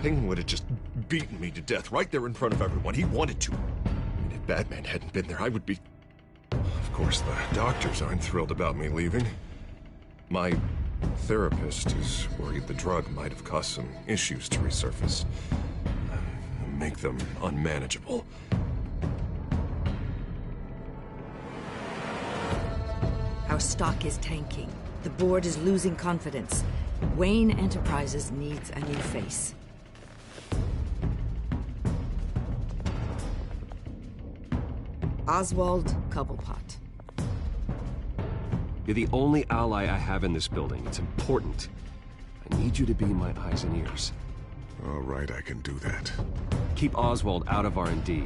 Penguin would have just beaten me to death right there in front of everyone. He wanted to. And if Batman hadn't been there, I would be... Of course, the doctors aren't thrilled about me leaving. My therapist is worried the drug might have caused some issues to resurface. Make them unmanageable. Our stock is tanking. The board is losing confidence. Wayne Enterprises needs a new face. Oswald Cobblepot. You're the only ally I have in this building. It's important. I need you to be my eyes and ears. All right, I can do that. Keep Oswald out of R&D.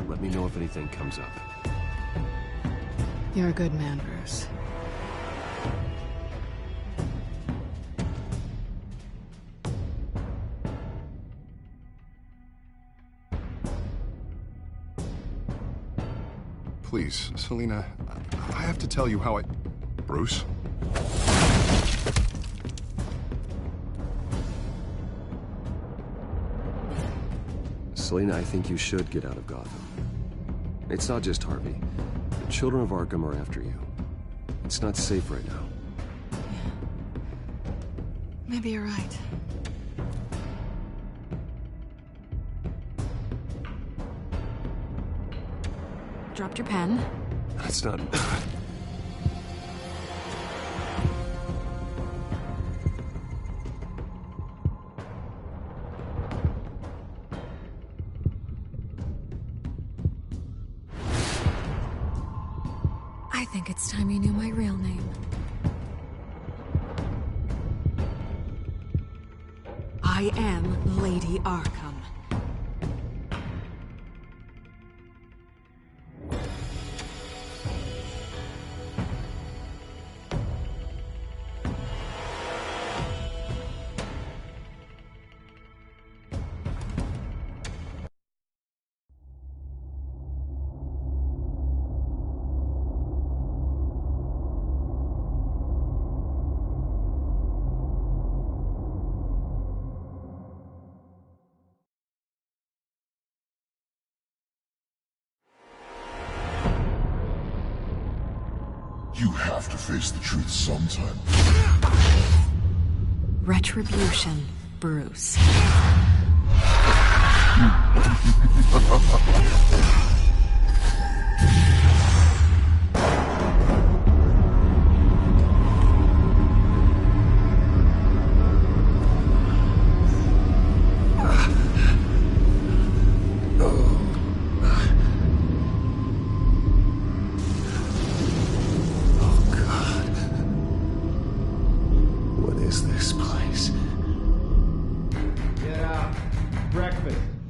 Let me know if anything comes up. You're a good man, Bruce. Please, Selina, I have to tell you how I... Bruce? Selina, I think you should get out of Gotham. It's not just Harvey. The children of Arkham are after you. It's not safe right now. Yeah. Maybe you're right. Dropped your pen. That's not... I think it's time you knew my real name. I am Lady Arkham. You have to face the truth sometime. Retribution, Bruce.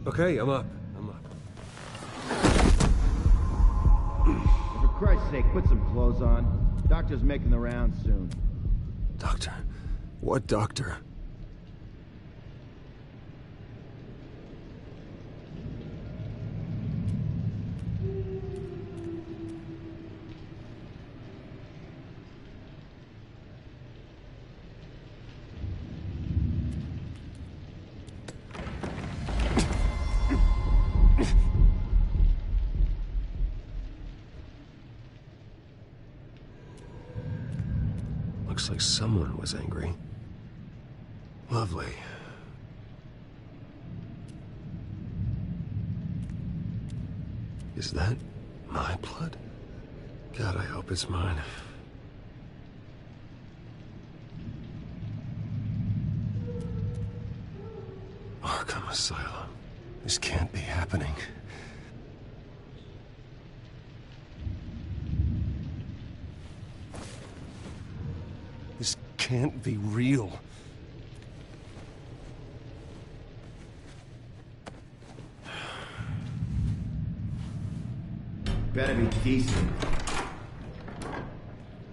Okay, I'm up. For Christ's sake, put some clothes on. Doctor's making the rounds soon. Doctor? What doctor? Looks like someone was angry. Lovely. Is that my blood? God, I hope it's mine. Arkham Asylum. This can't be happening. This can't be real. Better be decent.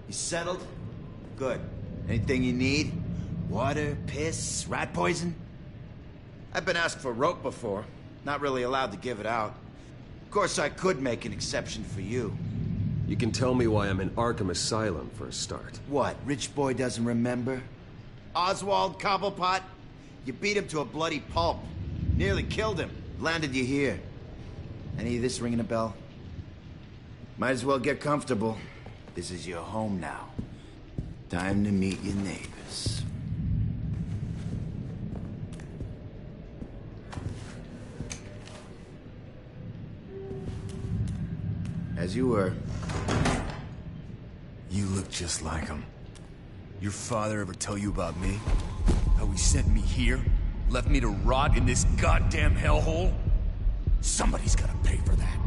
You settled? Good. Anything you need? Water, piss, rat poison? I've been asked for rope before. Not really allowed to give it out. Of course, I could make an exception for you. You can tell me why I'm in Arkham Asylum for a start. What, rich boy doesn't remember? Oswald Cobblepot? You beat him to a bloody pulp. Nearly killed him. Landed you here. Any of this ringing a bell? Might as well get comfortable. This is your home now. Time to meet your neighbors. As you were. You look just like him. Your father ever tell you about me? How he sent me here? Left me to rot in this goddamn hellhole? Somebody's gotta pay for that.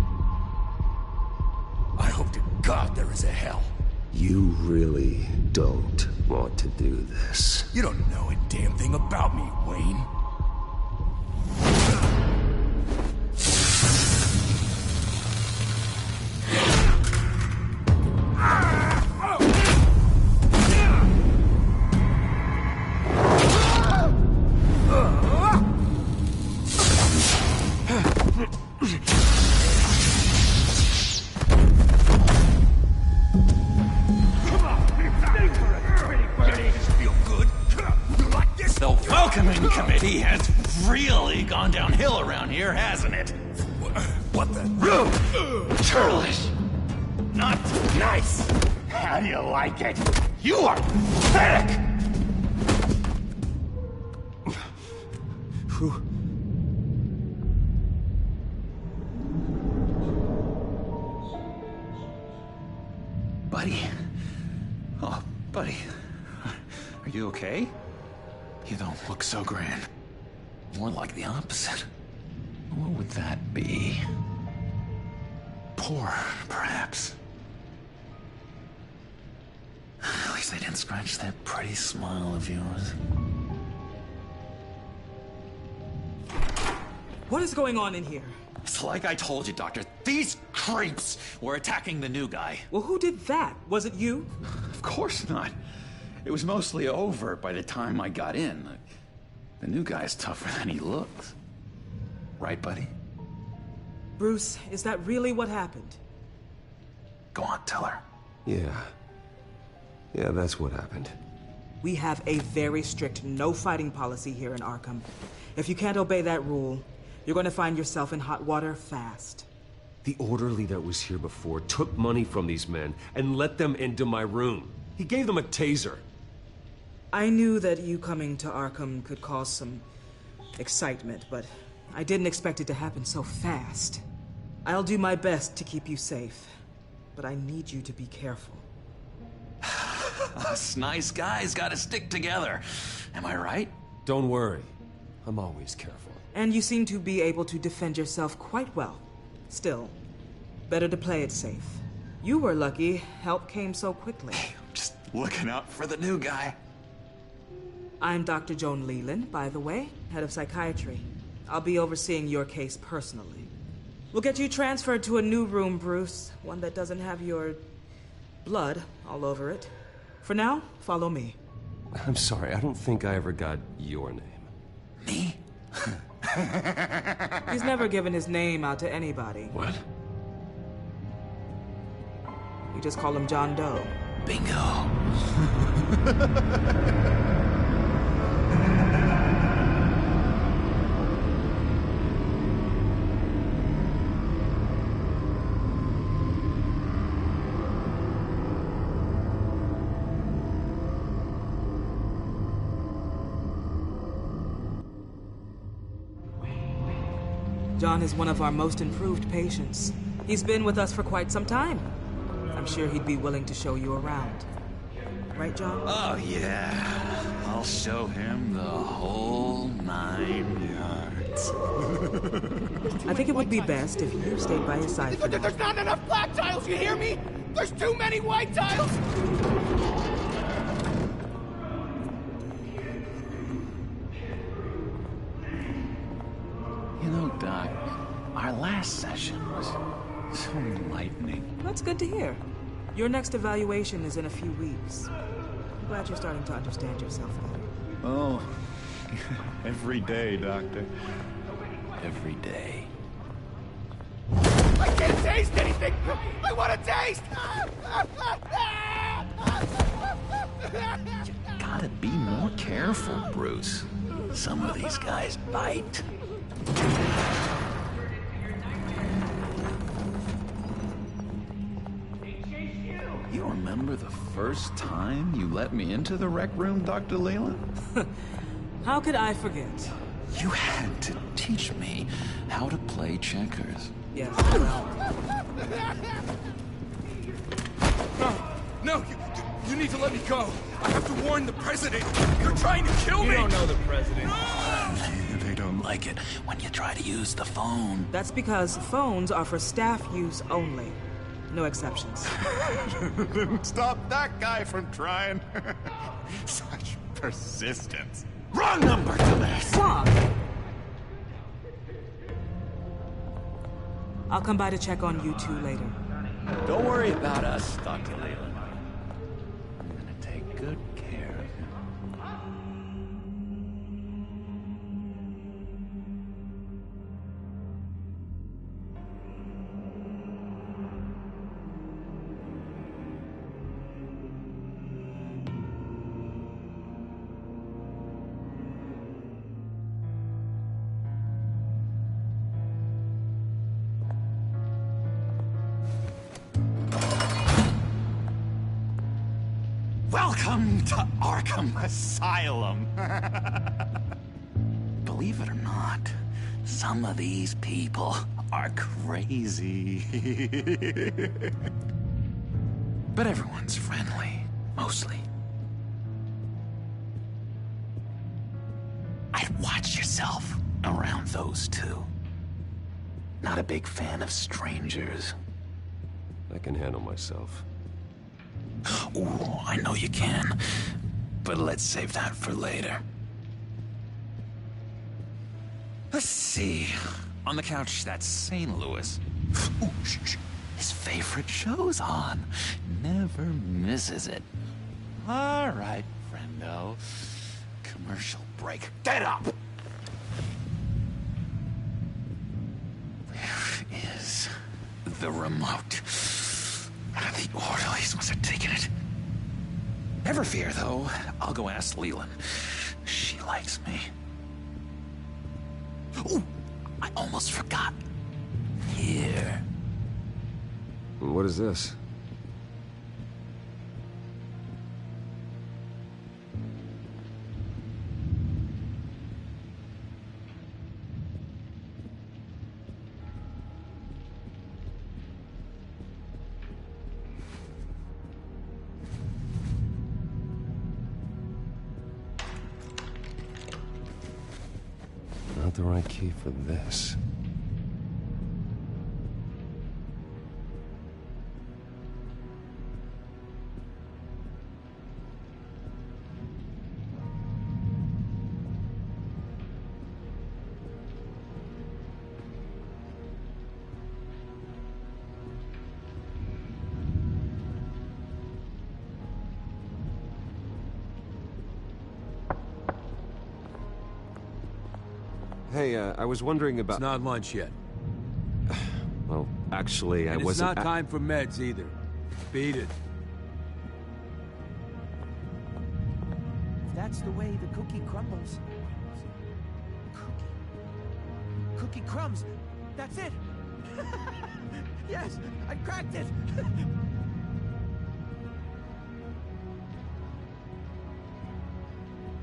I hope to God there is a hell. You really don't want to do this. You don't know a damn thing about me, Wayne. Committee has really gone downhill around here, hasn't it? What the? Churlish. Not nice. How do you like it? You are pathetic. Buddy. Oh, buddy. Are you okay? You don't look so grand. More like the opposite. What would that be? Poor, perhaps. At least I didn't scratch that pretty smile of yours. What is going on in here? It's like I told you, Doctor. These creeps were attacking the new guy. Well, who did that? Was it you? Of course not. It was mostly over by the time I got in. The new guy's tougher than he looks. Right, buddy? Bruce, is that really what happened? Go on, tell her. Yeah, that's what happened. We have a very strict no fighting policy here in Arkham. If you can't obey that rule, you're going to find yourself in hot water fast. The orderly that was here before took money from these men and let them into my room. He gave them a taser. I knew that you coming to Arkham could cause some excitement, but I didn't expect it to happen so fast. I'll do my best to keep you safe, but I need you to be careful. Us nice guys gotta stick together. Am I right? Don't worry. I'm always careful. And you seem to be able to defend yourself quite well. Still, better to play it safe. You were lucky help came so quickly. Just looking out for the new guy. I'm Dr. Joan Leland, by the way, head of psychiatry. I'll be overseeing your case personally. We'll get you transferred to a new room, Bruce. One that doesn't have your blood all over it. For now, follow me. I'm sorry, I don't think I ever got your name. Me? He's never given his name out to anybody. What? We just call him John Doe. Bingo. John is one of our most improved patients. He's been with us for quite some time. I'm sure he'd be willing to show you around. Right, John? Oh, yeah. I'll show him the whole 9 yards. I think it would be best if you stayed by his side for now. There's not enough black tiles, you hear me? There's too many white tiles! You know, Doc, our last session was so enlightening. That's good to hear. Your next evaluation is in a few weeks. I'm glad you're starting to understand yourself better. Oh, every day, Doctor. Every day. I can't taste anything! I want to taste! You gotta be more careful, Bruce. Some of these guys bite. You remember the first time you let me into the rec room, Dr. Leland? How could I forget? You had to teach me how to play checkers. Yes. No, you need to let me go. I have to warn the president. You're trying to kill me. You don't know the president. They don't like it when you try to use the phone. That's because phones are for staff use only. No exceptions. Stop that guy from trying. Such persistence. Wrong number to this. What? I'll come by to check on you two later. Don't worry about us, Dr. Leland. I'm gonna take good care of him. Welcome to Arkham Asylum. Believe it or not, some of these people are crazy. But everyone's friendly, mostly. I'd watch yourself around those two. Not a big fan of strangers. I can handle myself. Ooh, I know you can, but let's save that for later. Let's see. On the couch, that's St. Louis. Ooh, shh. His favorite show's on. Never misses it. All right, friendo. Commercial break. Get up! Where is the remote? The orderlies must have taken it. Never fear, though. I'll go ask Leland. She likes me. Ooh, I almost forgot. Here. What is this? Not the right key for this. Hey, I was wondering about... It's not lunch yet. Well, actually, I wasn't... It's not time for meds, either. Beat it. If that's the way the cookie crumbles... Cookie crumbs! That's it! Yes! I cracked it!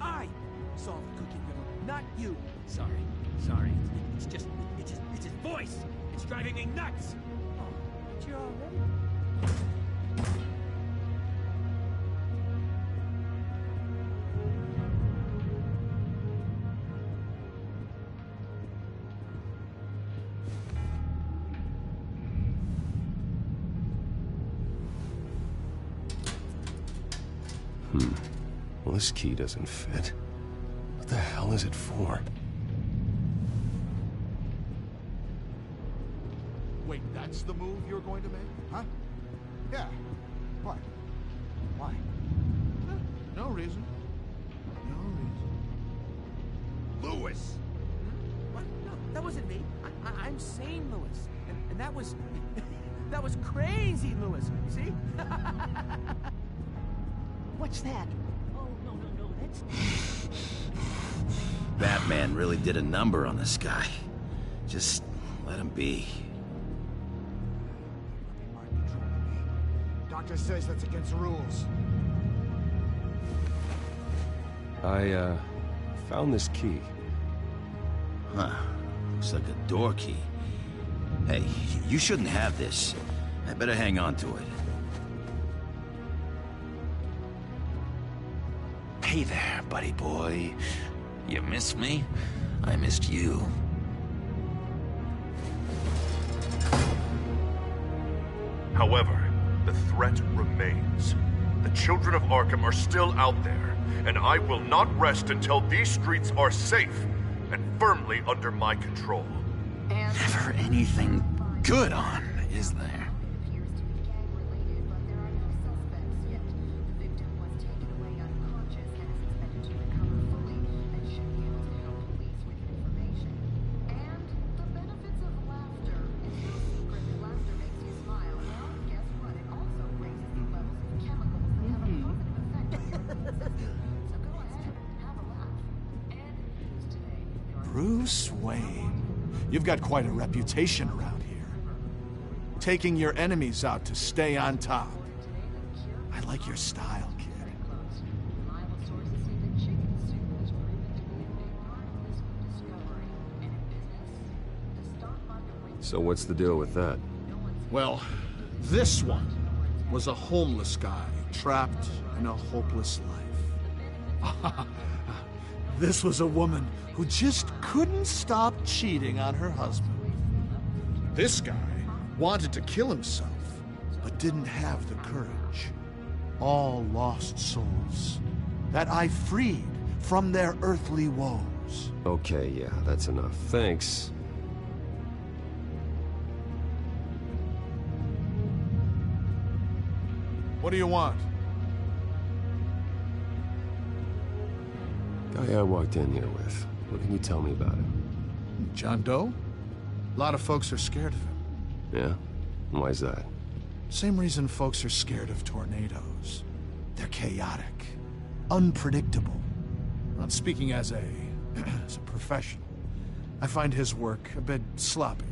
I solved the cookie riddle, not you! Sorry. It's just his voice! It's driving me nuts! Oh, but you're all ready. Well, this key doesn't fit. What the hell is it for? Wait, that's the move you're going to make? Huh? Yeah. What? Why? No reason. No reason. Lewis! What? No, that wasn't me. I'm sane, Lewis. And that was... that was crazy, Lewis. See? What's that? Oh, no. Batman really did a number on this guy. Just let him be. Doctor says that's against the rules. I, found this key. Huh. Looks like a door key. Hey, you shouldn't have this. I better hang on to it. Hey there, buddy boy. You miss me? I missed you. However, the threat remains. The children of Arkham are still out there, and I will not rest until these streets are safe and firmly under my control. Never anything good on, is there? Bruce Wayne. You've got quite a reputation around here. Taking your enemies out to stay on top. I like your style, kid. So what's the deal with that? Well, this one was a homeless guy trapped in a hopeless life. This was a woman who just couldn't stop cheating on her husband. This guy wanted to kill himself, but didn't have the courage. All lost souls that I freed from their earthly woes. Okay, yeah, that's enough. Thanks. What do you want? Guy I walked in here with. What can you tell me about him? John Doe? A lot of folks are scared of him. Yeah? Why's that? Same reason folks are scared of tornadoes. They're chaotic, unpredictable. Not speaking as a professional. I find his work a bit sloppy.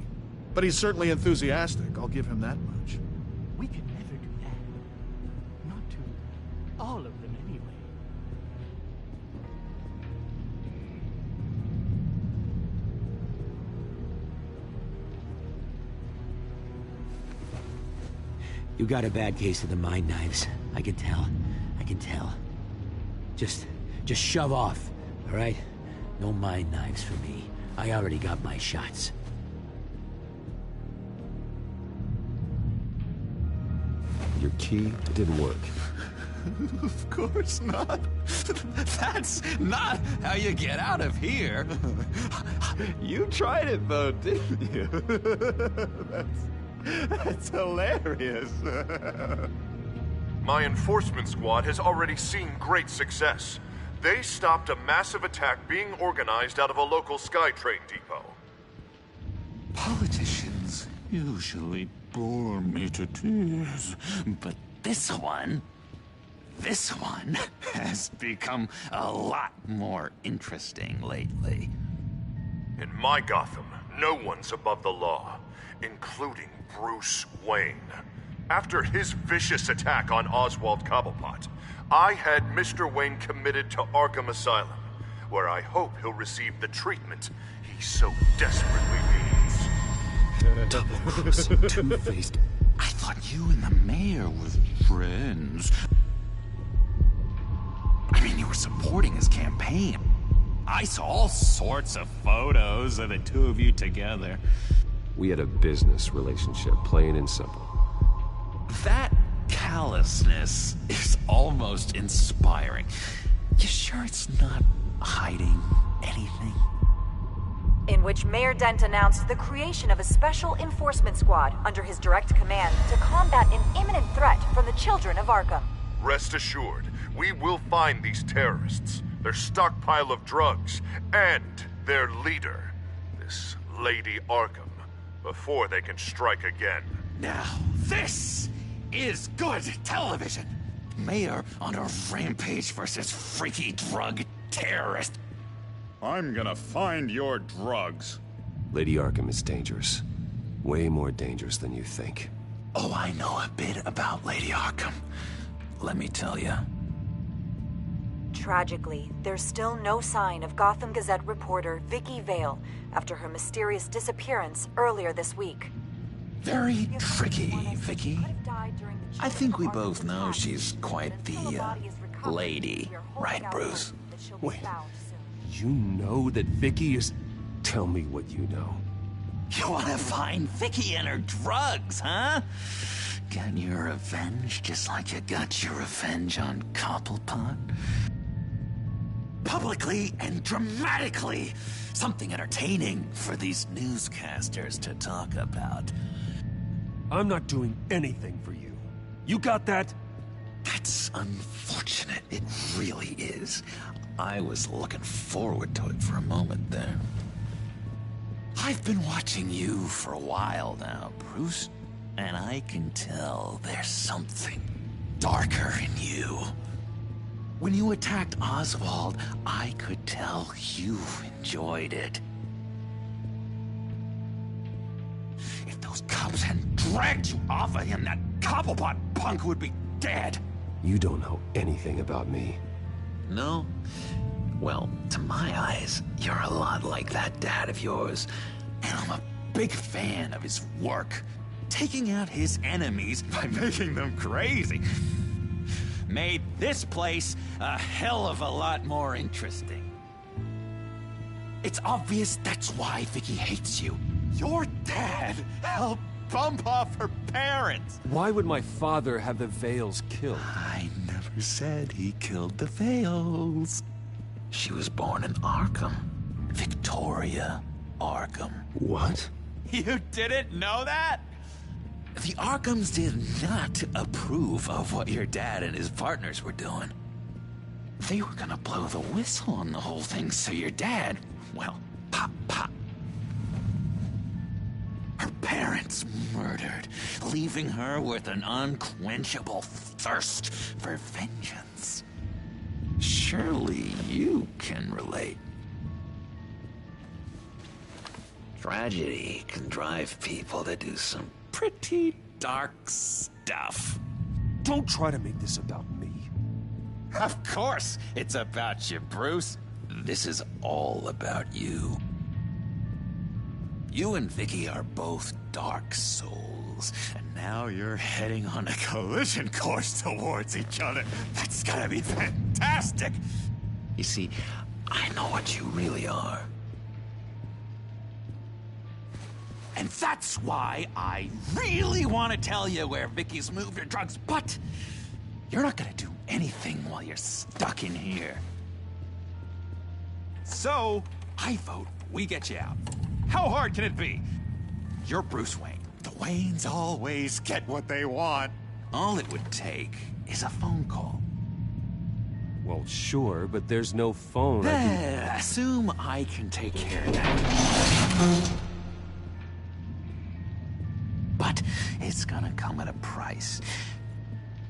But he's certainly enthusiastic, I'll give him that much. We could never do that. Not to all of them, anyway. You got a bad case of the mind knives. I can tell. I can tell. Just shove off, all right? No mind knives for me. I already got my shots. Your key didn't work. Of course not. That's not how you get out of here. You tried it though, didn't you? That's hilarious. My enforcement squad has already seen great success. They stopped a massive attack being organized out of a local SkyTrain depot. Politicians usually bore me to tears, but this one has become a lot more interesting lately. In my Gotham, no one's above the law, including Bruce Wayne. After his vicious attack on Oswald Cobblepot, I had Mr. Wayne committed to Arkham Asylum, where I hope he'll receive the treatment he so desperately needs. Double-crossing, two-faced... I thought you and the mayor were friends. I mean, you were supporting his campaign. I saw all sorts of photos of the two of you together. We had a business relationship, plain and simple. That callousness is almost inspiring. You sure it's not hiding anything? In which Mayor Dent announced the creation of a special enforcement squad under his direct command to combat an imminent threat from the children of Arkham. Rest assured, we will find these terrorists, their stockpile of drugs, and their leader, this Lady Arkham, before they can strike again. Now, this is good television. mayor on a rampage versus freaky drug terrorist. I'm gonna find your drugs. Lady Arkham is dangerous. Way more dangerous than you think. Oh, I know a bit about Lady Arkham. Let me tell you. Tragically, there's still no sign of Gotham Gazette reporter Vicky Vale after her mysterious disappearance earlier this week. Very tricky, Vicky. I think we both know she's quite the, lady, right, Bruce? Wait, you know that Vicky is... Tell me what you know. You wanna find Vicky and her drugs, huh? Get your revenge just like you got your revenge on Cobblepot? Publicly and dramatically! Something entertaining for these newscasters to talk about. I'm not doing anything for you. You got that? That's unfortunate. It really is. I was looking forward to it for a moment there. I've been watching you for a while now, Bruce, and I can tell there's something darker in you. When you attacked Oswald, I could tell you enjoyed it. If those cops hadn't dragged you off of him, that Cobblepot punk would be dead. You don't know anything about me. No? Well, to my eyes, you're a lot like that dad of yours. And I'm a big fan of his work. Taking out his enemies by making them crazy. Made this place a hell of a lot more interesting. It's obvious that's why Vicky hates you. Your dad helped bump off her parents. Why would my father have the Vales killed? I never said he killed the Vales. She was born in Arkham. Victoria Arkham. What? You didn't know that? The Arkhams did not approve of what your dad and his partners were doing. They were gonna blow the whistle on the whole thing, so your dad, well, pop. Her parents murdered, leaving her with an unquenchable thirst for vengeance. Surely you can relate. Tragedy can drive people to do some pretty dark stuff. Don't try to make this about me. Of course it's about you, Bruce. This is all about you. You and Vicky are both dark souls, and now you're heading on a collision course towards each other. That's gonna be fantastic! You see, I know what you really are. And that's why I really want to tell you where Vicky's moved her drugs, but you're not gonna do anything while you're stuck in here. So, I vote we get you out. How hard can it be? You're Bruce Wayne. The Waynes always get what they want. All it would take is a phone call. Well, sure, but there's no phone. Assume I can take care of that. But it's gonna come at a price.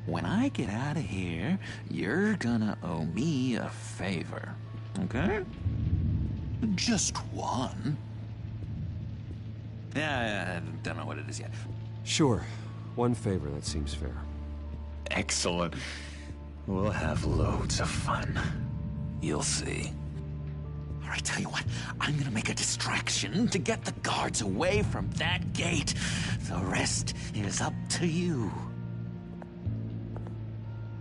When I get out of here, you're gonna owe me a favor, okay? Just one. Yeah, I don't know what it is yet. Sure. One favor, that seems fair. Excellent. We'll have loads of fun. You'll see. All right, tell you what, I'm gonna make a distraction to get the guards away from that gate. The rest is up to you.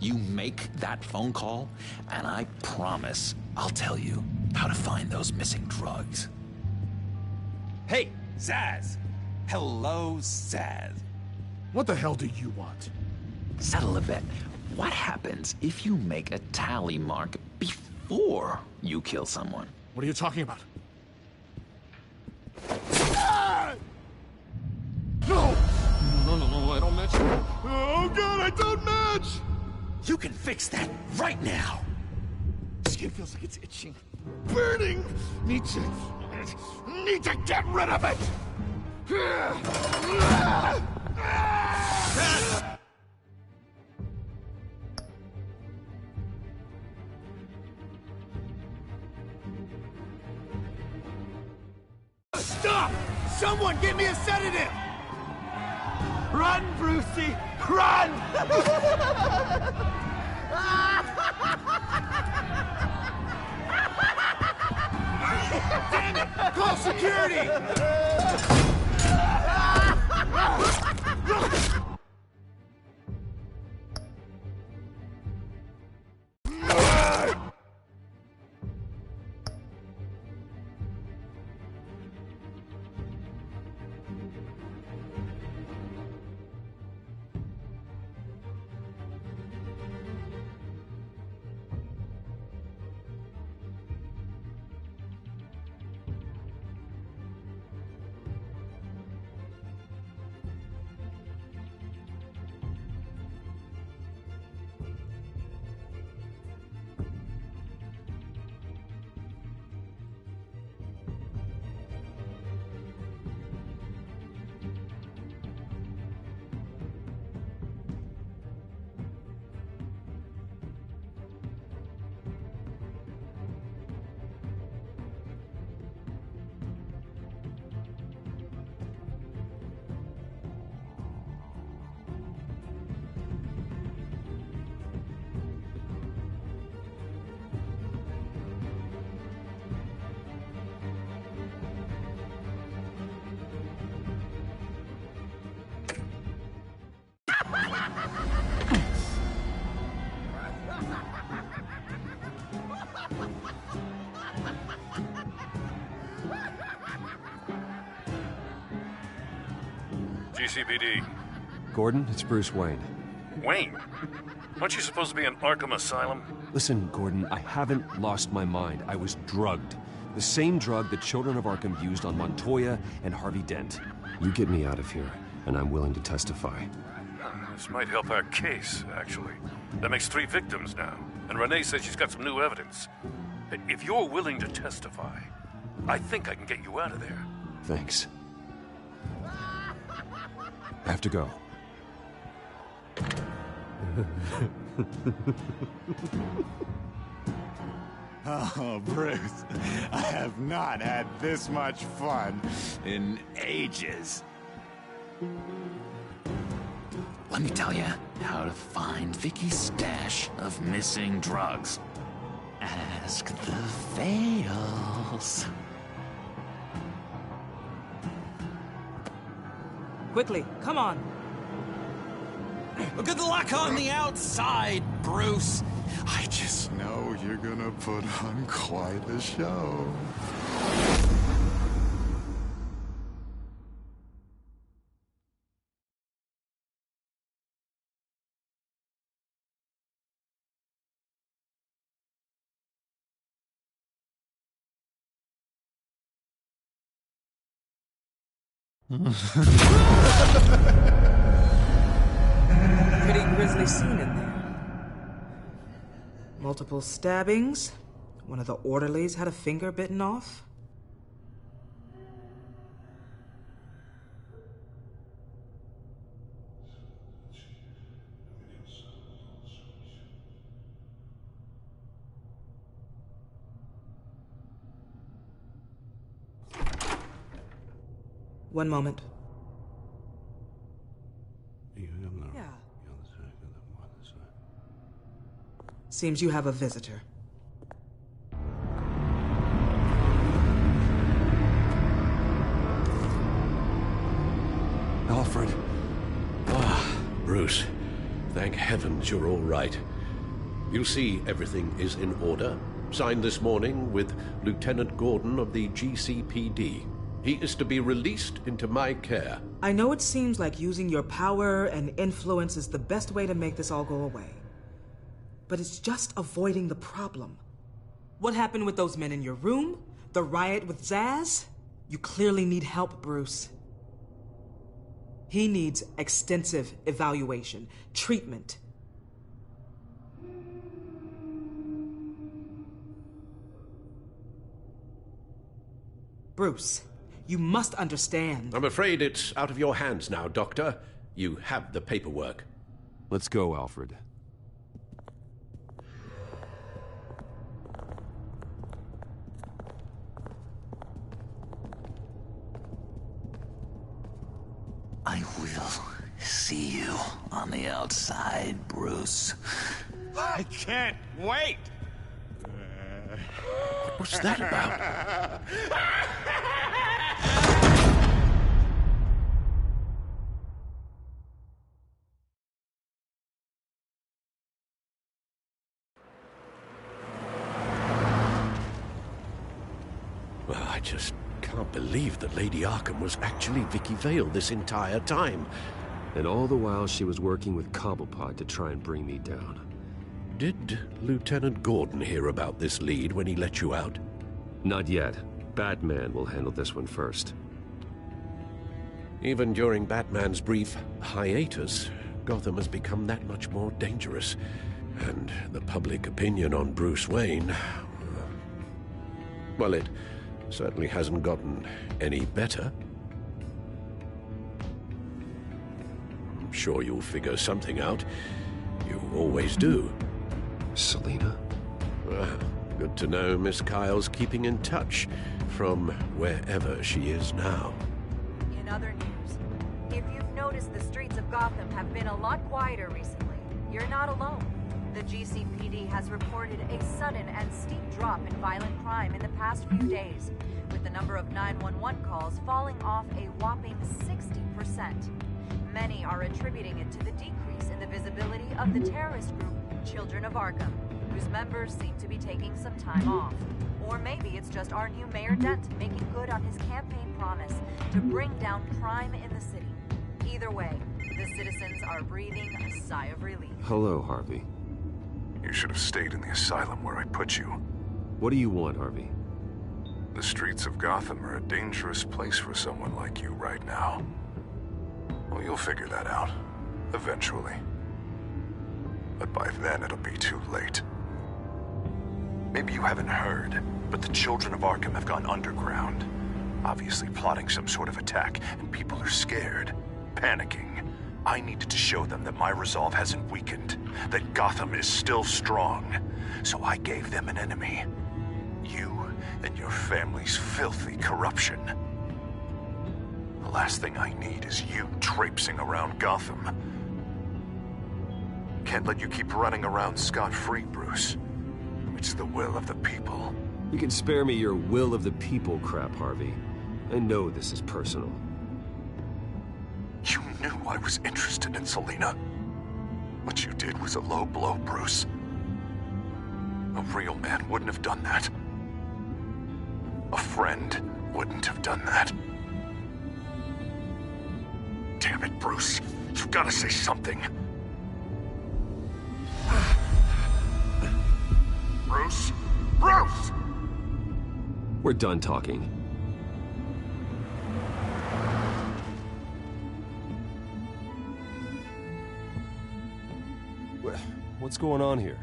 You make that phone call, and I promise I'll tell you how to find those missing drugs. Hey, Zaz. Hello, Zaz. What the hell do you want? Settle a bet. What happens if you make a tally mark before you kill someone? What are you talking about? No! No, I don't match. Oh god, I don't match! You can fix that right now! Skin feels like it's itching. Burning! Need to get rid of it! Someone get me a sedative! Run, Brucey! Run! Damn it! Call security! GCPD. Gordon, it's Bruce Wayne. Wayne? Aren't you supposed to be in Arkham Asylum? Listen, Gordon, I haven't lost my mind. I was drugged. The same drug the children of Arkham used on Montoya and Harvey Dent. You get me out of here, and I'm willing to testify. This might help our case, actually. That makes 3 victims now, and Renee says she's got some new evidence. If you're willing to testify, I think I can get you out of there. Thanks. I have to go. Oh, Bruce, I have not had this much fun in ages. Let me tell you how to find Vicky's stash of missing drugs. Ask the Fails. Quickly, come on. Good luck on the outside, Bruce. I just know you're gonna put on quite a show. Pretty grisly scene in there. Multiple stabbings. One of the orderlies had a finger bitten off. One moment. Yeah. Seems you have a visitor. Alfred. Ah, Bruce. Thank heavens you're all right. You see, everything is in order. Signed this morning with Lieutenant Gordon of the GCPD. He is to be released into my care. I know it seems like using your power and influence is the best way to make this all go away. But it's just avoiding the problem. What happened with those men in your room? The riot with Zaz? You clearly need help, Bruce. He needs extensive evaluation, treatment. Bruce, you must understand. I'm afraid it's out of your hands now, Doctor. You have the paperwork. Let's go, Alfred. I will see you on the outside, Bruce. I can't wait! What's that about? Well, I just can't believe that Lady Arkham was actually Vicky Vale this entire time. And all the while she was working with Cobblepot to try and bring me down. Did Lieutenant Gordon hear about this lead when he let you out? Not yet. Batman will handle this one first. Even during Batman's brief hiatus, Gotham has become that much more dangerous. And the public opinion on Bruce Wayne... well, it certainly hasn't gotten any better. I'm sure you'll figure something out. You always do. Selina? Well, good to know Miss Kyle's keeping in touch from wherever she is now. In other news, if you've noticed, the streets of Gotham have been a lot quieter recently. You're not alone. The GCPD has reported a sudden and steep drop in violent crime in the past few days, with the number of 911 calls falling off a whopping 60%. Many are attributing it to the decrease in the visibility of the terrorist group Children of Arkham, whose members seem to be taking some time off. Or maybe it's just our new Mayor Dent making good on his campaign promise to bring down crime in the city. Either way, the citizens are breathing a sigh of relief. Hello, Harvey. You should have stayed in the asylum where I put you. What do you want, Harvey? The streets of Gotham are a dangerous place for someone like you right now. Well, you'll figure that out. Eventually. But by then, it'll be too late. Maybe you haven't heard, but the Children of Arkham have gone underground. Obviously plotting some sort of attack, and people are scared, panicking. I needed to show them that my resolve hasn't weakened, that Gotham is still strong. So I gave them an enemy. You and your family's filthy corruption. The last thing I need is you traipsing around Gotham. Can't let you keep running around scot-free, Bruce. It's the will of the people. You can spare me your will of the people crap, Harvey. I know this is personal. You knew I was interested in Selina. What you did was a low blow, Bruce. A real man wouldn't have done that. A friend wouldn't have done that. Damn it, Bruce. You've got to say something. Bruce? Bruce! We're done talking. What's going on here?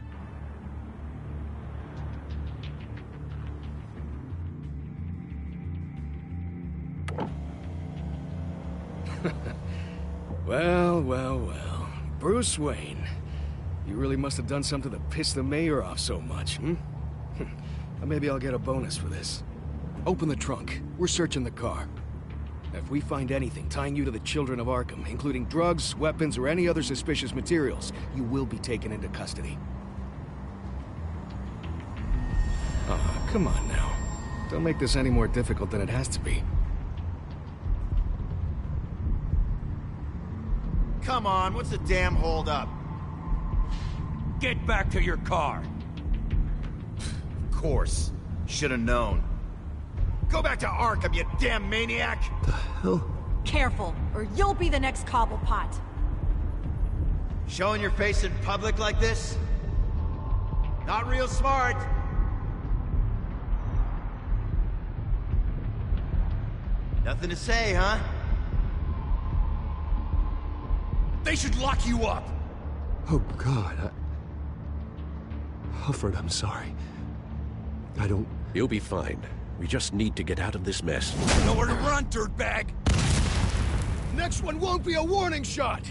Well, well, well. Bruce Wayne. You really must have done something to piss the mayor off so much, hmm? Maybe I'll get a bonus for this. Open the trunk. We're searching the car. If we find anything tying you to the Children of Arkham, including drugs, weapons, or any other suspicious materials, you will be taken into custody. Oh, come on now. Don't make this any more difficult than it has to be. Come on, what's the damn holdup? Get back to your car! Of course. Should've known. Go back to Arkham, you damn maniac! The hell? Careful, or you'll be the next Cobblepot. Showing your face in public like this? Not real smart. Nothing to say, huh? They should lock you up! Oh, God, Alfred, I'm sorry. I don't... You'll be fine. We just need to get out of this mess. Nowhere to run, dirtbag! Next one won't be a warning shot!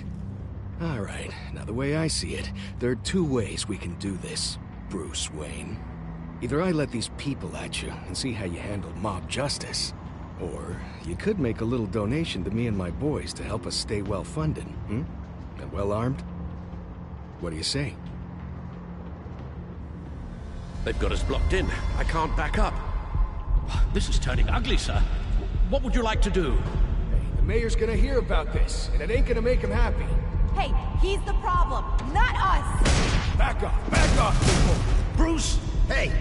All right, now the way I see it, there are two ways we can do this, Bruce Wayne. Either I let these people at you and see how you handle mob justice, Or you could make a little donation to me and my boys to help us stay well-funded, And well-armed? What do you say? They've got us blocked in. I can't back up. This is turning ugly, sir. What would you like to do? Hey, the mayor's gonna hear about this, and it ain't gonna make him happy. Hey, he's the problem, not us! Back off, people! Bruce! Hey!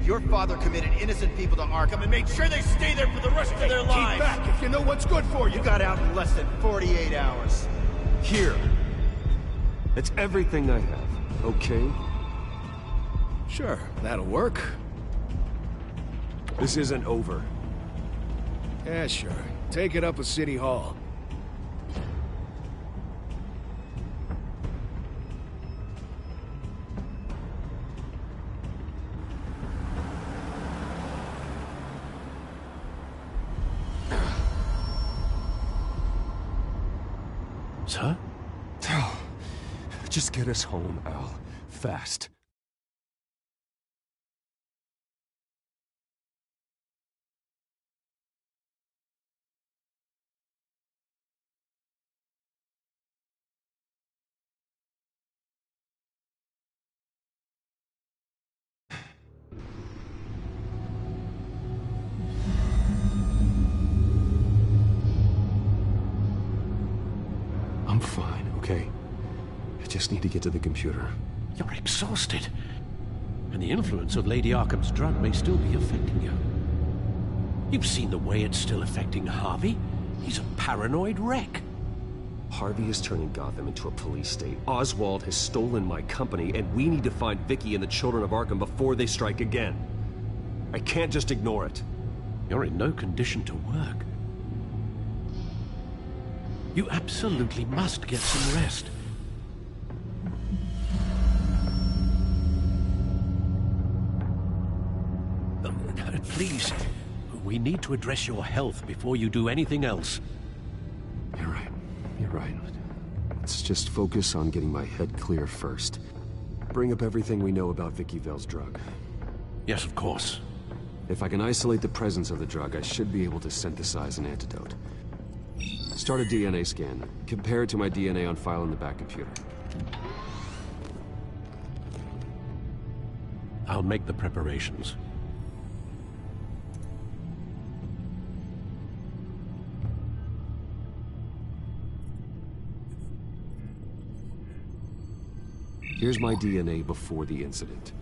Your father committed innocent people to Arkham and made sure they stay there for the rest of their lives! Keep back if you know what's good for you! You got out in less than 48 hours. Here. It's everything I have, okay? Sure, that'll work. This isn't over. Yeah, sure. Take it up with City Hall. Sir? Just get us home, Al. Fast. I'm fine, okay? I just need to get to the computer. You're exhausted. And the influence of Lady Arkham's drug may still be affecting you. You've seen the way it's still affecting Harvey. He's a paranoid wreck. Harvey is turning Gotham into a police state. Oswald has stolen my company, and we need to find Vicky and the children of Arkham before they strike again. I can't just ignore it. You're in no condition to work. You absolutely must get some rest. Please, we need to address your health before you do anything else. You're right. Let's just focus on getting my head clear first. Bring up everything we know about Vicky Vale's drug. Yes, of course. If I can isolate the presence of the drug, I should be able to synthesize an antidote. Start a DNA scan. Compare it to my DNA on file in the back computer. I'll make the preparations. Here's my DNA before the incident.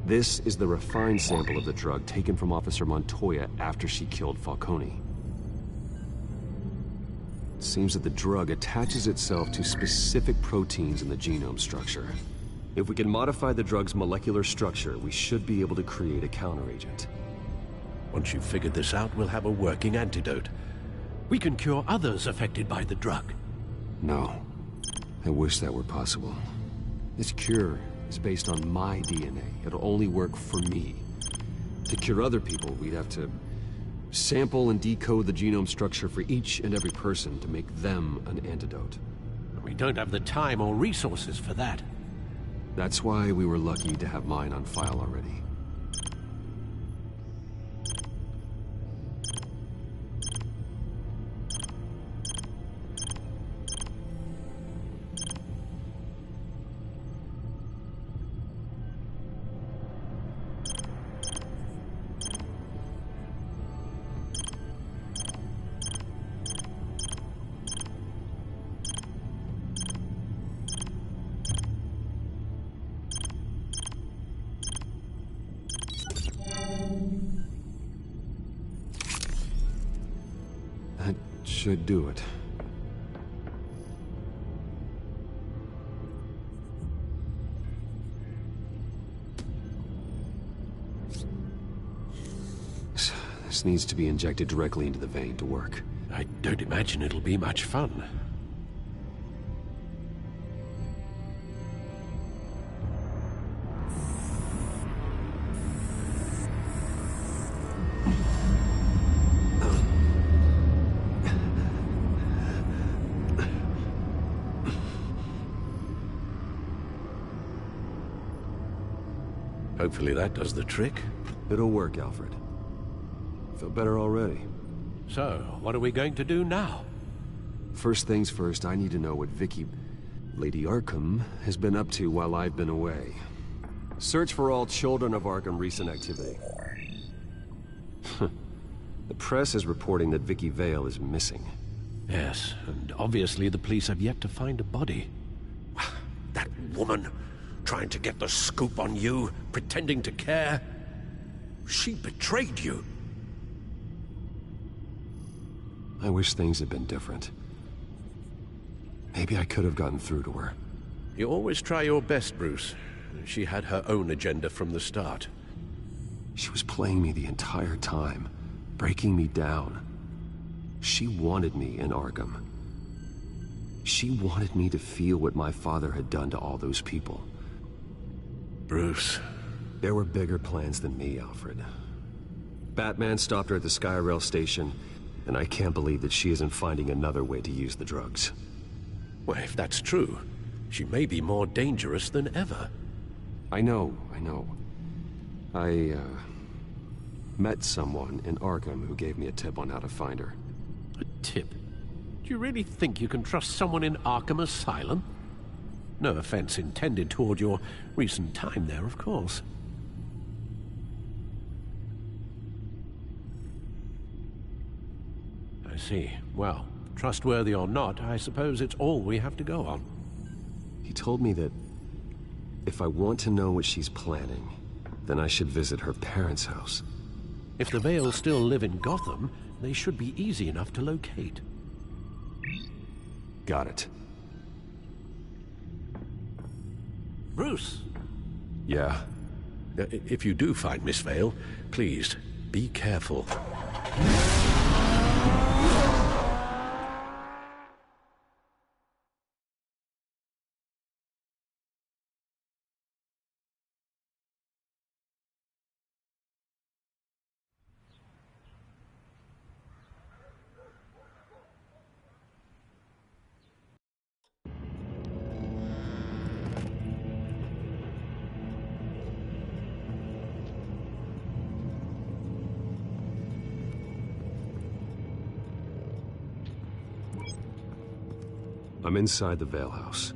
This is the refined sample of the drug taken from Officer Montoya after she killed Falcone. It seems that the drug attaches itself to specific proteins in the genome structure. If we can modify the drug's molecular structure, we should be able to create a counteragent. Once you've figured this out, we'll have a working antidote. We can cure others affected by the drug. No. I wish that were possible. This cure is based on my DNA. It'll only work for me. To cure other people, we'd have to sample and decode the genome structure for each and every person to make them an antidote. We don't have the time or resources for that. That's why we were lucky to have mine on file already. That should do it. This needs to be injected directly into the vein to work. I don't imagine it'll be much fun. Hopefully that does the trick. It'll work, Alfred. Feel better already. So, what are we going to do now? First things first, I need to know what Lady Arkham, has been up to while I've been away. Search for all children of Arkham recent activity. The press is reporting that Vicky Vale is missing. Yes, and obviously the police have yet to find a body. That woman, trying to get the scoop on you, pretending to care. She betrayed you. I wish things had been different. Maybe I could have gotten through to her. You always try your best, Bruce. She had her own agenda from the start. She was playing me the entire time, breaking me down. She wanted me in Arkham. She wanted me to feel what my father had done to all those people. Bruce. There were bigger plans than me, Alfred. Batman stopped her at the Skyrail station, and I can't believe that she isn't finding another way to use the drugs. Well, if that's true, she may be more dangerous than ever. I know. I met someone in Arkham who gave me a tip on how to find her. A tip? Do you really think you can trust someone in Arkham Asylum? No offense intended toward your recent time there, of course. I see. Well, trustworthy or not, I suppose it's all we have to go on. He told me that if I want to know what she's planning, then I should visit her parents' house. If the Vales still live in Gotham, they should be easy enough to locate. Got it. Bruce! Yeah? If you do find Miss Vale, please, be careful. I'm inside the Vale house.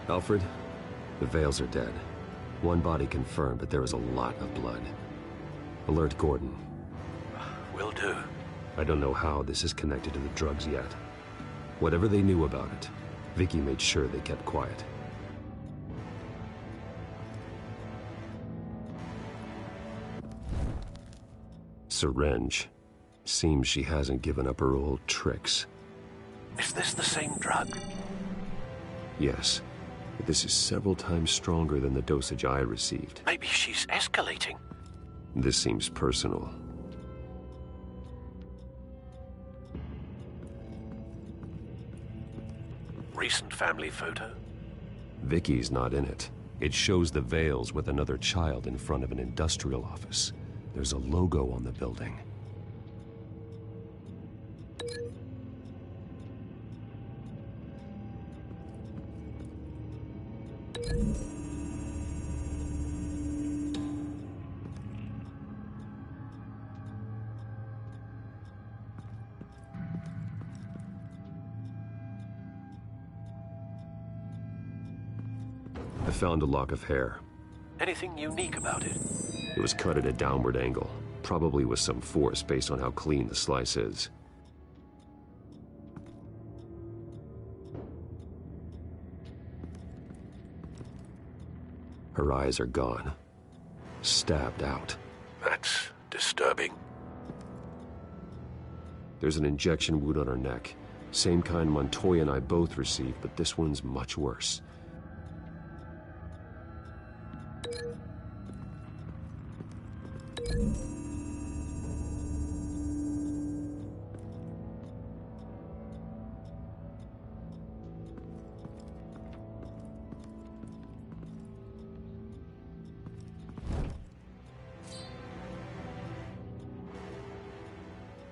Alfred, the Vales are dead. One body confirmed, but there is a lot of blood. Alert Gordon. Will do. I don't know how this is connected to the drugs yet. Whatever they knew about it, Vicky made sure they kept quiet. Syringe. Seems she hasn't given up her old tricks. Is this the same drug? Yes. But this is several times stronger than the dosage I received. Maybe she's escalating. This seems personal. Recent family photo? Vicky's not in it. It shows the Vales with another child in front of an industrial office. There's a logo on the building. I found a lock of hair. Anything unique about it? It was cut at a downward angle, probably with some force based on how clean the slice is. Her eyes are gone. Stabbed out. That's disturbing. There's an injection wound on her neck. Same kind Montoya and I both received, but this one's much worse.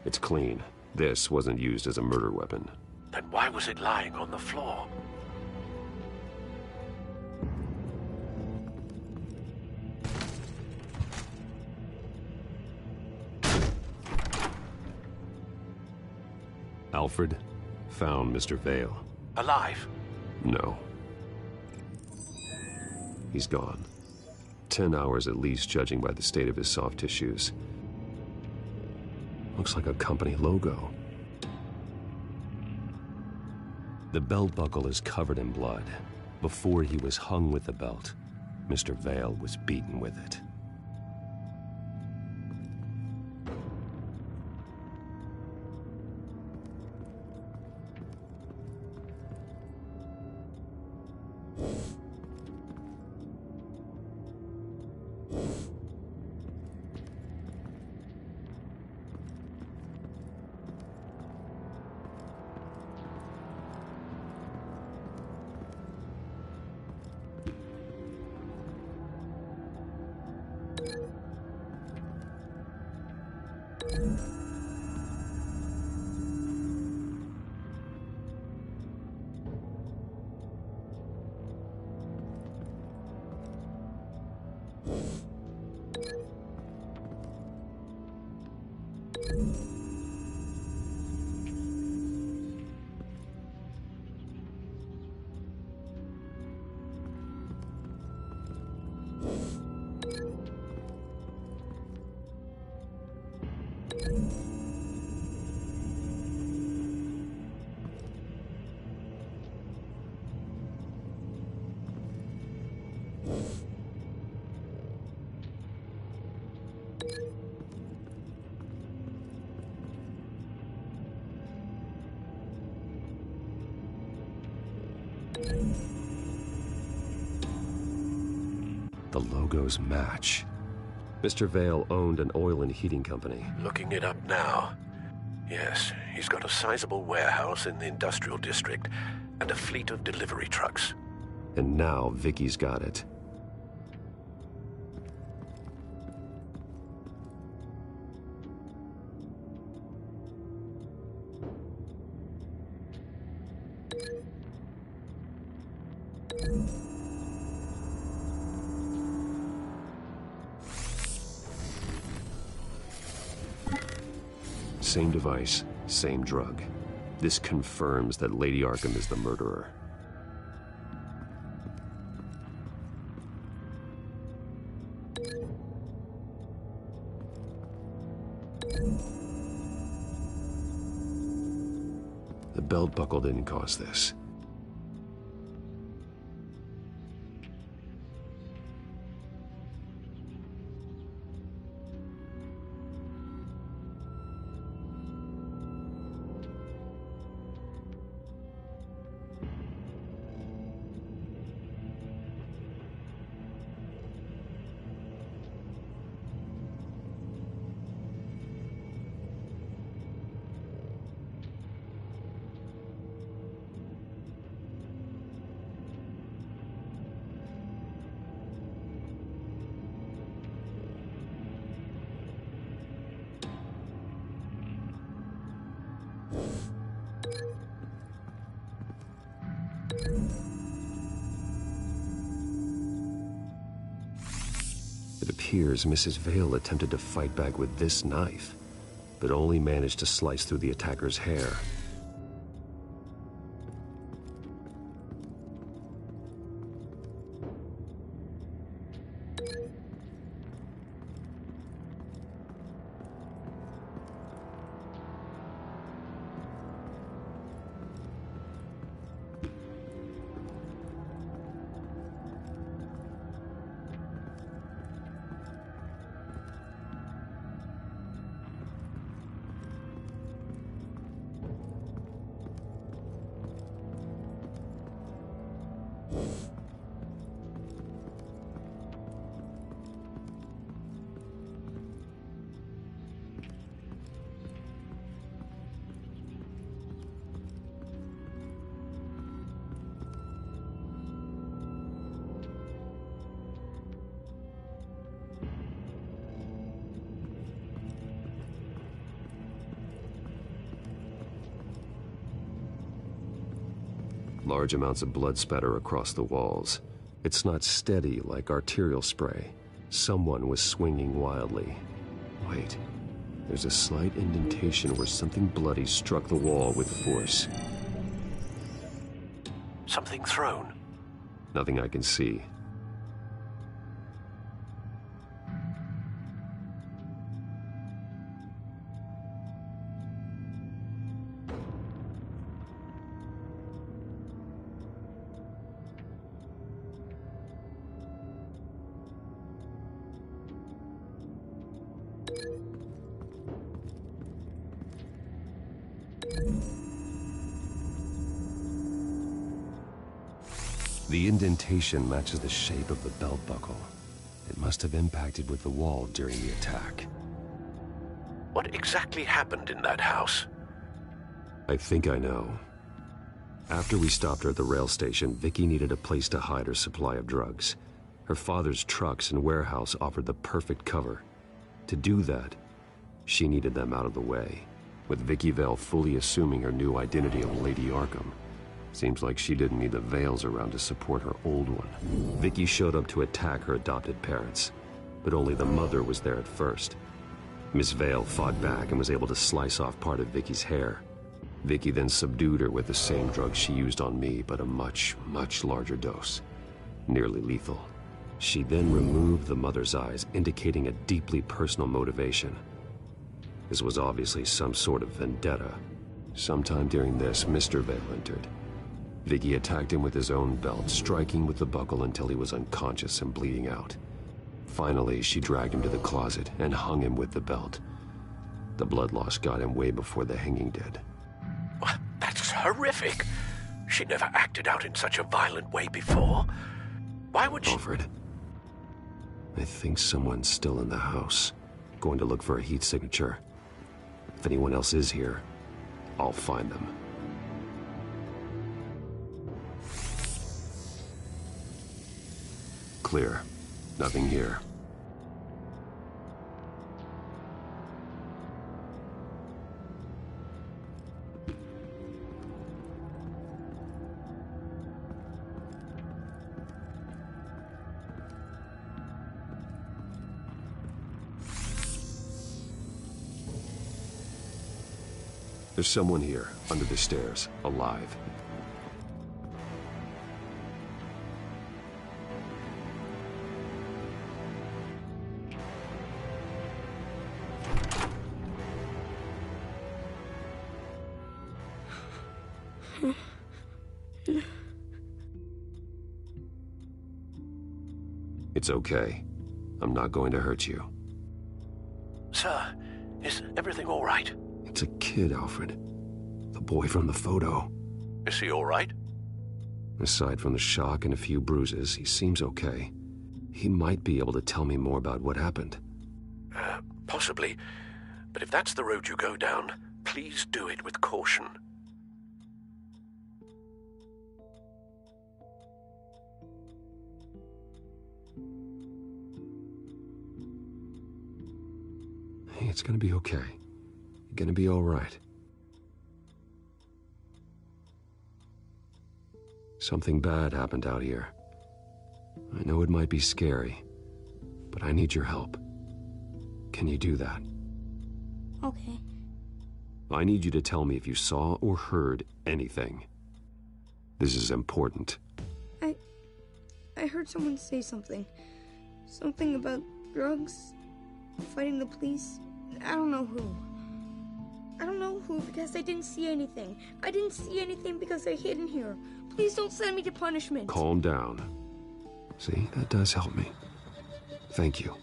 It's clean. This wasn't used as a murder weapon. Then why was it lying on the floor? Alfred found Mr. Vale. Alive? No. He's gone. 10 hours at least, judging by the state of his soft tissues. Looks like a company logo. The belt buckle is covered in blood. Before he was hung with the belt, Mr. Vale was beaten with it. The logos match. Mr. Vale owned an oil and heating company. Looking it up now. Yes, he's got a sizable warehouse in the industrial district and a fleet of delivery trucks. And now Vicky's got it. Same device, same drug. This confirms that Lady Arkham is the murderer. The belt buckle didn't cause this. It appears Mrs. Vale attempted to fight back with this knife, but only managed to slice through the attacker's hair. Large amounts of blood spatter across the walls. It's not steady like arterial spray. Someone was swinging wildly. Wait, there's a slight indentation where something bloody struck the wall with force. Something thrown? Nothing I can see. The indentation matches the shape of the belt buckle. It must have impacted with the wall during the attack. What exactly happened in that house? I think I know. After we stopped her at the rail station, Vicky needed a place to hide her supply of drugs. Her father's trucks and warehouse offered the perfect cover. To do that, she needed them out of the way, with Vicky Vale fully assuming her new identity of Lady Arkham. Seems like she didn't need the veils around to support her old one. Vicky showed up to attack her adopted parents, but only the mother was there at first. Miss Vale fought back and was able to slice off part of Vicky's hair. Vicky then subdued her with the same drug she used on me, but a much, much larger dose. Nearly lethal. She then removed the mother's eyes, indicating a deeply personal motivation. This was obviously some sort of vendetta. Sometime during this, Mr. Vale entered. Vicky attacked him with his own belt, striking with the buckle until he was unconscious and bleeding out. Finally, she dragged him to the closet and hung him with the belt. The blood loss got him way before the hanging did. That's horrific. She never acted out in such a violent way before. Why would she... Alfred, I think someone's still in the house. Going to look for a heat signature. If anyone else is here, I'll find them. Clear. Nothing here. There's someone here, under the stairs, alive. It's okay. I'm not going to hurt you. Sir, is everything all right? It's a kid, Alfred. The boy from the photo. Is he all right? Aside from the shock and a few bruises, he seems okay. He might be able to tell me more about what happened. Possibly. But if that's the road you go down, please do it with caution. Hey, it's gonna be okay. You're gonna be all right. Something bad happened out here. I know it might be scary, but I need your help. Can you do that? Okay. I need you to tell me if you saw or heard anything. This is important. I heard someone say something. Something about drugs, fighting the police. I don't know who. I don't know who because I didn't see anything. I didn't see anything because I hid in here. Please don't send me to punishment. Calm down. See, that does help me. Thank you.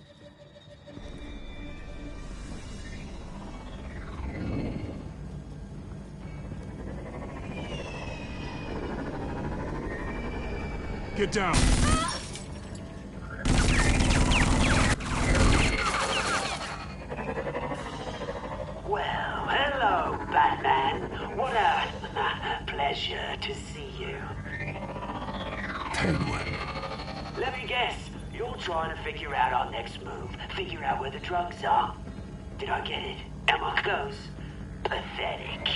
Get down. Well, hello, Batman. What a pleasure to see you. Penguin. Let me guess. You're trying to figure out our next move. Figure out where the drugs are. Did I get it? Am I close? Pathetic.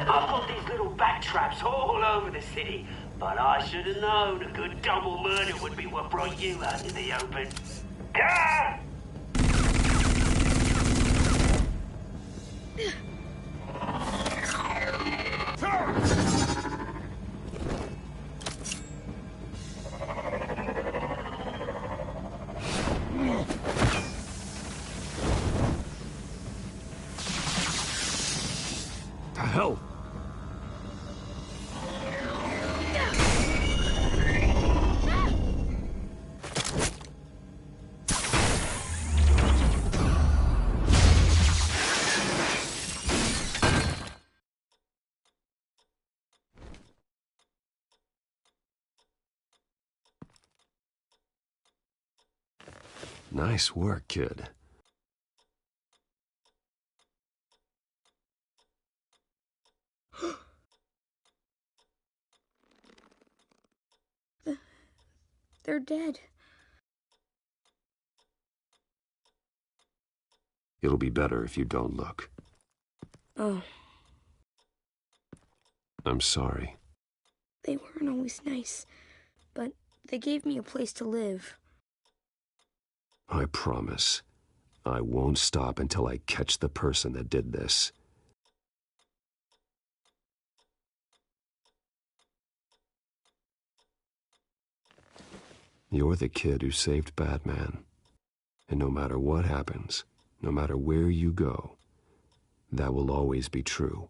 I've got these little bat traps all over the city, but I should have known a good double murder would be what brought you out in the open. Ah! The hell? Nice work, kid. They're dead. It'll be better if you don't look. Oh, I'm sorry. they weren't always nice, but they gave me a place to live. I promise, I won't stop until I catch the person that did this. You're the kid who saved Batman. And no matter what happens, no matter where you go, that will always be true.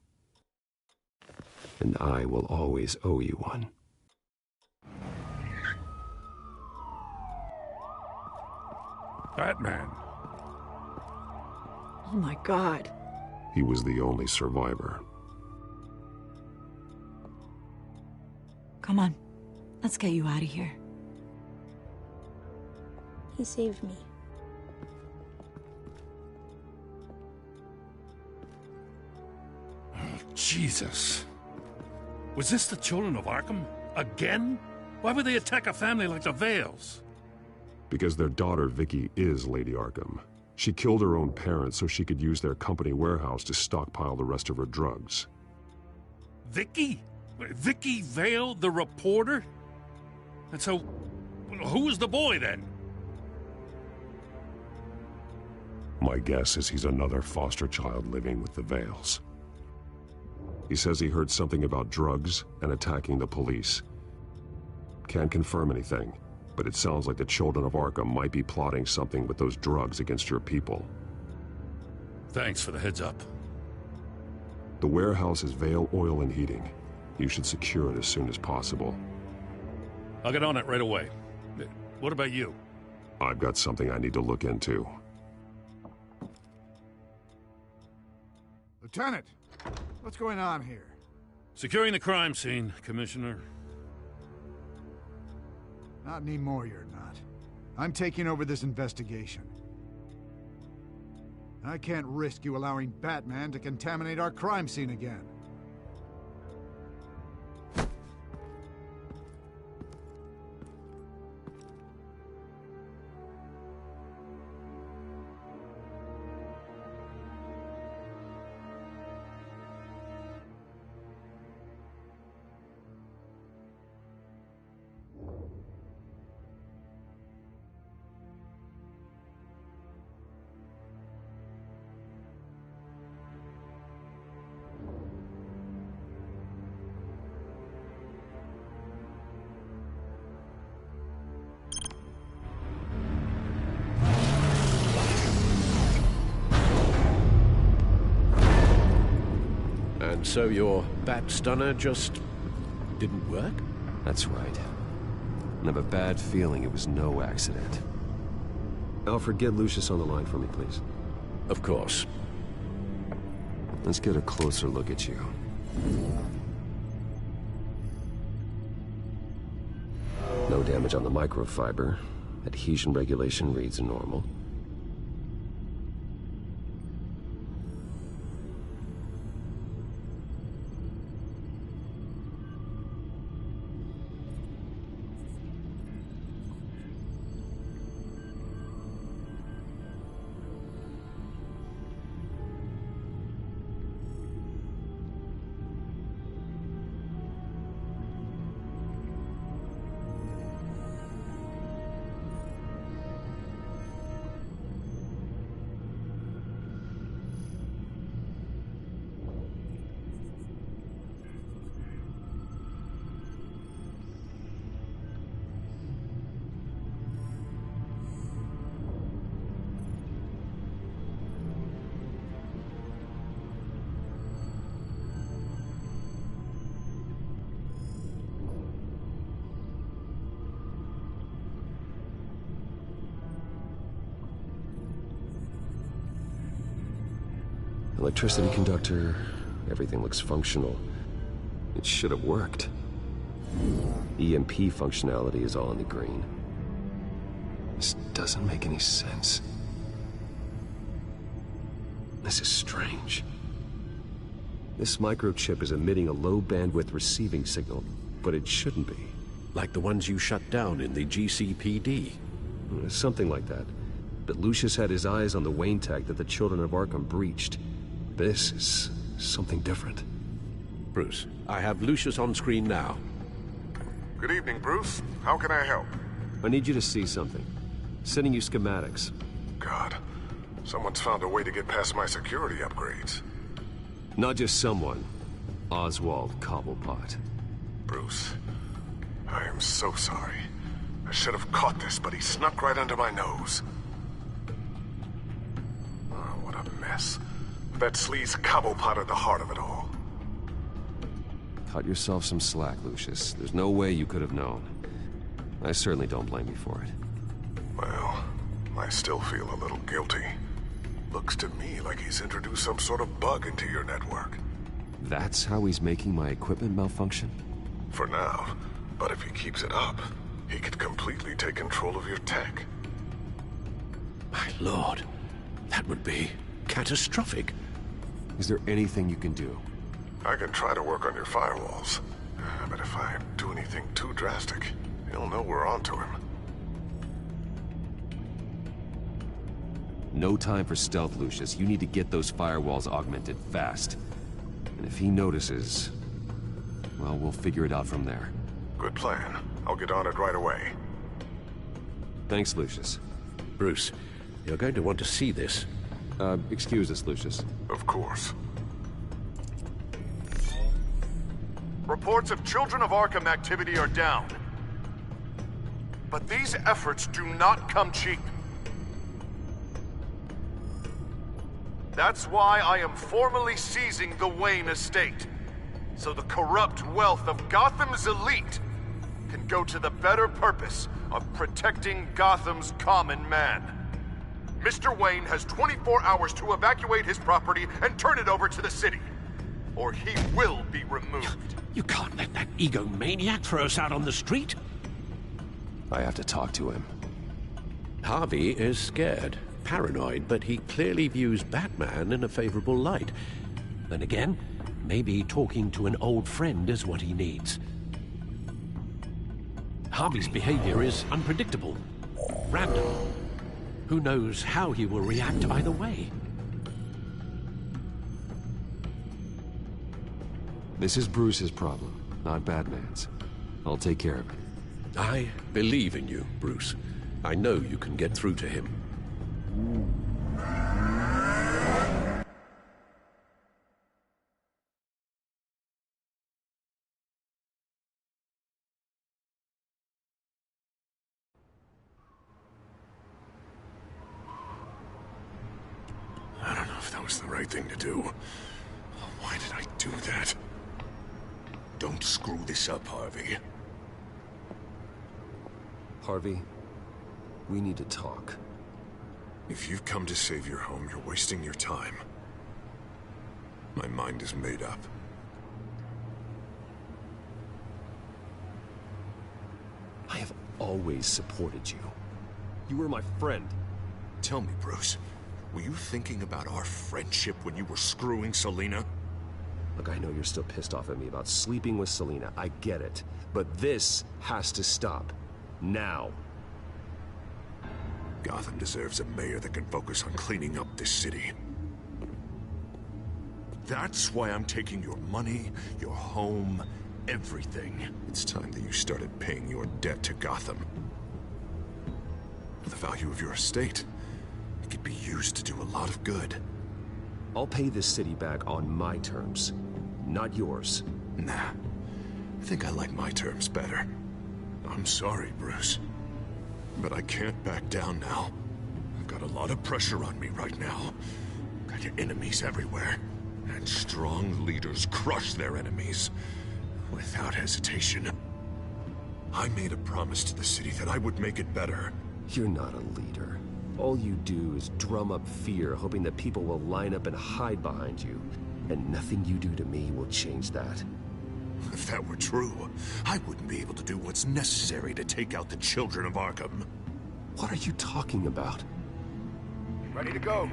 And I will always owe you one. Batman. Oh my God. He was the only survivor. Come on, let's get you out of here. He saved me. Oh, Jesus. Was this the children of Arkham? Again? Why would they attack a family like the Vales? Because their daughter, Vicky, is Lady Arkham. She killed her own parents so she could use their company warehouse to stockpile the rest of her drugs. Vicky? Vicky Vale, the reporter? And so, who was the boy then? My guess is he's another foster child living with the Vales. He says he heard something about drugs and attacking the police. Can't confirm anything, but it sounds like the children of Arkham might be plotting something with those drugs against your people. Thanks for the heads up. The warehouse is Vale Oil and Heating. You should secure it as soon as possible. I'll get on it right away. What about you? I've got something I need to look into. Lieutenant, what's going on here? Securing the crime scene, Commissioner. Not anymore, you're not. I'm taking over this investigation. I can't risk you allowing Batman to contaminate our crime scene again. And so your bat stunner just didn't work? That's right. I have a bad feeling it was no accident. Alfred, get Lucius on the line for me, please. Of course. Let's get a closer look at you. No damage on the microfiber. Adhesion regulation reads normal. Electricity conductor, everything looks functional. It should have worked. EMP functionality is all in the green. This doesn't make any sense. This is strange. This microchip is emitting a low-bandwidth receiving signal, but it shouldn't be. Like the ones you shut down in the GCPD. Something like that. But Lucius had his eyes on the Wayne tag that the Children of Arkham breached. This is something different. Bruce, I have Lucius on screen now. Good evening, Bruce. How can I help? I need you to see something. Sending you schematics. God, someone's found a way to get past my security upgrades. Not just someone. Oswald Cobblepot. Bruce, I am so sorry. I should have caught this, but he snuck right under my nose. Oh, what a mess. That sleaze Cobblepot at the heart of it all. Cut yourself some slack, Lucius. There's no way you could have known. I certainly don't blame you for it. Well, I still feel a little guilty. Looks to me like he's introduced some sort of bug into your network. That's how he's making my equipment malfunction? For now. But if he keeps it up, he could completely take control of your tech. My lord, that would be catastrophic. Is there anything you can do? I can try to work on your firewalls. But if I do anything too drastic, he'll know we're onto him. No time for stealth, Lucius. You need to get those firewalls augmented fast. And if he notices, well, we'll figure it out from there. Good plan. I'll get on it right away. Thanks, Lucius. Bruce, you're going to want to see this. Excuse us, Lucius. Of course. Reports of Children of Arkham activity are down. But these efforts do not come cheap. That's why I am formally seizing the Wayne estate, so the corrupt wealth of Gotham's elite can go to the better purpose of protecting Gotham's common man. Mr. Wayne has 24 hours to evacuate his property and turn it over to the city, or he will be removed. You can't let that egomaniac throw us out on the street. I have to talk to him. Harvey is scared, paranoid, but he clearly views Batman in a favorable light. Then again, maybe talking to an old friend is what he needs. Harvey's behavior is unpredictable, random. Who knows how he will react either way? This is Bruce's problem, not Batman's. I'll take care of it. I believe in you, Bruce. I know you can get through to him. I don't know if that was the right thing to do. Why did I do that? Don't screw this up, Harvey. Harvey, we need to talk. If you've come to save your home, you're wasting your time. My mind is made up. I have always supported you. You were my friend. Tell me, Bruce, were you thinking about our friendship when you were screwing Selina? Look, I know you're still pissed off at me about sleeping with Selina. I get it. But this has to stop. Now. Gotham deserves a mayor that can focus on cleaning up this city. That's why I'm taking your money, your home, everything. It's time that you started paying your debt to Gotham. For the value of your estate, it could be used to do a lot of good. I'll pay this city back on my terms, not yours. Nah, I think I like my terms better. I'm sorry, Bruce, but I can't back down now. I've got a lot of pressure on me right now. Got your enemies everywhere, and strong leaders crush their enemies without hesitation. I made a promise to the city that I would make it better. You're not a leader. All you do is drum up fear, hoping that people will line up and hide behind you. And nothing you do to me will change that. If that were true, I wouldn't be able to do what's necessary to take out the children of Arkham. What are you talking about? Ready to go.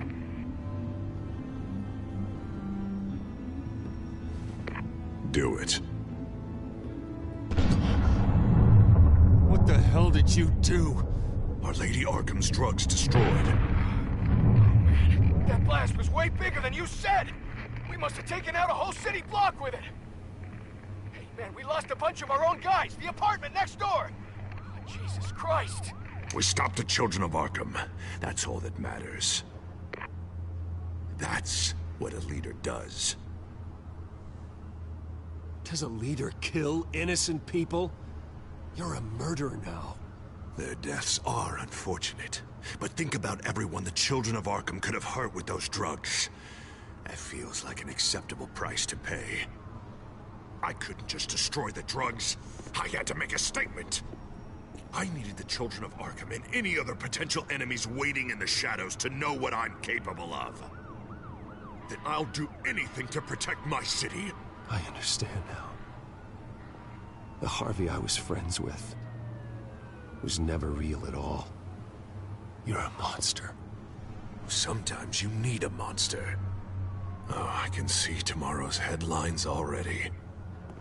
Do it. What the hell did you do? Are Lady Arkham's drugs destroyed? That blast was way bigger than you said! We must have taken out a whole city block with it! Hey, man, we lost a bunch of our own guys! The apartment next door! Oh, Jesus Christ! We stopped the children of Arkham. That's all that matters. That's what a leader does. Does a leader kill innocent people? You're a murderer now. Their deaths are unfortunate. But think about everyone the children of Arkham could have hurt with those drugs. That feels like an acceptable price to pay. I couldn't just destroy the drugs. I had to make a statement. I needed the children of Arkham and any other potential enemies waiting in the shadows to know what I'm capable of. Then I'll do anything to protect my city. I understand now. The Harvey I was friends with was never real at all. You're a monster. Sometimes you need a monster. Oh, I can see tomorrow's headlines already.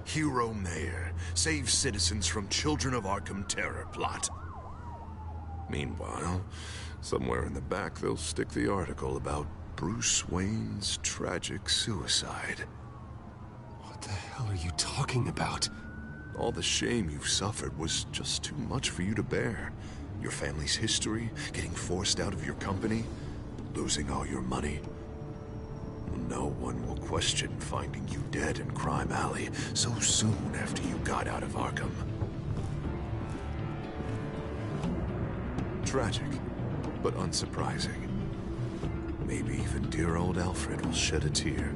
Hero Mayor saves citizens from Children of Arkham terror plot. Meanwhile, somewhere in the back they'll stick the article about Bruce Wayne's tragic suicide. What the hell are you talking about? All the shame you've suffered was just too much for you to bear. Your family's history, getting forced out of your company, losing all your money. No one will question finding you dead in Crime Alley so soon after you got out of Arkham. Tragic, but unsurprising. Maybe even dear old Alfred will shed a tear.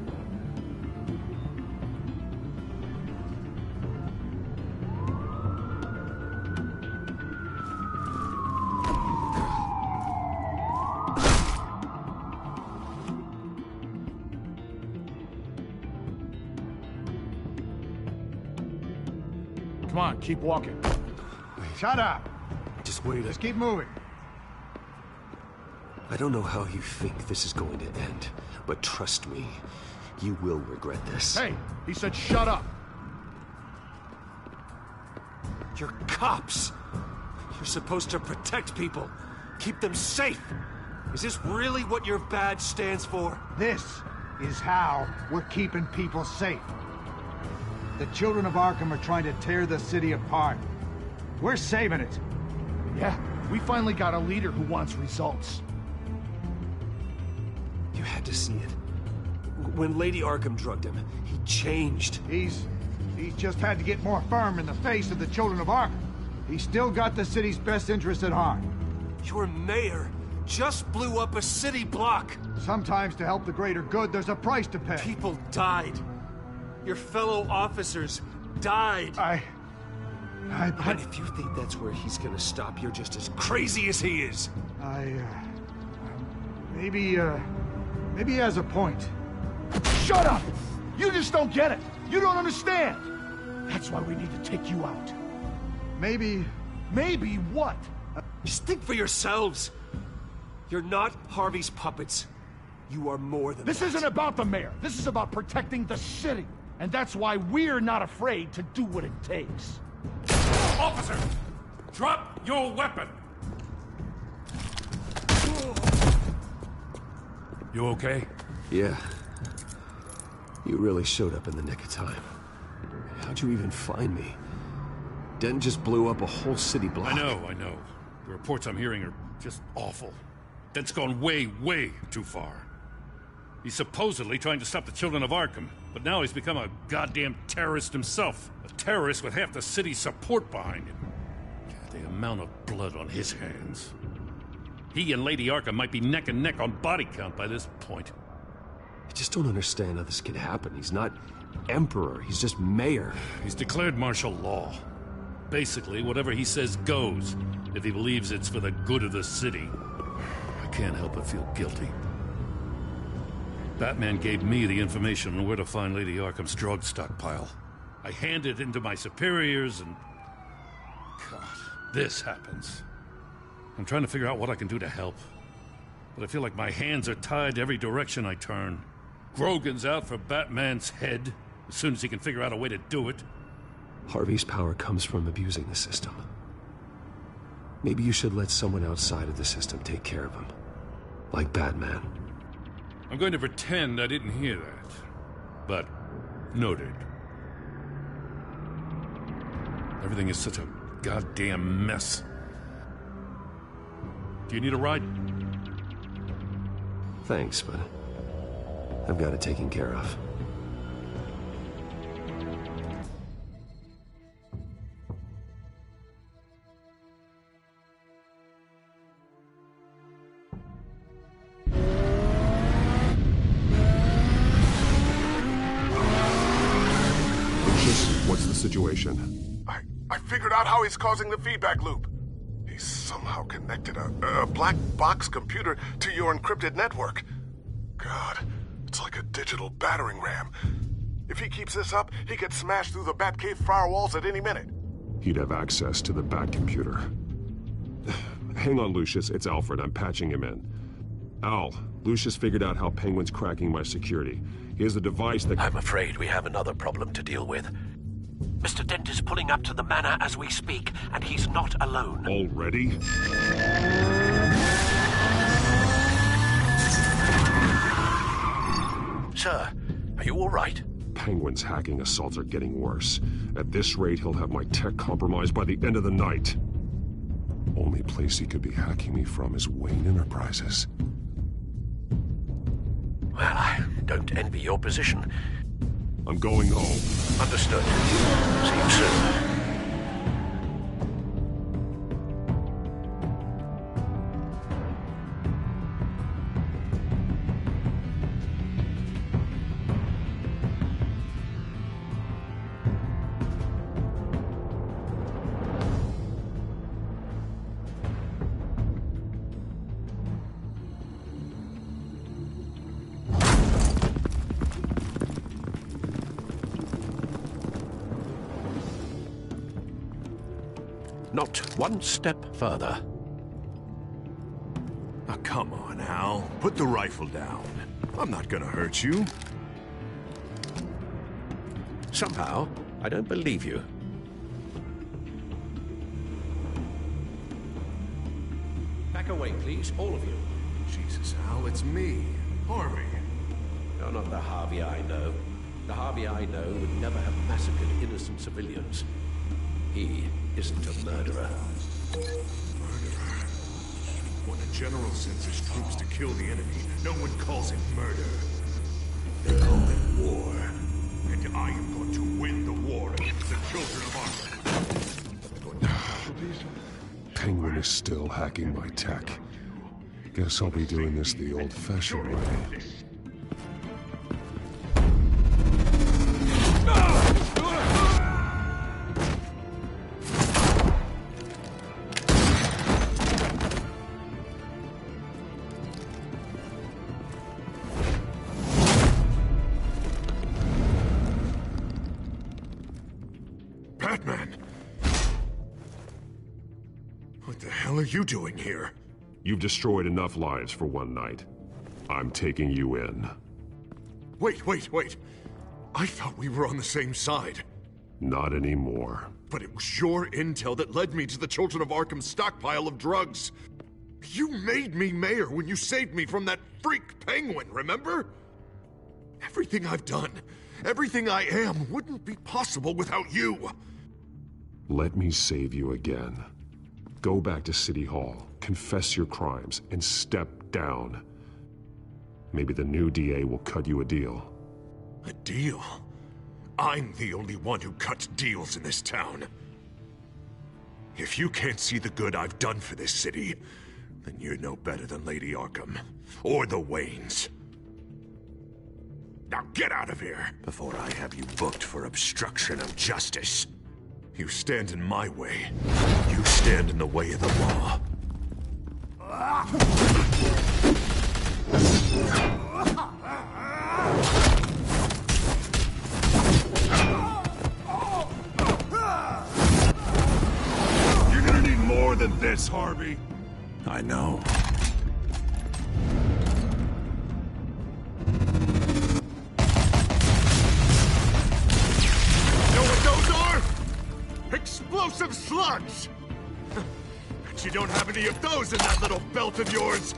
Come on, keep walking. Shut up! Just wait. Just keep moving. I don't know how you think this is going to end, but trust me, you will regret this. Hey, he said shut up. You're cops. You're supposed to protect people, keep them safe. Is this really what your badge stands for? This is how we're keeping people safe. The children of Arkham are trying to tear the city apart. We're saving it. Yeah, we finally got a leader who wants results. You had to see it. When Lady Arkham drugged him, he changed. He's just had to get more firm in the face of the children of Arkham. He's still got the city's best interest at heart. Your mayor just blew up a city block. Sometimes to help the greater good, there's a price to pay. People died. Your fellow officers died. And if you think that's where he's gonna stop, you're just as crazy as he is. Maybe he has a point. Shut up! You just don't get it. You don't understand. That's why we need to take you out. Maybe what? Just think for yourselves. You're not Harvey's puppets. You are more than This isn't about the mayor. This is about protecting the city. And that's why we're not afraid to do what it takes. Officer! Drop your weapon! You okay? Yeah. You really showed up in the nick of time. How'd you even find me? Den just blew up a whole city block. I know. The reports I'm hearing are just awful. Den's gone way, way too far. He's supposedly trying to stop the children of Arkham, but now he's become a goddamn terrorist himself. A terrorist with half the city's support behind him. The amount of blood on his hands. He and Lady Arkham might be neck and neck on body count by this point. I just don't understand how this could happen. He's not emperor, he's just mayor. He's declared martial law. Basically, whatever he says goes, if he believes it's for the good of the city. I can't help but feel guilty. Batman gave me the information on where to find Lady Arkham's drug stockpile. I handed it into my superiors and... God, this happens. I'm trying to figure out what I can do to help. But I feel like my hands are tied every direction I turn. Grogan's out for Batman's head as soon as he can figure out a way to do it. Harvey's power comes from abusing the system. Maybe you should let someone outside of the system take care of him. Like Batman. I'm going to pretend I didn't hear that. But, noted. Everything is such a goddamn mess. Do you need a ride? Thanks, but I've got it taken care of. What's the situation? I figured out how he's causing the feedback loop. He's somehow connected a black box computer to your encrypted network. God, it's like a digital battering ram. If he keeps this up, he could smash through the Batcave firewalls at any minute. He'd have access to the Bat computer. Hang on, Lucius. It's Alfred. I'm patching him in. Al, Lucius figured out how Penguin's cracking my security. He has a device that... I'm afraid we have another problem to deal with. Mr. Dent is pulling up to the manor as we speak, and he's not alone. Already? Sir, are you all right? Penguin's hacking assaults are getting worse. At this rate, he'll have my tech compromised by the end of the night. Only place he could be hacking me from is Wayne Enterprises. Well, I don't envy your position. I'm going home. Understood. See you soon. Not one step further. Now, come on, Al. Put the rifle down. I'm not gonna hurt you. Somehow, I don't believe you. Back away, please, all of you. Jesus, Al, it's me, Harvey. You're not the Harvey I know. The Harvey I know would never have massacred innocent civilians. He isn't a murderer. Murderer? When a general sends his troops to kill the enemy, no one calls it murder. They call it war. And I am going to win the war against the children of Arkham. Penguin is still hacking my tech. Guess I'll be doing this the old-fashioned way. What are you doing here? You've destroyed enough lives for one night. I'm taking you in. Wait. I thought we were on the same side. Not anymore. But it was your intel that led me to the Children of Arkham's stockpile of drugs. You made me mayor when you saved me from that freak Penguin, remember? Everything I've done, everything I am, wouldn't be possible without you. Let me save you again. Go back to City Hall, confess your crimes, and step down. Maybe the new DA will cut you a deal. A deal? I'm the only one who cuts deals in this town. If you can't see the good I've done for this city, then you're no better than Lady Arkham, or the Waynes. Now get out of here, before I have you booked for obstruction of justice. You stand in my way. You stand in the way of the law. more than this, Harvey. I know. Know what those are? Explosive slugs! Bet you don't have any of those in that little belt of yours.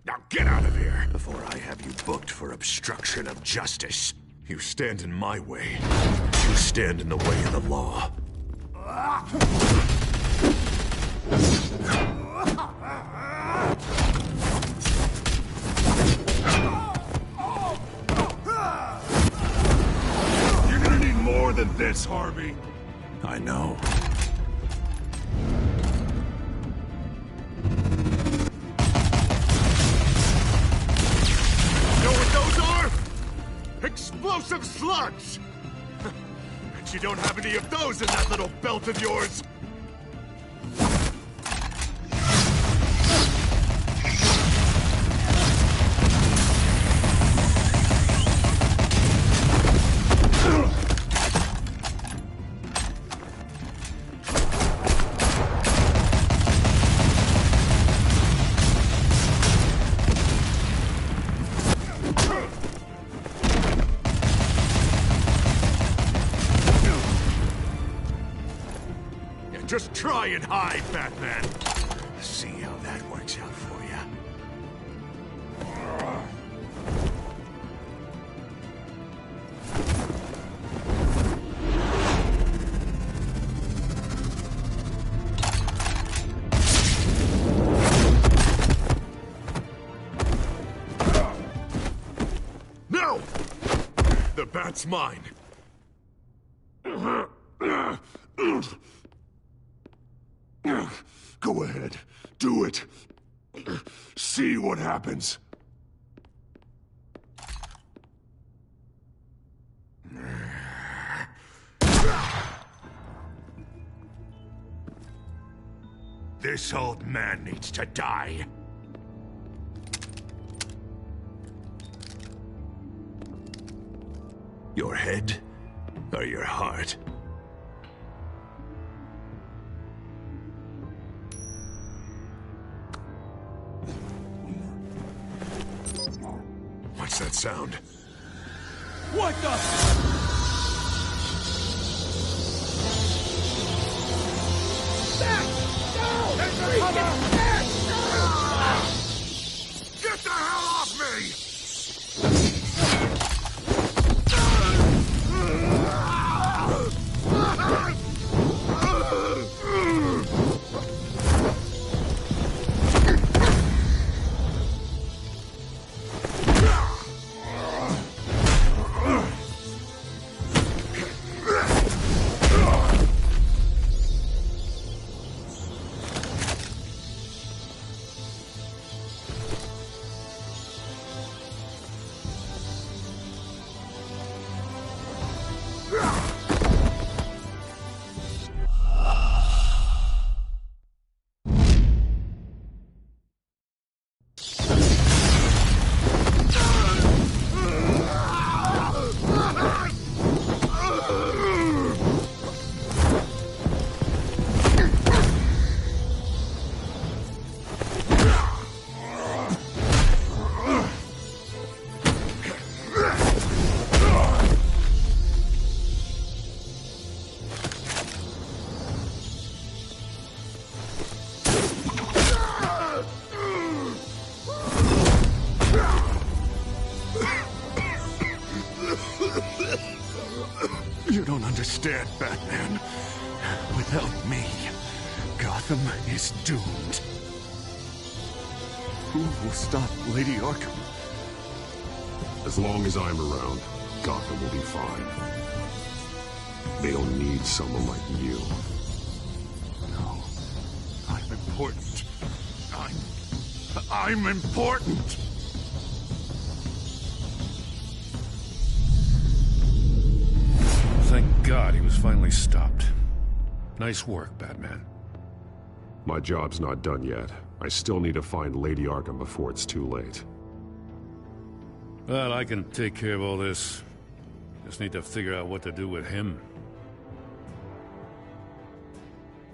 Now get out of here before I have you booked for obstruction of justice. You stand in my way. You stand in the way of the law. You're gonna need more than this, Harvey. I know. Explosive slugs! Bet you don't have any of those in that little belt of yours. Just try and hide, Batman. See how that works out for you. No! The bat's mine. Go ahead. Do it. See what happens. This old man needs to die. Your head or your heart? What's that sound? What the? Back! No! Get the hell off me! You don't understand, Batman. Without me, Gotham is doomed. Who will stop Lady Arkham? As long as I'm around, Gotham will be fine. They don't need someone like you. No. I'm important. I'm I'm important. Thank God he was finally stopped. Nice work, Batman. My job's not done yet. I still need to find Lady Arkham before it's too late. Well, I can take care of all this. Just need to figure out what to do with him.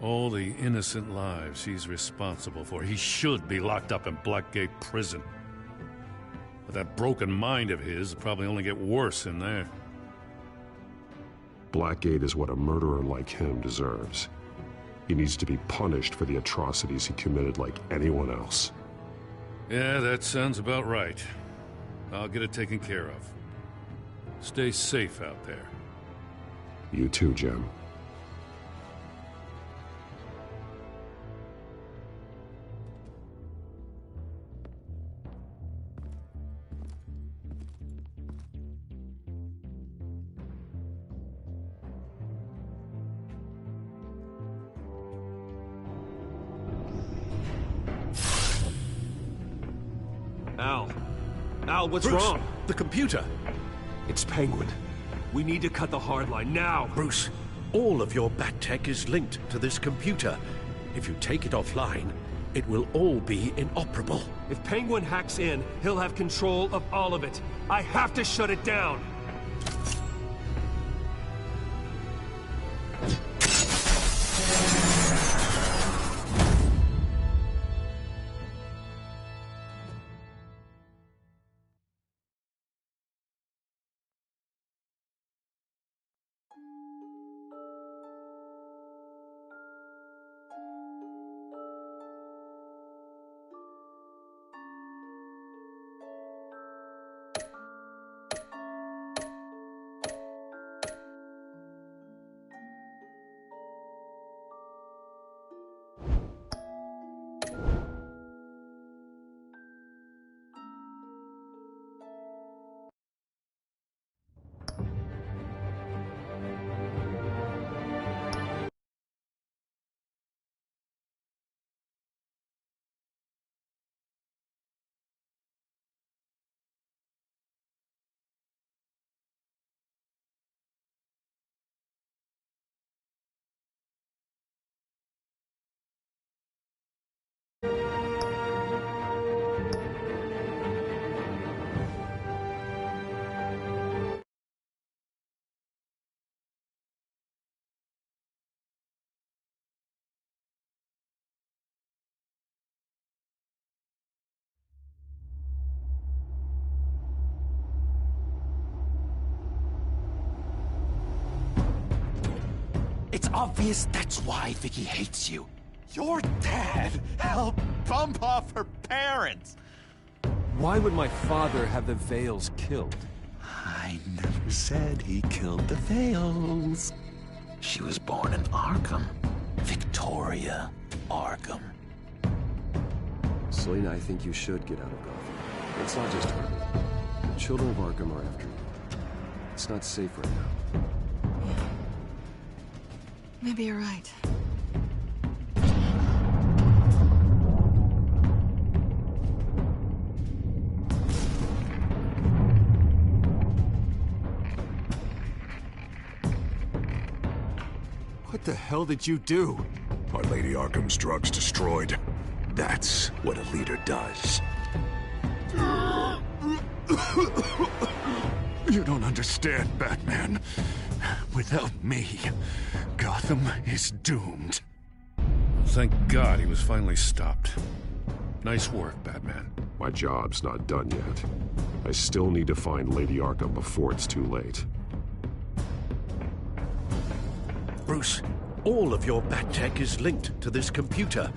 All the innocent lives he's responsible for. He should be locked up in Blackgate Prison. But that broken mind of his will probably only get worse in there. Blackgate is what a murderer like him deserves. He needs to be punished for the atrocities he committed like anyone else. Yeah, that sounds about right. I'll get it taken care of. Stay safe out there. You too, Jim. Al, what's Bruce, wrong? The computer. It's Penguin. We need to cut the hard line now. Bruce, all of your bat tech is linked to this computer. If you take it offline, it will all be inoperable. If Penguin hacks in, he'll have control of all of it. I have to shut it down. It's obvious that's why Vicky hates you. Your dad helped bump off her parents. Why would my father have the Vales killed? I never said he killed the Vales. She was born in Arkham. Victoria Arkham. Selina, I think you should get out of Gotham. It's not just her. The children of Arkham are after you. It's not safe right now. Maybe you're right. What the hell did you do? Are Lady Arkham's drugs destroyed? That's what a leader does. You don't understand, Batman. Without me, Gotham is doomed. Thank God he was finally stopped. Nice work, Batman. My job's not done yet. I still need to find Lady Arkham before it's too late. Bruce, all of your bat tech is linked to this computer.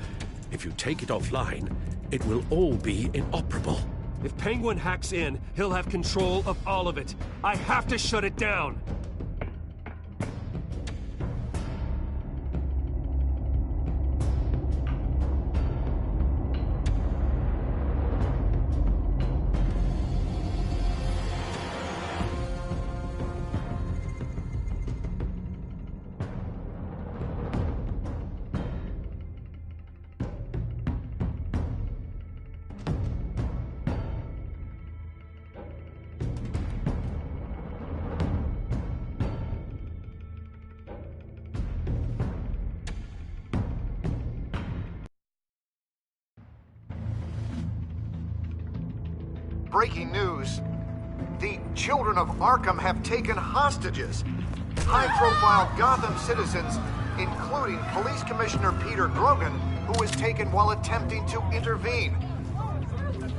If you take it offline, it will all be inoperable. If Penguin hacks in, he'll have control of all of it. I have to shut it down. Breaking news. The children of Arkham have taken hostages. High-profile Gotham citizens, including Police Commissioner Peter Grogan, who was taken while attempting to intervene.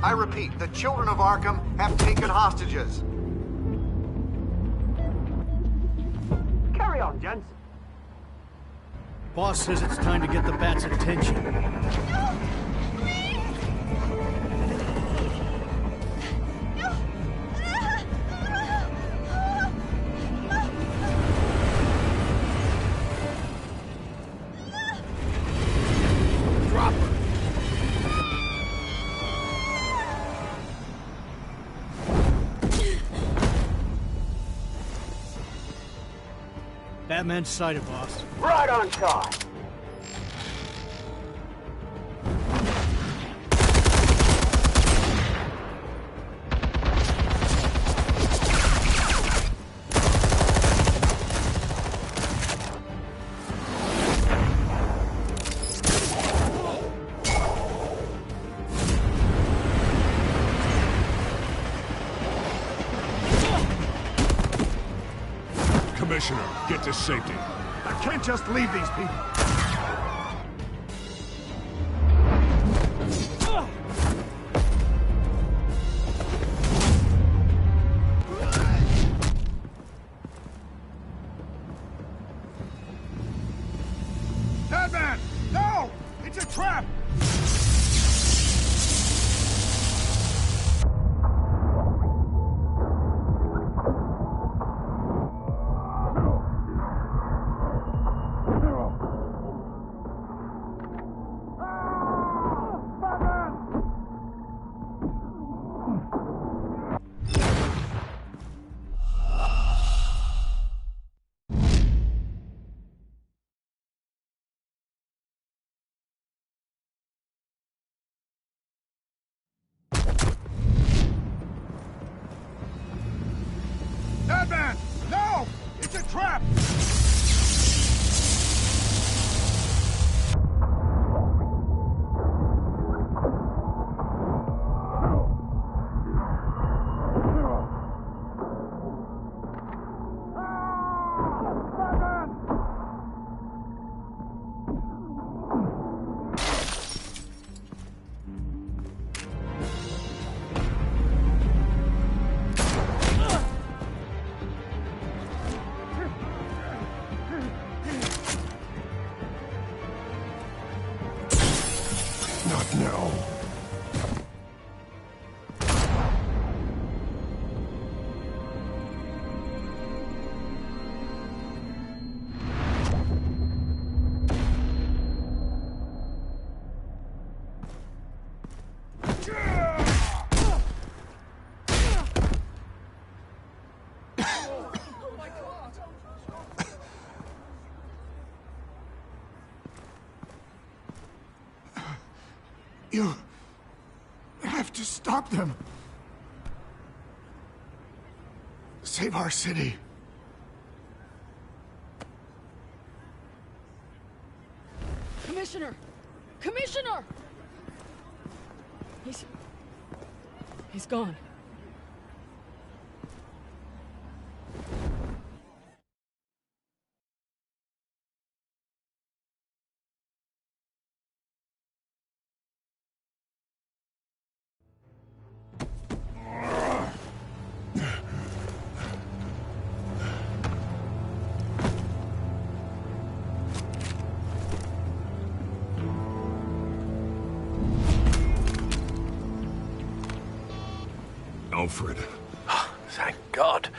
I repeat, the children of Arkham have taken hostages. Carry on, gents. Boss says it's time to get the Bat's attention. Drop her. Batman's sighted, boss. Right on time. Commissioner, get to safety. I can't just leave these people. Batman! No! It's a trap! Batman! No! It's a trap! Not now. You have to stop them. Save our city. Commissioner! Commissioner! He's gone. Alfred. Oh, thank God.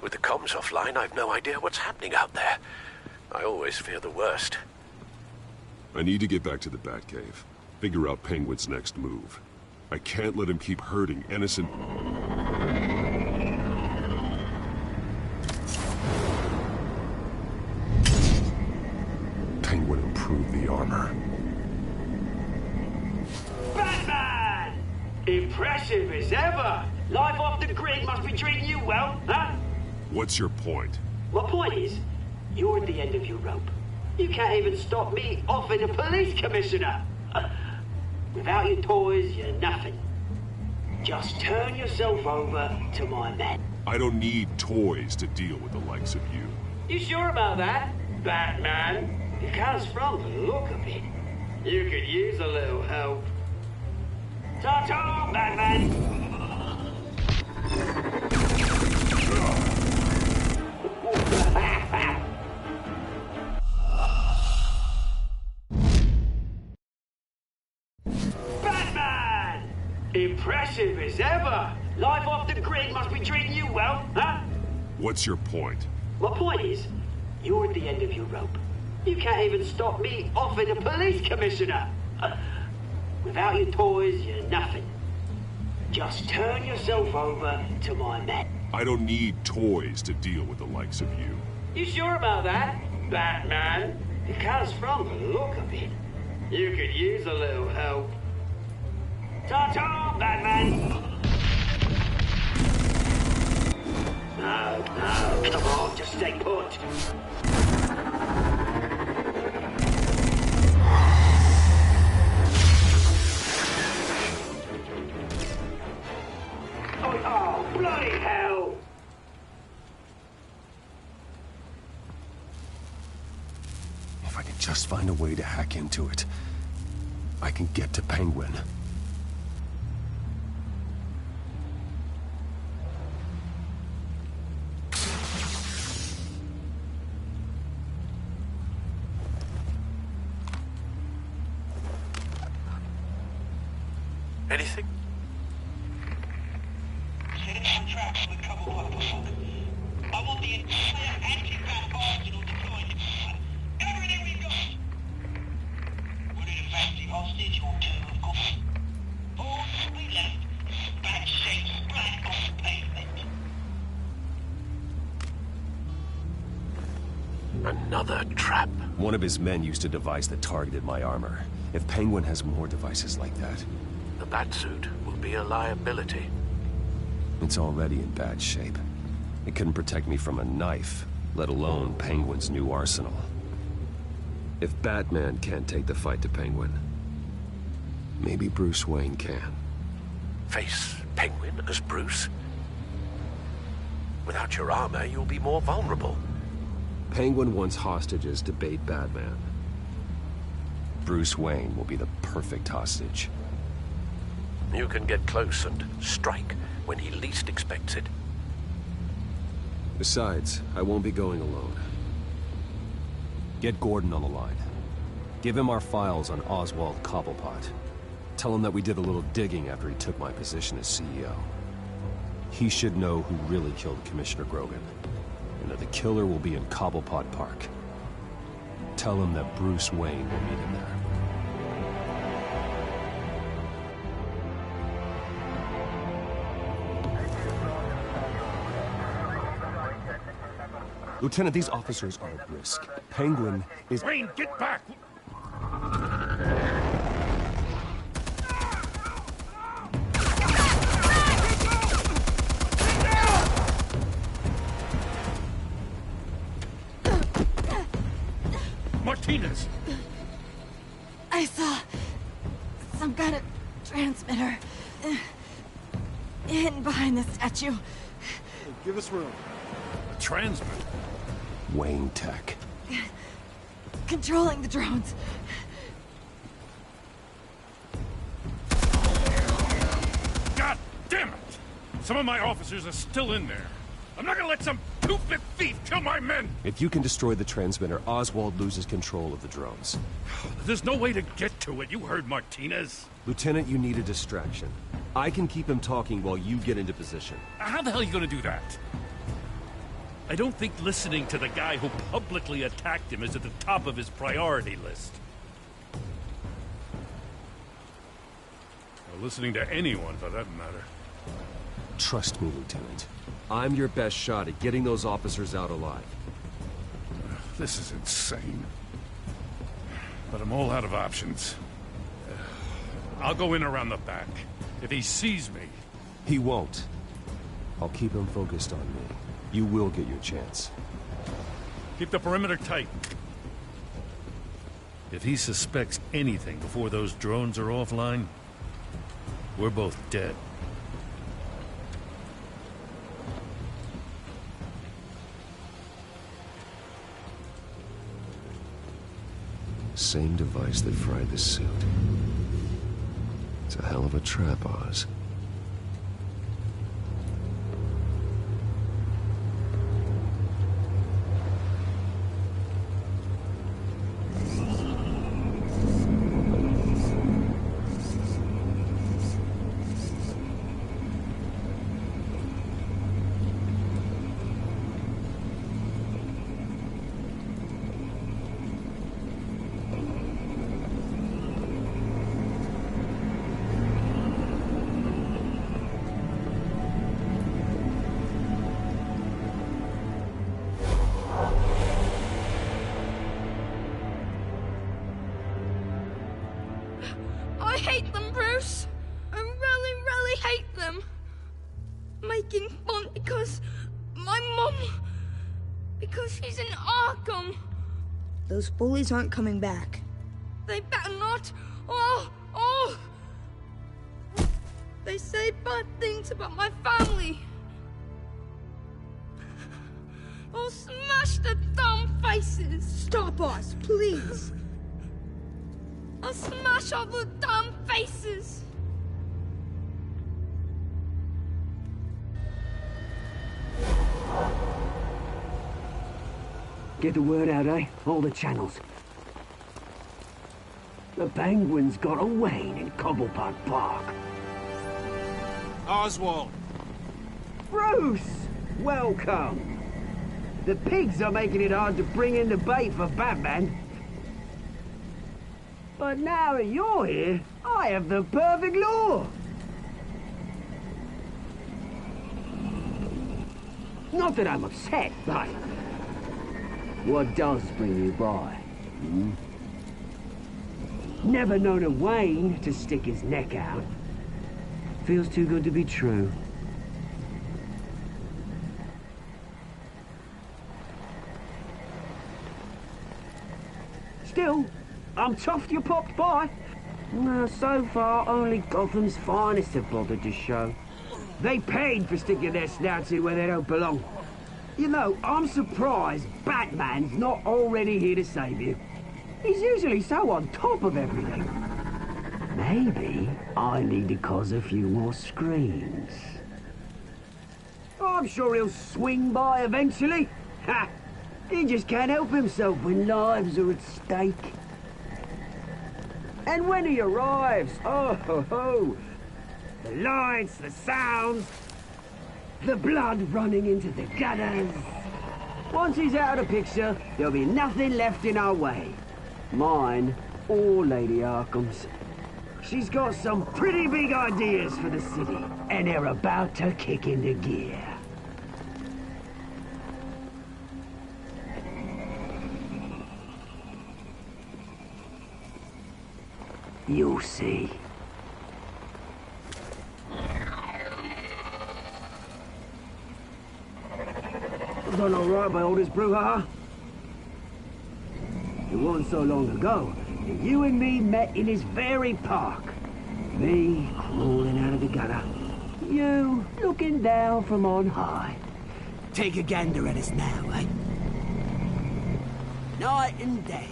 With the comms offline, I've no idea what's happening out there. I always fear the worst. I need to get back to the Batcave. Figure out Penguin's next move. I can't let him keep hurting innocent... Penguin improved the armor. Batman! Impressive as ever. Life off the grid must be treating you well, huh? What's your point? My point is, you're at the end of your rope. You can't even stop me offing a police commissioner. Without your toys, you're nothing. Just turn yourself over to my men. I don't need toys to deal with the likes of you. You sure about that, Batman? Because from the look of it, you could use a little help. Ta-ta, Batman! Batman! Impressive as ever. Life off the grid must be treating you well, huh? What's your point? My point is, you're at the end of your rope. You can't even stop me offing a police commissioner. Without your toys, you're nothing. Just turn yourself over to my men. I don't need toys to deal with the likes of you. You sure about that, Batman? Because from the look of it, you could use a little help. Ta-ta, Batman! No, come on, just stay put. Oh, bloody hell! If I can just find a way to hack into it, I can get to Penguin. Anything? I want the entire anti-bat arsenal deployed. Everything we've got. We're in a fancy hostage or two, of course. All we left is bad shape splat on the pavement. Another trap. One of his men used a device that targeted my armor. If Penguin has more devices like that... The Batsuit will be a liability. It's already in bad shape. It couldn't protect me from a knife, let alone Penguin's new arsenal. If Batman can't take the fight to Penguin, maybe Bruce Wayne can. Face Penguin as Bruce? Without your armor, you'll be more vulnerable. Penguin wants hostages to bait Batman. Bruce Wayne will be the perfect hostage. You can get close and strike when he least expects it. Besides, I won't be going alone. Get Gordon on the line. Give him our files on Oswald Cobblepot. Tell him that we did a little digging after he took my position as CEO. He should know who really killed Commissioner Grogan, and that the killer will be in Cobblepot Park. Tell him that Bruce Wayne will meet him there. Lieutenant, these officers are at risk. Penguin is... Wayne, get back! Martinez! I saw some kind of transmitter hidden behind the statue. Hey, give us room. A transmitter? Wayne Tech. Controlling the drones. God damn it! Some of my officers are still in there. I'm not gonna let some two-bit thief kill my men! If you can destroy the transmitter, Oswald loses control of the drones. There's no way to get to it. You heard Martinez. Lieutenant, you need a distraction. I can keep him talking while you get into position. How the hell are you gonna do that? I don't think listening to the guy who publicly attacked him is at the top of his priority list. Or listening to anyone, for that matter. Trust me, Lieutenant. I'm your best shot at getting those officers out alive. This is insane. But I'm all out of options. I'll go in around the back. If he sees me... He won't. I'll keep him focused on me. You will get your chance. Keep the perimeter tight. If he suspects anything before those drones are offline, we're both dead. Same device that fried the suit. It's a hell of a trap, Oz. I hate them, Bruce. I really, really hate them. Making fun because my mum... because she's in Arkham. Those bullies aren't coming back. They better not. Oh! They say bad things about my family. I'll smash the dumb faces. Stop us, please. I'll smash all the damn faces! Get the word out, eh? All the channels. The penguins got a Wayne in Cobblepot Park. Oswald! Bruce! Welcome! The pigs are making it hard to bring in the bait for Batman. But now that you're here, I have the perfect lure. Not that I'm upset, but what does bring you by? Never known a Wayne to stick his neck out. Feels too good to be true. Still, I'm chuffed you popped by. Well, so far, only Gotham's finest have bothered to show. They paid for sticking their snouts in where they don't belong. You know, I'm surprised Batman's not already here to save you. He's usually so on top of everything. Maybe I need to cause a few more screams. I'm sure he'll swing by eventually. Ha! He just can't help himself when lives are at stake. And when he arrives, oh ho ho! The lights, the sounds, the blood running into the gutters. Once he's out of the picture, there'll be nothing left in our way. Mine or Lady Arkham's. She's got some pretty big ideas for the city, and they're about to kick into gear. You'll see. Done all right by all this brouhaha. It wasn't so long ago that you and me met in this very park. Me crawling out of the gutter. You looking down from on high. Take a gander at us now, eh? Night and day.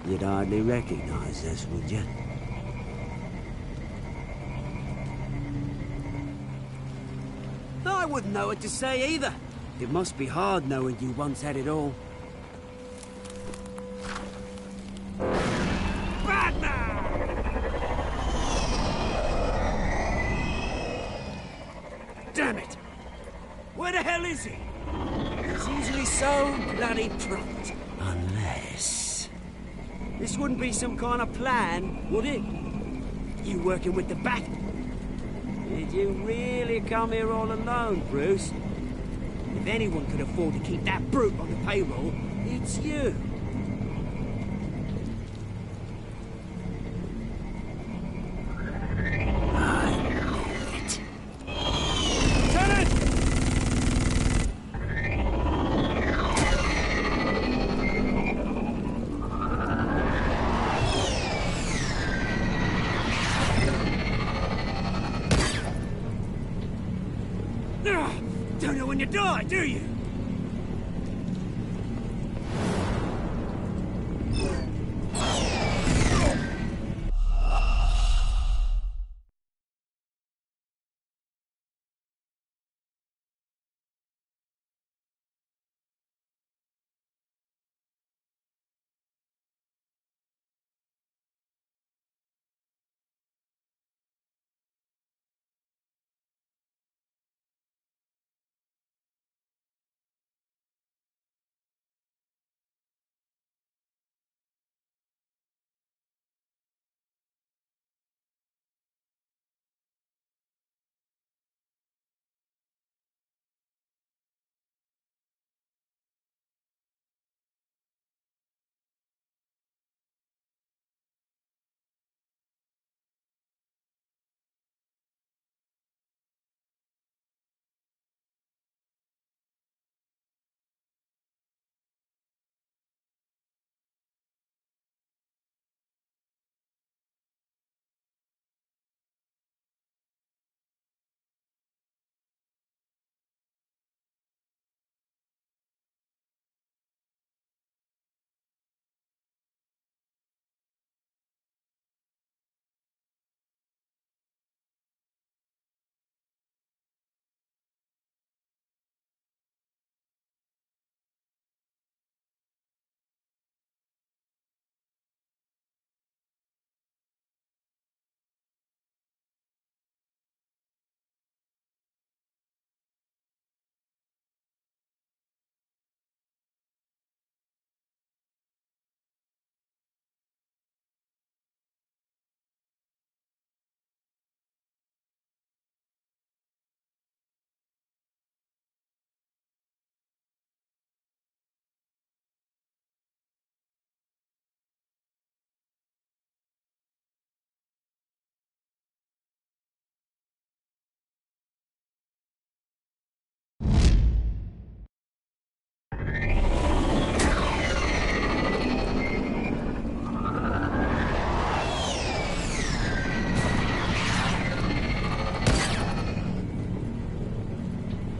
You'd hardly recognize us, would you? I wouldn't know what to say either. It must be hard knowing you once had it all. Damn it! Where the hell is he? He's usually so bloody prompt. Unless... this wouldn't be some kind of plan, would it? You working with the Bat? Did you really come here all alone, Bruce? If anyone could afford to keep that brute on the payroll, it's you. Don't know when you die, do you?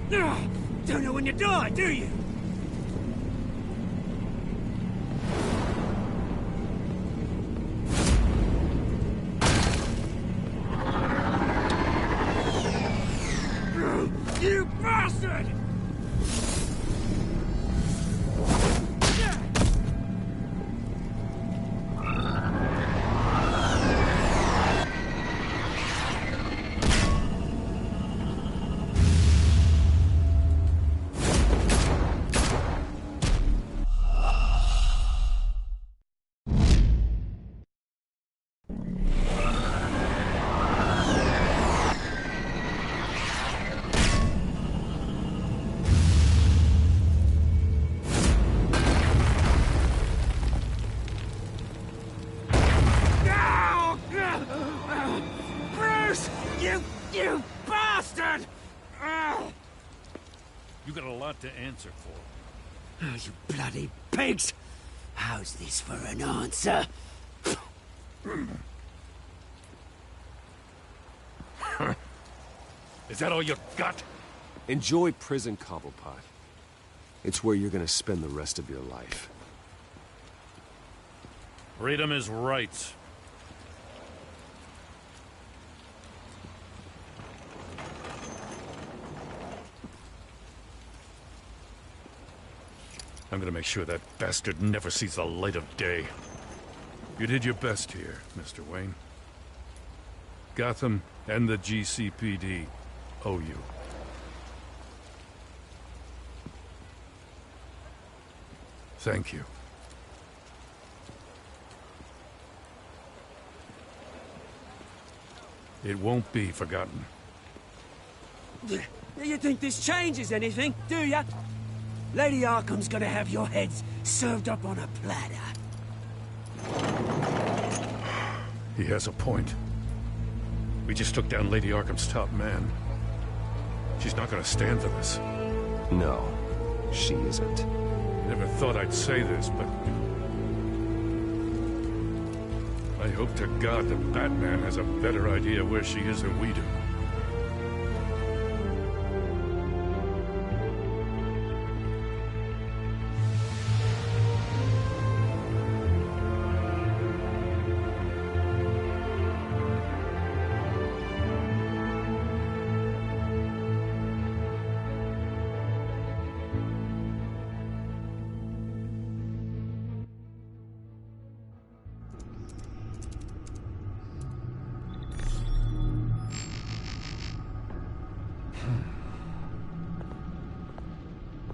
Don't know when you die, do you? You bastard! You bastard! You got a lot to answer for. Oh, you bloody pigs! How's this for an answer? Is that all you got? Enjoy prison, Cobblepot. It's where you're gonna spend the rest of your life. Freedom is rights. I'm gonna make sure that bastard never sees the light of day. You did your best here, Mr. Wayne. Gotham and the GCPD owe you. Thank you. It won't be forgotten. You think this changes anything, do ya? Lady Arkham's gonna have your heads served up on a platter. He has a point. We just took down Lady Arkham's top man. She's not gonna stand for this. No, she isn't. Never thought I'd say this, but I hope to God that Batman has a better idea where she is than we do.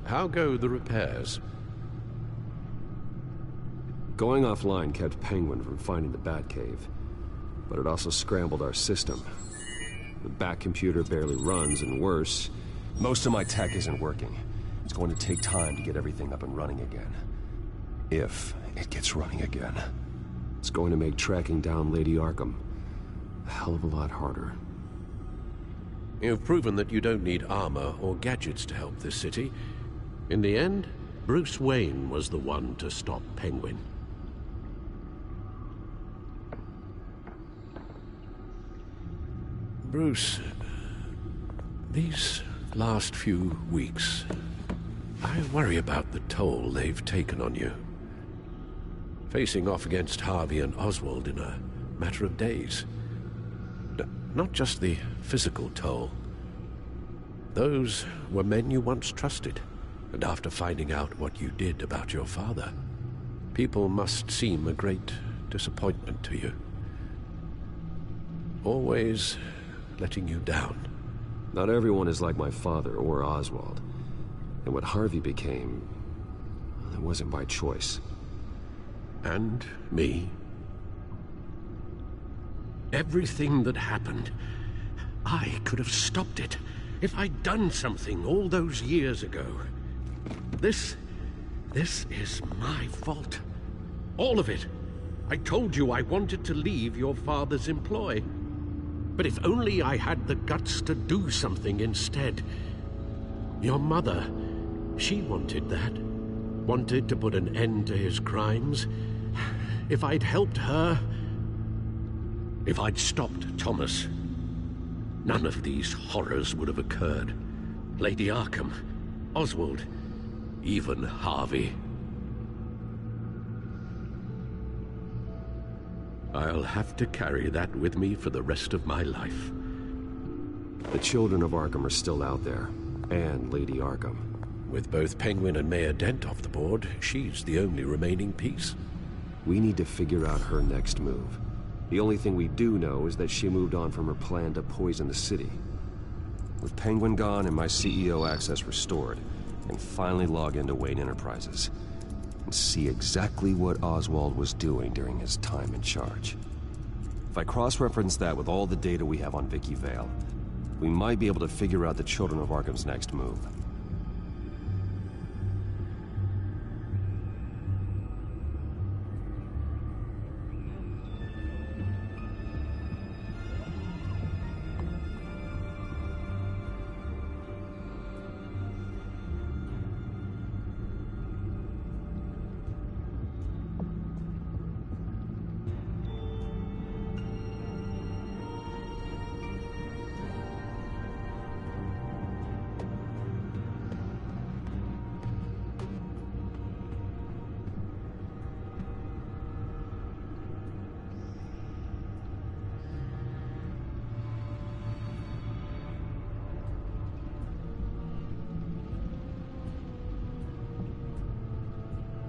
How go the repairs? Going offline kept Penguin from finding the Batcave, but it also scrambled our system. The Bat computer barely runs, and worse, most of my tech isn't working. It's going to take time to get everything up and running again. If it gets running again. It's going to make tracking down Lady Arkham a hell of a lot harder. You've proven that you don't need armor or gadgets to help this city. In the end, Bruce Wayne was the one to stop Penguin. Bruce, these last few weeks, I worry about the toll they've taken on you. Facing off against Harvey and Oswald in a matter of days. Not just the physical toll. Those were men you once trusted. And after finding out what you did about your father, people must seem a great disappointment to you. Always letting you down. Not everyone is like my father or Oswald. And what Harvey became, it wasn't by choice. And me. Everything that happened, I could have stopped it if I'd done something all those years ago. This is my fault. All of it. I told you I wanted to leave your father's employ. But if only I had the guts to do something instead. Your mother, she wanted that. Wanted to put an end to his crimes. If I'd helped her, if I'd stopped Thomas, none of these horrors would have occurred. Lady Arkham, Oswald, even Harvey. I'll have to carry that with me for the rest of my life. The children of Arkham are still out there, and Lady Arkham. With both Penguin and Mayor Dent off the board, she's the only remaining piece. We need to figure out her next move. The only thing we do know is that she moved on from her plan to poison the city. With Penguin gone and my CEO access restored, I can finally log into Wayne Enterprises and see exactly what Oswald was doing during his time in charge. If I cross-reference that with all the data we have on Vicky Vale, we might be able to figure out the Children of Arkham's next move.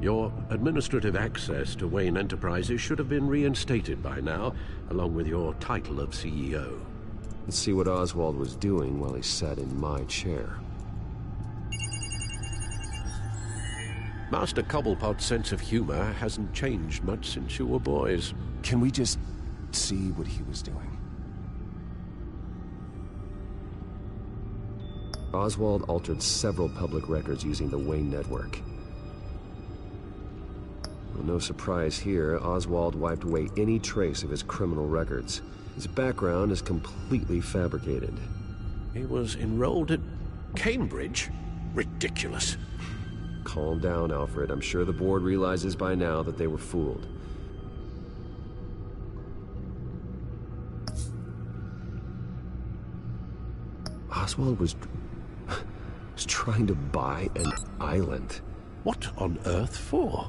Your administrative access to Wayne Enterprises should have been reinstated by now, along with your title of CEO. Let's see what Oswald was doing while he sat in my chair. Master Cobblepot's sense of humor hasn't changed much since you were boys. Can we just see what he was doing? Oswald altered several public records using the Wayne network. Well, no surprise here, Oswald wiped away any trace of his criminal records. His background is completely fabricated. He was enrolled at Cambridge? Ridiculous. Calm down, Alfred. I'm sure the board realizes by now that they were fooled. Oswald was trying to buy an island. What on earth for?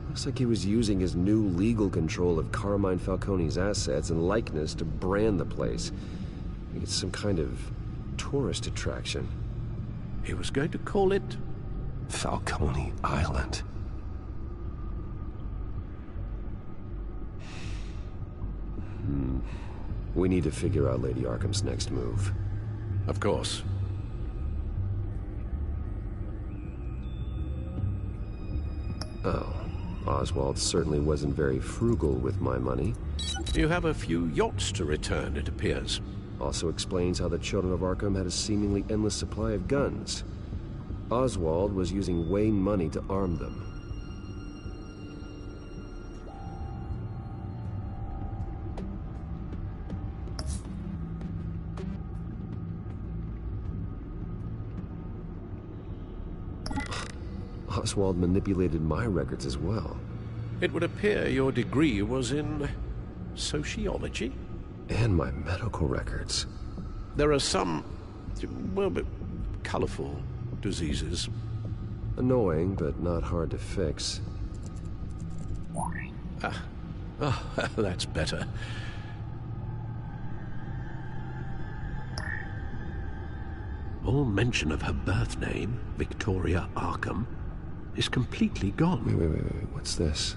Looks like he was using his new legal control of Carmine Falcone's assets and likeness to brand the place. It's some kind of tourist attraction. He was going to call it Falcone Island. We need to figure out Lady Arkham's next move. Of course. Oh. Oswald certainly wasn't very frugal with my money. You have a few yachts to return, it appears. Also explains how the Children of Arkham had a seemingly endless supply of guns. Oswald was using Wayne money to arm them. Oswald manipulated my records as well. It would appear your degree was in sociology? And my medical records. There are some, well, colorful diseases. Annoying, but not hard to fix. Oh, that's better. All mention of her birth name, Victoria Arkham, is completely gone. Wait, what's this?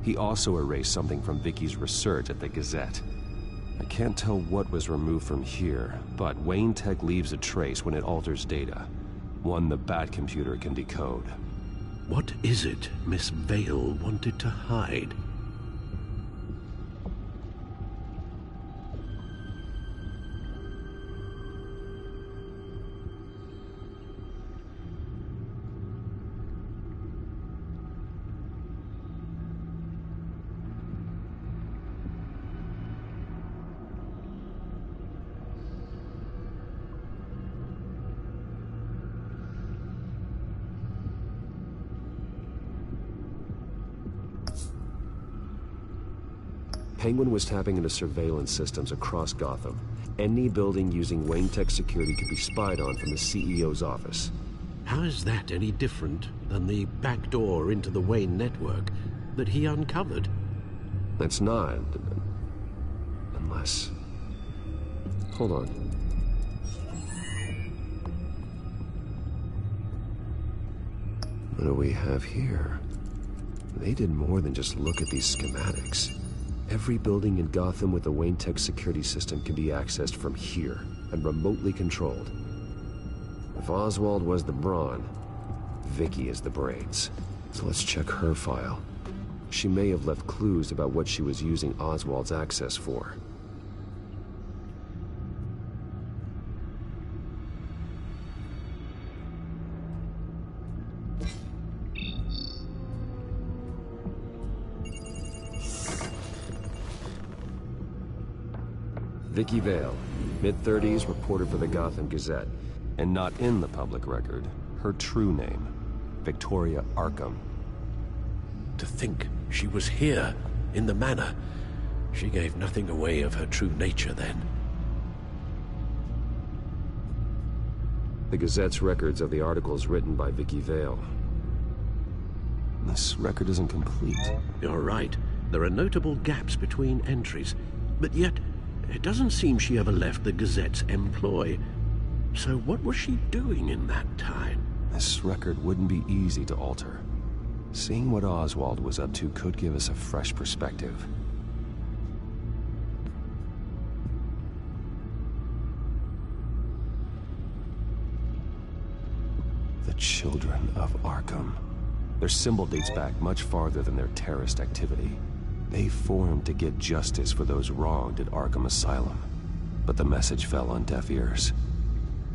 He also erased something from Vicky's research at the Gazette. I can't tell what was removed from here, but Wayne Tech leaves a trace when it alters data. One the Bat computer can decode. What is it Miss Vale wanted to hide? Penguin was tapping into surveillance systems across Gotham. Any building using Wayne Tech security could be spied on from the CEO's office. How is that any different than the back door into the Wayne network that he uncovered? That's not... unless... Hold on. What do we have here? They did more than just look at these schematics. Every building in Gotham with a Wayne Tech security system can be accessed from here and remotely controlled. If Oswald was the brawn, Vicky is the brains. So let's check her file. She may have left clues about what she was using Oswald's access for. Vicky Vale, mid-30s, reporter for the Gotham Gazette. And not in the public record, her true name, Victoria Arkham. To think she was here, in the manor. She gave nothing away of her true nature then. The Gazette's records of the articles written by Vicky Vale. This record isn't complete. You're right. There are notable gaps between entries, but yet it doesn't seem she ever left the Gazette's employ. So what was she doing in that time? This record wouldn't be easy to alter. Seeing what Oswald was up to could give us a fresh perspective. The Children of Arkham. Their symbol dates back much farther than their terrorist activity. They formed to get justice for those wronged at Arkham Asylum. But the message fell on deaf ears.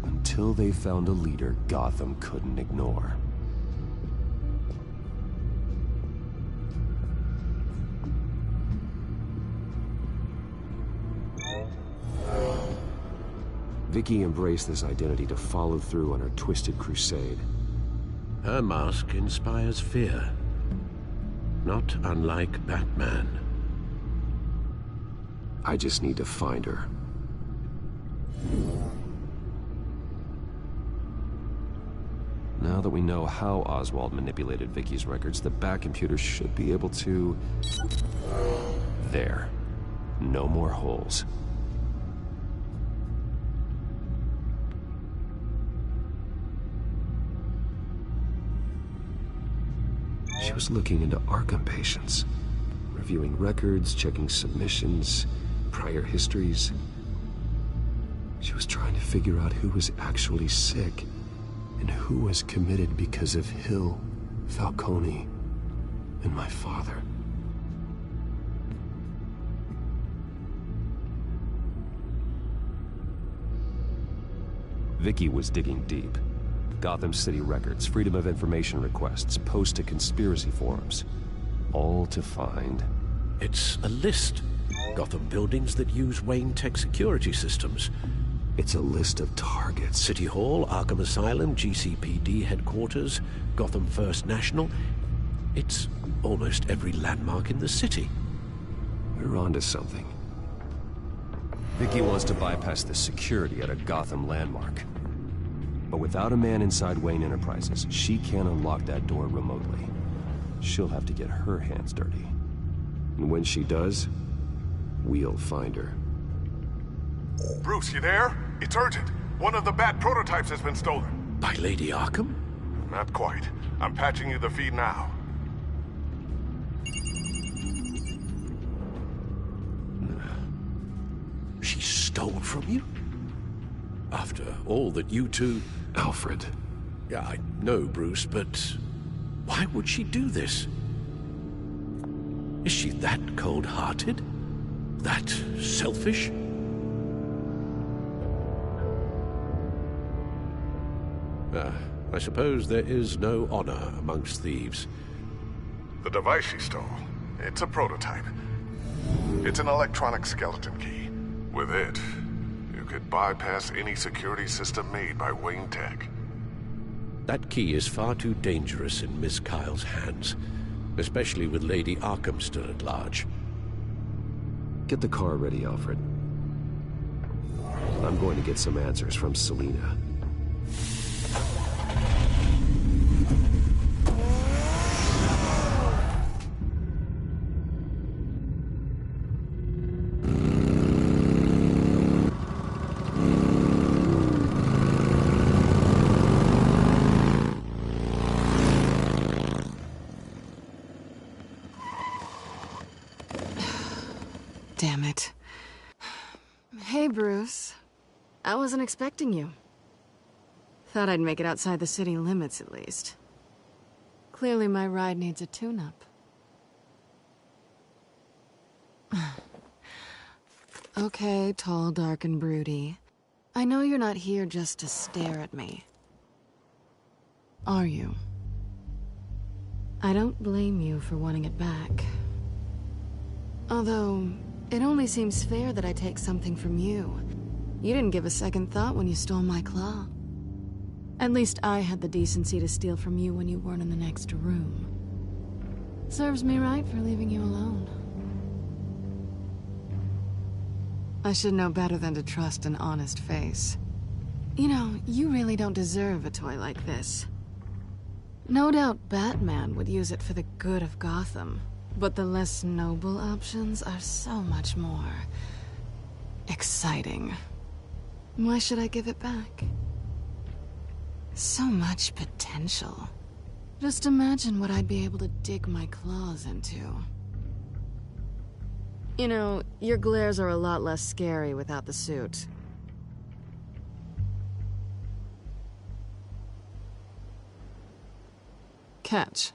Until they found a leader Gotham couldn't ignore. Vicky embraced this identity to follow through on her twisted crusade. Her mask inspires fear. Not unlike Batman. I just need to find her. Now that we know how Oswald manipulated Vicky's records, the back computer should be able to... There. No more holes. She was looking into Arkham patients, reviewing records, checking submissions, prior histories. She was trying to figure out who was actually sick and who was committed because of Hill, Falcone, and my father. Vicky was digging deep. Gotham City records, Freedom of Information requests, posts to conspiracy forums. All to find... It's a list. Gotham buildings that use Wayne Tech security systems. It's a list of targets. City Hall, Arkham Asylum, GCPD headquarters, Gotham First National. It's almost every landmark in the city. We're onto something. Vicky wants to bypass the security at a Gotham landmark. But without a man inside Wayne Enterprises, she can't unlock that door remotely. She'll have to get her hands dirty. And when she does, we'll find her. Bruce, you there? It's urgent. One of the Bat prototypes has been stolen. By Lady Arkham? Not quite. I'm patching you the feed now. She stole from you? After all that you two... Alfred. Yeah, I know, Bruce, but why would she do this? Is she that cold-hearted? That selfish? I suppose there is no honor amongst thieves. The device she stole, it's a prototype. It's an electronic skeleton key. With it, you could bypass any security system made by Wayne Tech. That key is far too dangerous in Miss Kyle's hands, especially with Lady Arkham still at large. Get the car ready, Alfred. I'm going to get some answers from Selina. Damn it. Hey, Bruce. I wasn't expecting you. Thought I'd make it outside the city limits, at least. Clearly my ride needs a tune-up. Okay, tall, dark, and broody. I know you're not here just to stare at me. Are you? I don't blame you for wanting it back. Although, it only seems fair that I take something from you. You didn't give a second thought when you stole my claw. At least I had the decency to steal from you when you weren't in the next room. Serves me right for leaving you alone. I should know better than to trust an honest face. You know, you really don't deserve a toy like this. No doubt Batman would use it for the good of Gotham, but the less noble options are so much more exciting. Why should I give it back? So much potential. Just imagine what I'd be able to dig my claws into. You know, your glares are a lot less scary without the suit. Catch.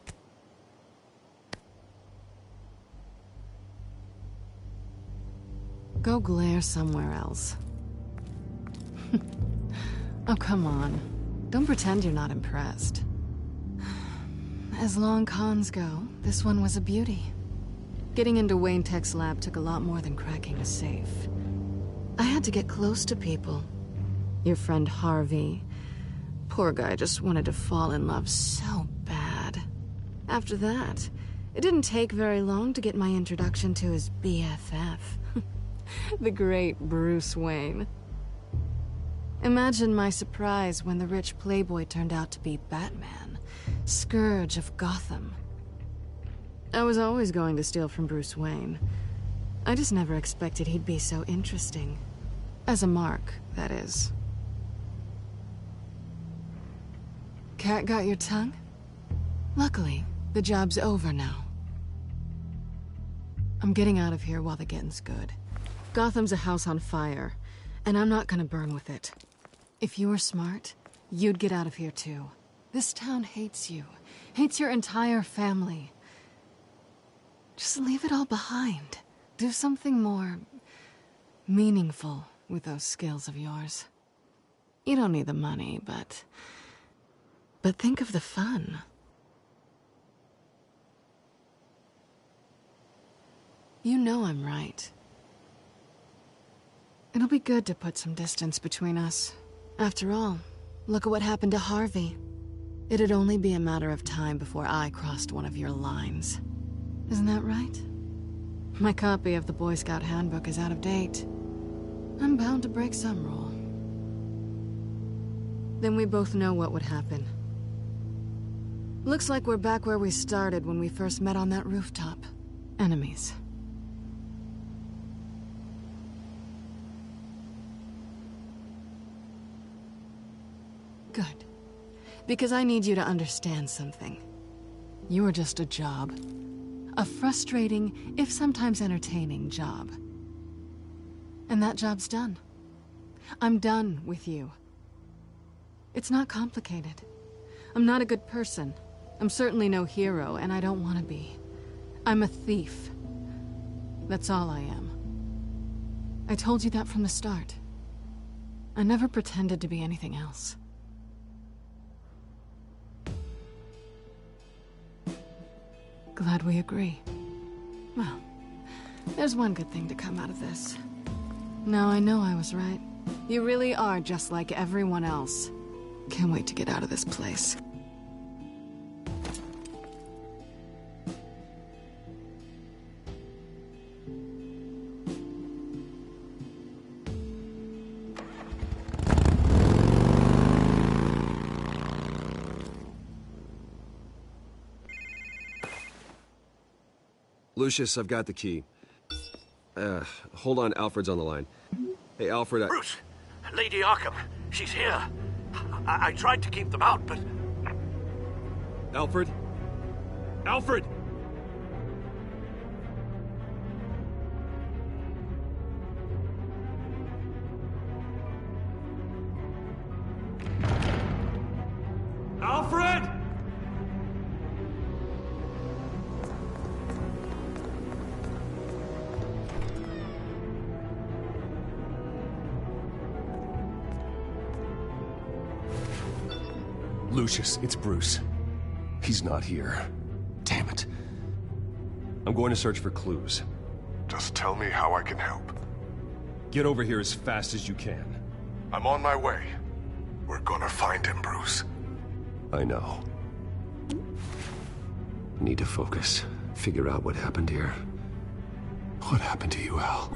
Go glare somewhere else. Oh, come on. Don't pretend you're not impressed. As long cons go, this one was a beauty. Getting into Wayne Tech's lab took a lot more than cracking a safe. I had to get close to people. Your friend Harvey. Poor guy just wanted to fall in love so bad. After that, it didn't take very long to get my introduction to his BFF. The great Bruce Wayne. Imagine my surprise when the rich playboy turned out to be Batman, Scourge of Gotham. I was always going to steal from Bruce Wayne. I just never expected he'd be so interesting. As a mark, that is. Cat got your tongue? Luckily, the job's over now. I'm getting out of here while the getting's good. Gotham's a house on fire, and I'm not gonna burn with it. If you were smart, you'd get out of here too. This town hates you, hates your entire family. Just leave it all behind. Do something more meaningful with those skills of yours. You don't need the money, but think of the fun. You know I'm right. It'll be good to put some distance between us. After all, look at what happened to Harvey. It'd only be a matter of time before I crossed one of your lines. Isn't that right? My copy of the Boy Scout Handbook is out of date. I'm bound to break some rule. Then we both know what would happen. Looks like we're back where we started when we first met on that rooftop. Enemies. Good. Because I need you to understand something. You're just a job. A frustrating, if sometimes entertaining, job. And that job's done. I'm done with you. It's not complicated. I'm not a good person. I'm certainly no hero, and I don't want to be. I'm a thief. That's all I am. I told you that from the start. I never pretended to be anything else. Glad we agree. Well, there's one good thing to come out of this. Now I know I was right. You really are just like everyone else. Can't wait to get out of this place. Lucius, I've got the key. Hold on, Alfred's on the line. Hey, Alfred, Bruce, Lady Arkham, she's here. I tried to keep them out, but... Alfred? Alfred! Alfred! Lucius, it's Bruce. He's not here. Damn it. I'm going to search for clues. Just tell me how I can help. Get over here as fast as you can. I'm on my way. We're gonna find him, Bruce. I know. Need to focus. Figure out what happened here. What happened to you, Al?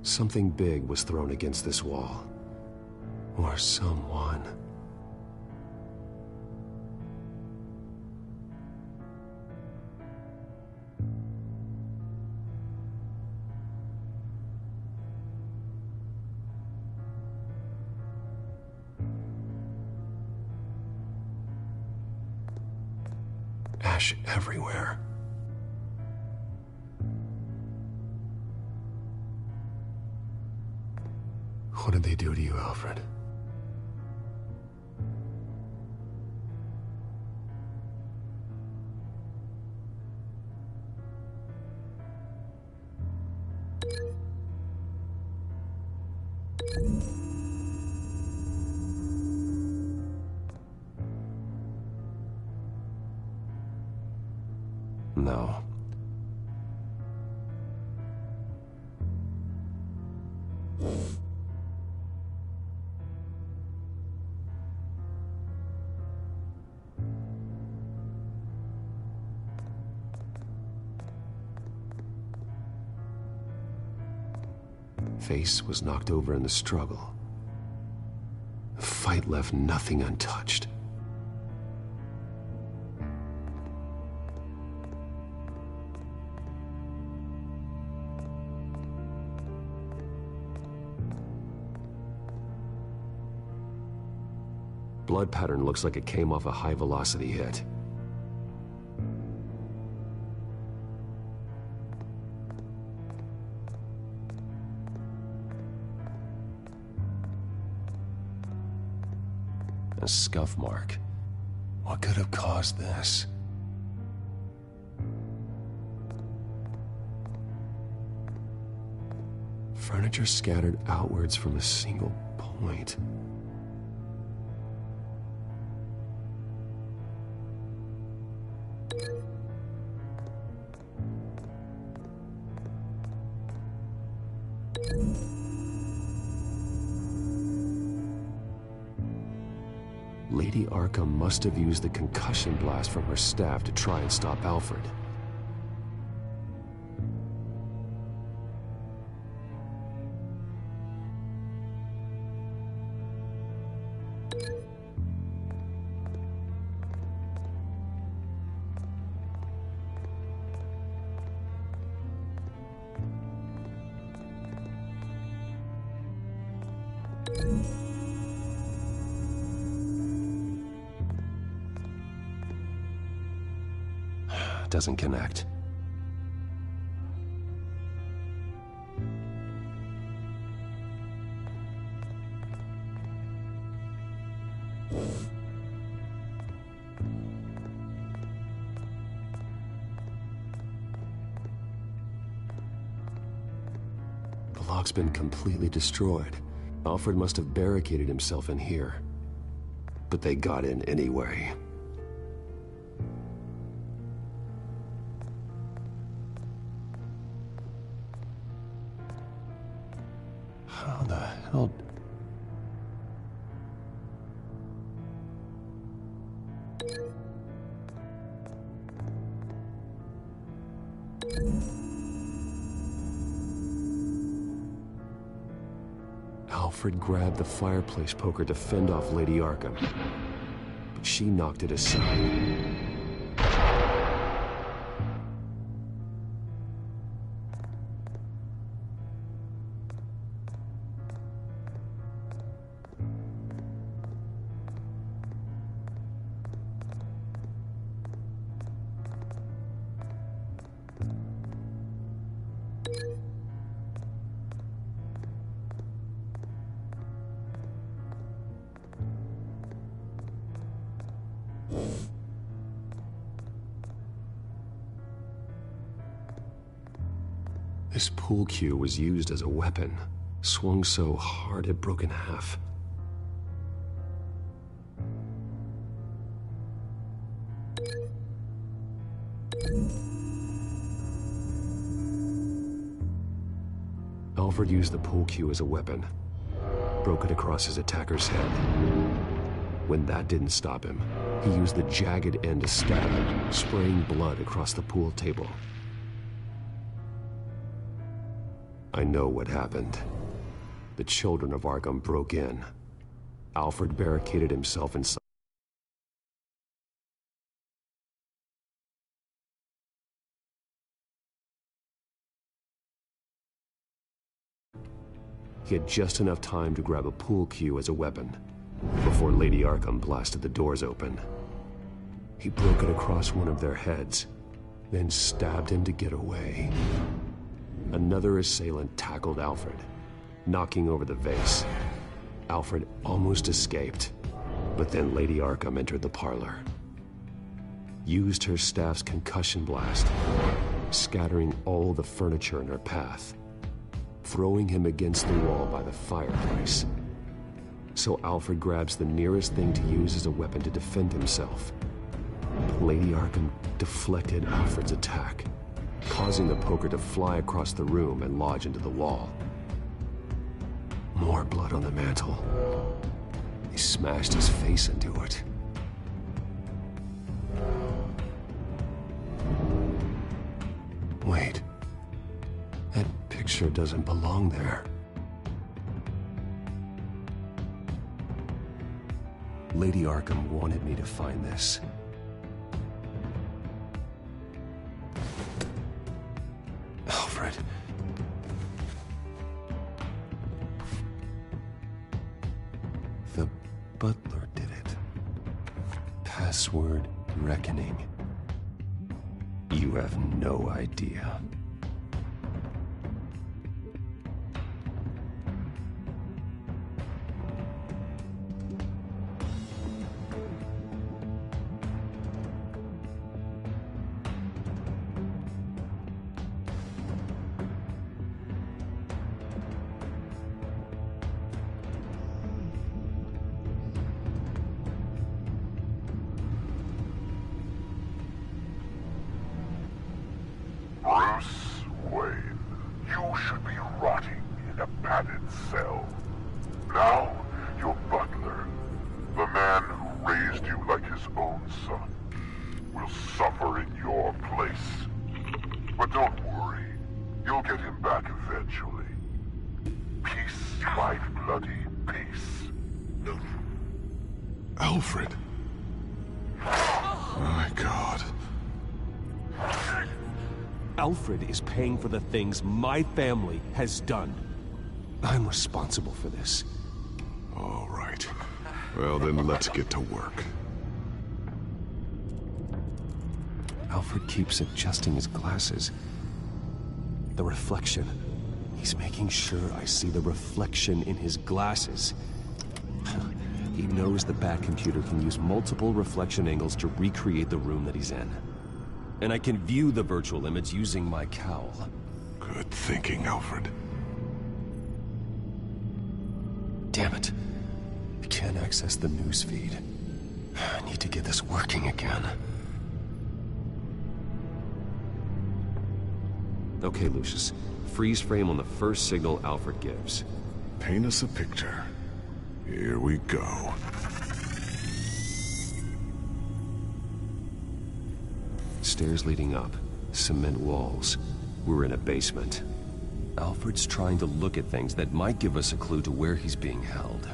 Something big was thrown against this wall. Or someone. Ash everywhere. did they do to you, Alfred? No. Face was knocked over in the struggle. The fight left nothing untouched. Blood pattern looks like it came off a high-velocity hit. A scuff mark. What could have caused this? Furniture scattered outwards from a single point. Lady Arkham must have used the concussion blast from her staff to try and stop Alfred. Doesn't connect. The lock's been completely destroyed. Alfred must have barricaded himself in here. But they got in anyway. How the hell... Alfred grabbed the fireplace poker to fend off Lady Arkham, but she knocked it aside. This pool cue was used as a weapon, swung so hard it broke in half. Alfred used the pool cue as a weapon, broke it across his attacker's head. When that didn't stop him, he used the jagged end to stab him, spraying blood across the pool table. I know what happened. The children of Arkham broke in. Alfred barricaded himself inside. He had just enough time to grab a pool cue as a weapon before Lady Arkham blasted the doors open. He broke it across one of their heads, then stabbed him to get away. Another assailant tackled Alfred, knocking over the vase. Alfred almost escaped, but then Lady Arkham entered the parlor. Used her staff's concussion blast, scattering all the furniture in her path, throwing him against the wall by the fireplace. So Alfred grabs the nearest thing to use as a weapon to defend himself. Lady Arkham deflected Alfred's attack, causing the poker to fly across the room and lodge into the wall. More blood on the mantel. He smashed his face into it. Wait. That picture doesn't belong there. Lady Arkham wanted me to find this. Alfred. The butler did it. Password reckoning. You have no idea. Bruce Wayne, you should be rotting in a padded cell. Now, your butler, the man who raised you like his own son, will suffer in your place. But don't worry, you'll get him back eventually. Peace, my bloody peace. Alfred. My God. Alfred is paying for the things my family has done. I'm responsible for this. All right. Well, then let's get to work. Alfred keeps adjusting his glasses. The reflection. He's making sure I see the reflection in his glasses. He knows the Batcomputer can use multiple reflection angles to recreate the room that he's in. And I can view the virtual image using my cowl. Good thinking, Alfred. Damn it. I can't access the news feed. I need to get this working again. Okay, Lucius. Freeze frame on the first signal Alfred gives. Paint us a picture. Here we go. Stairs leading up, cement walls. We're in a basement. Alfred's trying to look at things that might give us a clue to where he's being held.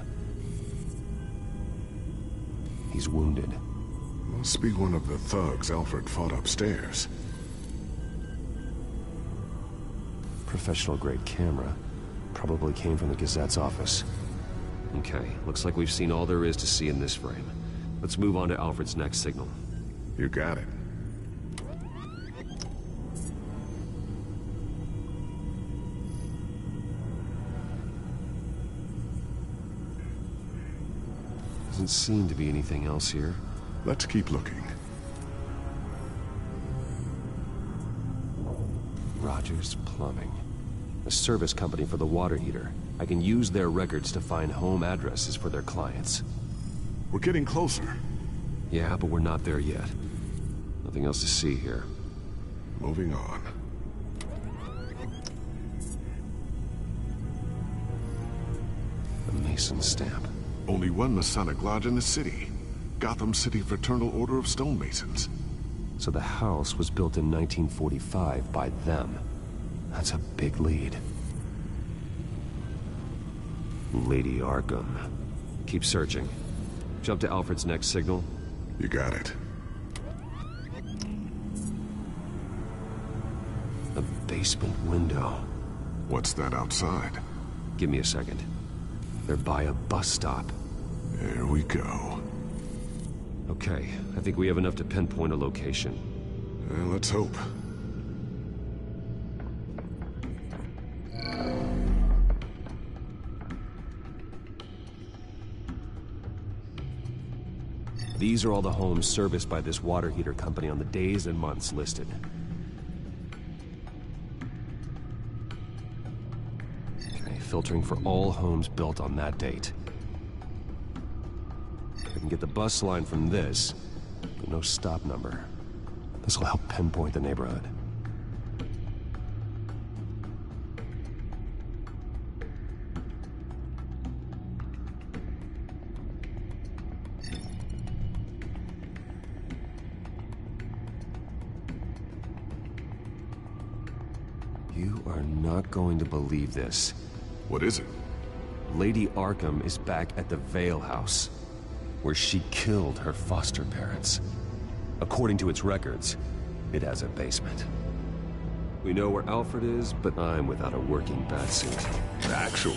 He's wounded. Must be one of the thugs Alfred fought upstairs. Professional-grade camera. Probably came from the Gazette's office. Okay, looks like we've seen all there is to see in this frame. Let's move on to Alfred's next signal. You got it. Doesn't seem to be anything else here. Let's keep looking. Rogers Plumbing. A service company for the water heater. I can use their records to find home addresses for their clients. We're getting closer. Yeah, but we're not there yet. Nothing else to see here. Moving on. The Mason stamp. Only one Masonic lodge in the city. Gotham City Fraternal Order of Stonemasons. So the house was built in 1945 by them. That's a big lead. Lady Arkham. Keep searching. Jump to Alfred's next signal. You got it. A basement window. What's that outside? Give me a second. They're by a bus stop. There we go. Okay, I think we have enough to pinpoint a location. Let's hope. These are all the homes serviced by this water heater company on the days and months listed. Okay, filtering for all homes built on that date. I can get the bus line from this, but no stop number. This will help pinpoint the neighborhood. You are not going to believe this. What is it? Lady Arkham is back at the Vale House, where she killed her foster parents. According to its records, it has a basement. We know where Alfred is, but I'm without a working batsuit. Actually,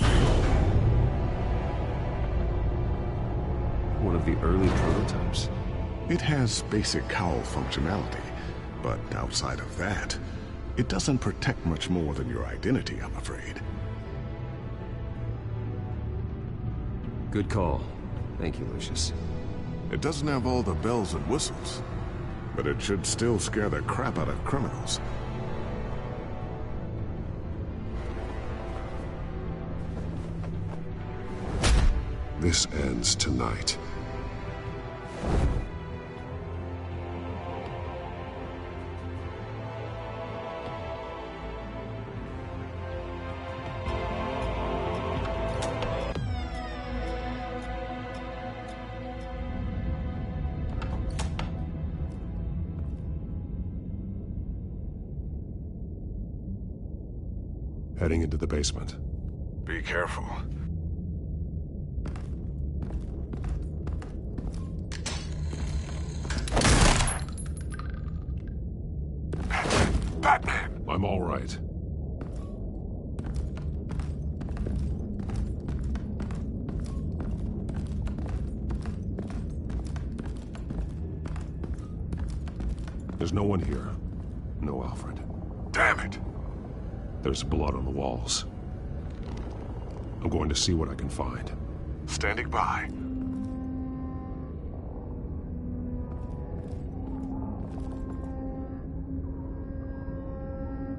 one of the early prototypes. It has basic cowl functionality, but outside of that, it doesn't protect much more than your identity, I'm afraid. Good call. Thank you, Lucius. It doesn't have all the bells and whistles, but it should still scare the crap out of criminals. This ends tonight. Heading into the basement. Be careful. Batman! I'm all right. There's no one here. No Alfred. Damn it! There's blood on the walls. I'm going to see what I can find. Standing by.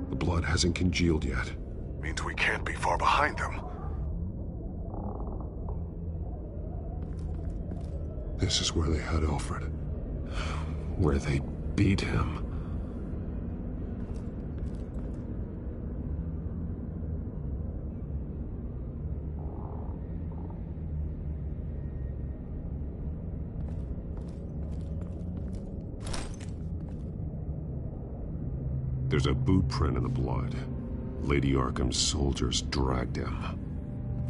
The blood hasn't congealed yet. Means we can't be far behind them. This is where they had Alfred. Where they beat him. There's a boot print in the blood. Lady Arkham's soldiers dragged him.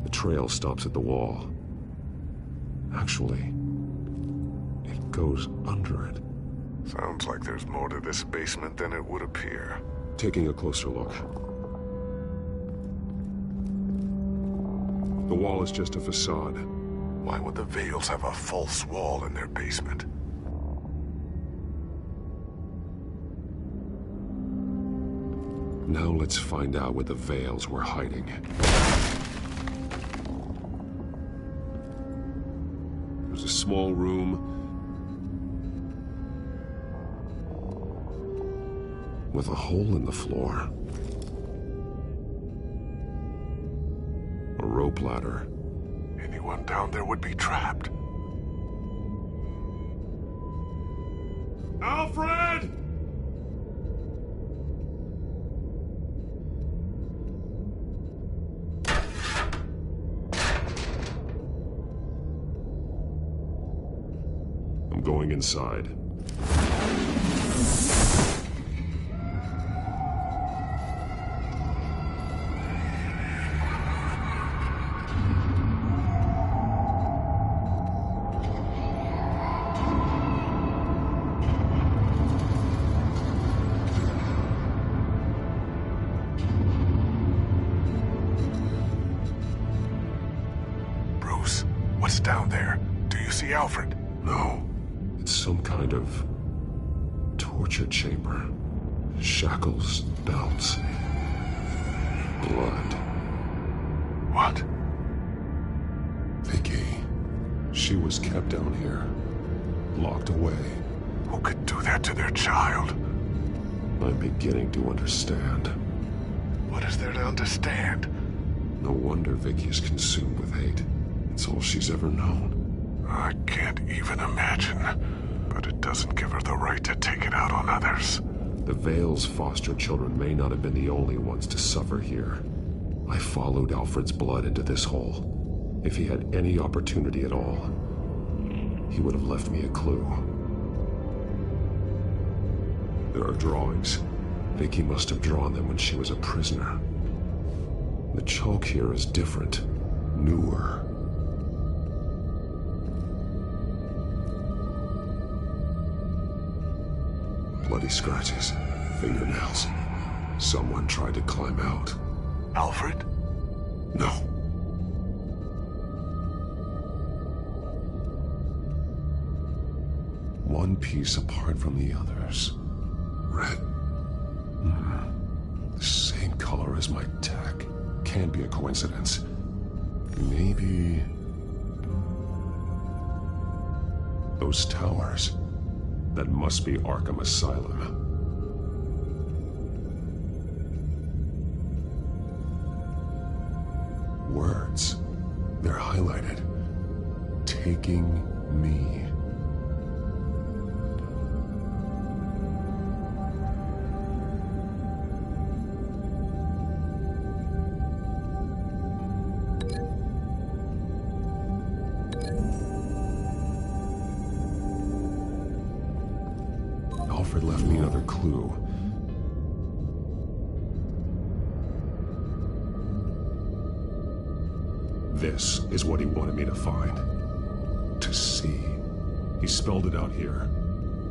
The trail stops at the wall. Actually, it goes under it. Sounds like there's more to this basement than it would appear. Taking a closer look. The wall is just a facade. Why would the Vales have a false wall in their basement? Now let's find out where the Vales were hiding. There's a small room with a hole in the floor. A rope ladder. Anyone down there would be trapped. Alfred! I'm going inside. Bruce, what's down there? Do you see Alfred? No. It's some kind of torture chamber. Shackles, belts, blood. What? Vicky. She was kept down here. locked away. Who could do that to their child? I'm beginning to understand. What is there to understand? No wonder Vicky is consumed with hate. It's all she's ever known. I can't even imagine. But it doesn't give her the right to take it out on others. The Vale's foster children may not have been the only ones to suffer here. I followed Alfred's blood into this hole. If he had any opportunity at all, he would have left me a clue. There are drawings. Vicky must have drawn them when she was a prisoner. The chalk here is different, newer. Bloody scratches, fingernails. Someone tried to climb out. Alfred? No. One piece apart from the others. Red. The same color as my tech. Can't be a coincidence. Maybe... those towers. That must be Arkham Asylum. Words. They're highlighted. Taking me. Alfred left me another clue. This is what he wanted me to find. To see. He spelled it out here.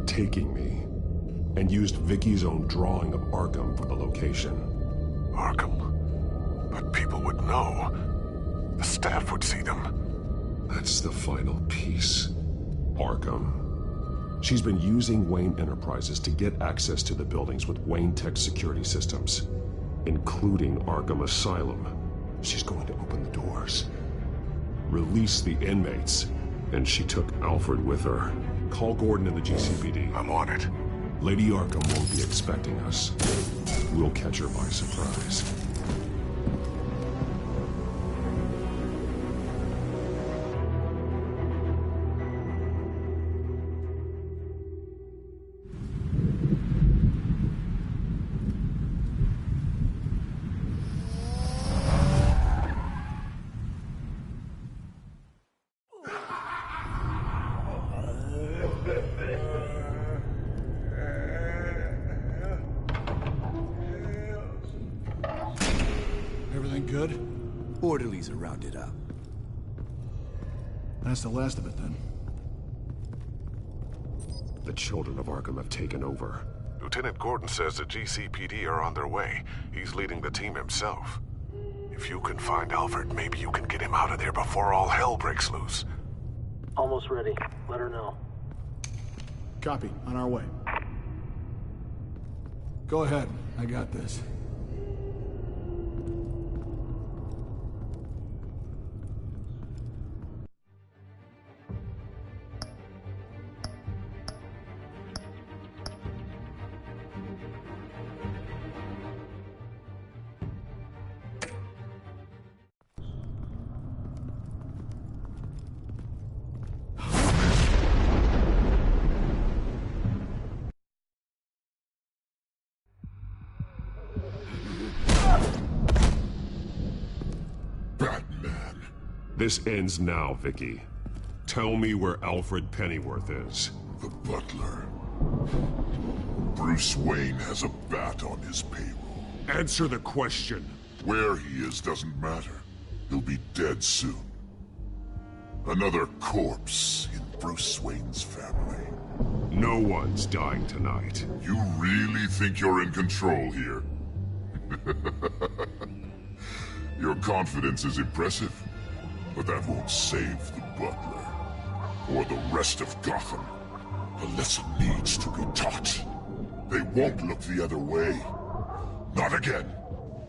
Taking me. And used Vicky's own drawing of Arkham for the location. Arkham? But people would know. The staff would see them. That's the final piece. Arkham. She's been using Wayne Enterprises to get access to the buildings with Wayne Tech security systems, including Arkham Asylum. She's going to open the doors, release the inmates, and she took Alfred with her. Call Gordon in the GCPD. I'm on it. Lady Arkham won't be expecting us. We'll catch her by surprise. Everything good? Orderlies are rounded up. That's the last of it, then. The children of Arkham have taken over. Lieutenant Gordon says the GCPD are on their way. He's leading the team himself. If you can find Alfred, maybe you can get him out of there before all hell breaks loose. Almost ready. Let her know. Copy. On our way. Go ahead. I got this. This ends now, Vicky. Tell me where Alfred Pennyworth is. The butler. Bruce Wayne has a bat on his payroll. Answer the question. Where he is doesn't matter. He'll be dead soon. Another corpse in Bruce Wayne's family. No one's dying tonight. You really think you're in control here? Your confidence is impressive. But that won't save the butler, or the rest of Gotham. A lesson needs to be taught. They won't look the other way. Not again.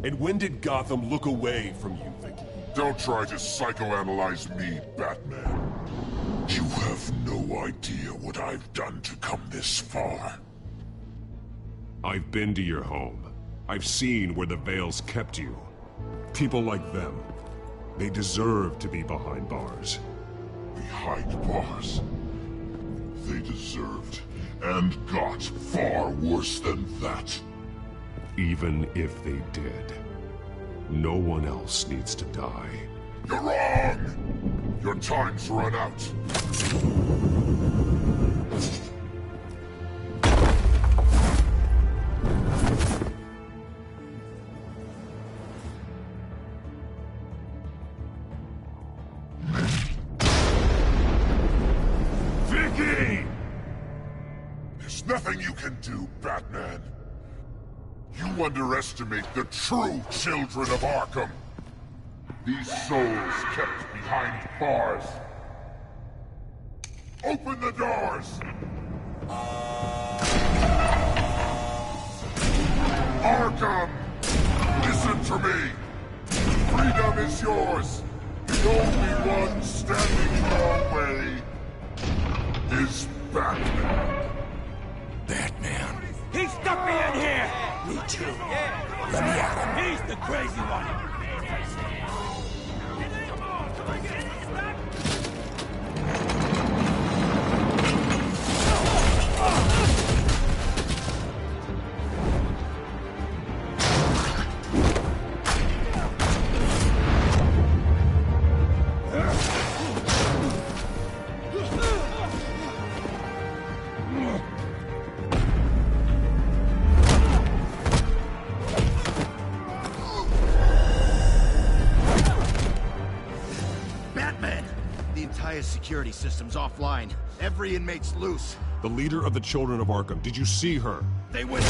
And when did Gotham look away from you, Vicky? Don't try to psychoanalyze me, Batman. You have no idea what I've done to come this far. I've been to your home. I've seen where the Veils kept you. People like them, they deserve to be behind bars. Behind bars? They deserved and got far worse than that. Even if they did, no one else needs to die. You're wrong! Your time's run out. Vicky! There's nothing you can do, Batman. You underestimate the true children of Arkham. These souls kept behind bars. Open the doors! Arkham! Listen to me! Freedom is yours! The only one standing in your way is Batman. Batman. He stuck me in here! Me too. Let me at him. He's the crazy one. Security system's offline. Every inmate's loose. The leader of the Children of Arkham, did you see her? They went...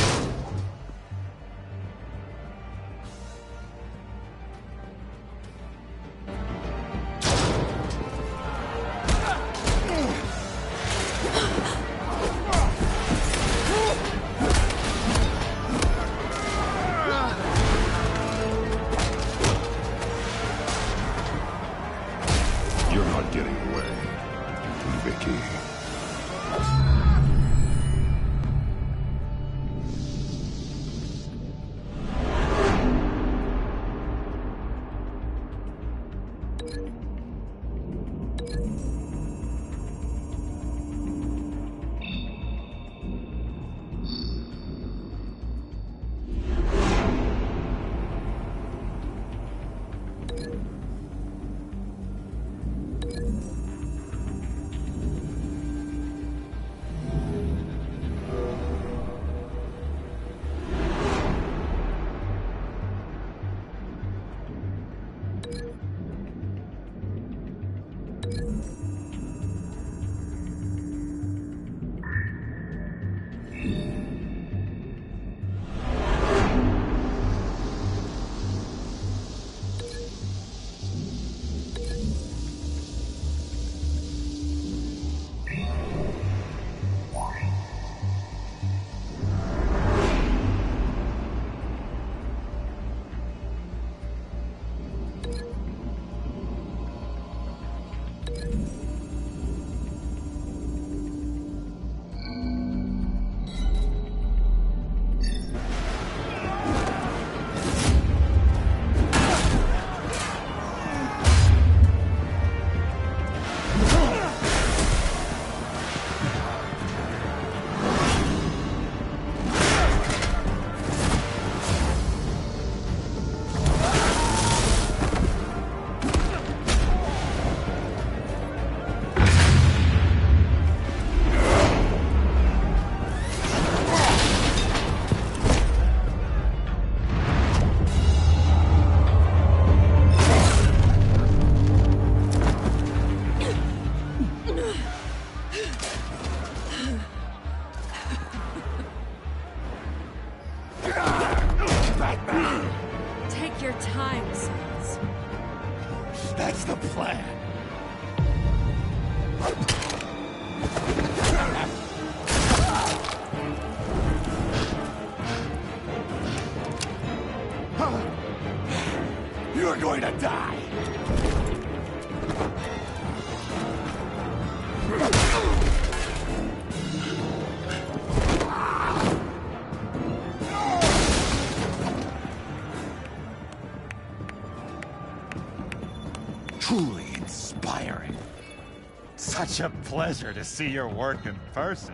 Such a pleasure to see your work in person.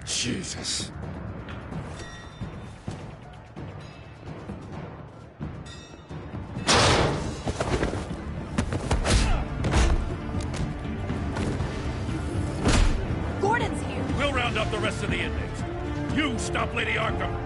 Jesus. Gordon's here. We'll round up the rest of the inmates. You stop Lady Arkham.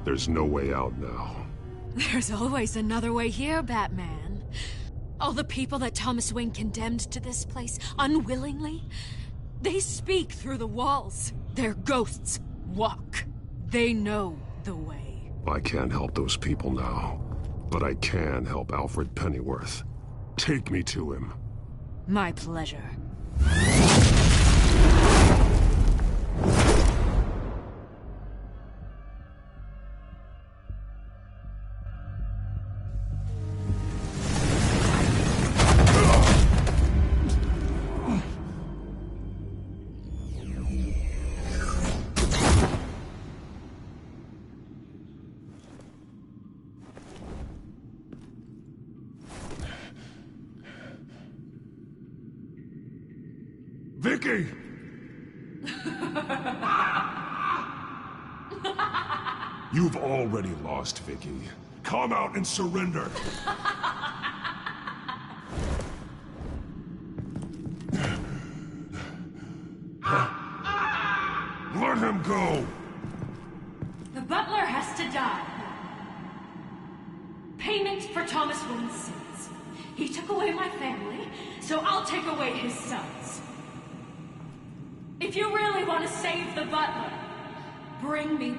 There's no way out now. There's always another way here, Batman. All the people that Thomas Wayne condemned to this place unwillingly, they speak through the walls. Their ghosts walk. They know the way. I can't help those people now, but I can help Alfred Pennyworth. Take me to him. My pleasure. Vicky! You've already lost, Vicky. Come out and surrender. Let him go! The butler has to die. Payment for Thomas Wayne's sins. He took away my family, so I'll take away his sons. If you really want to save the butler, bring me...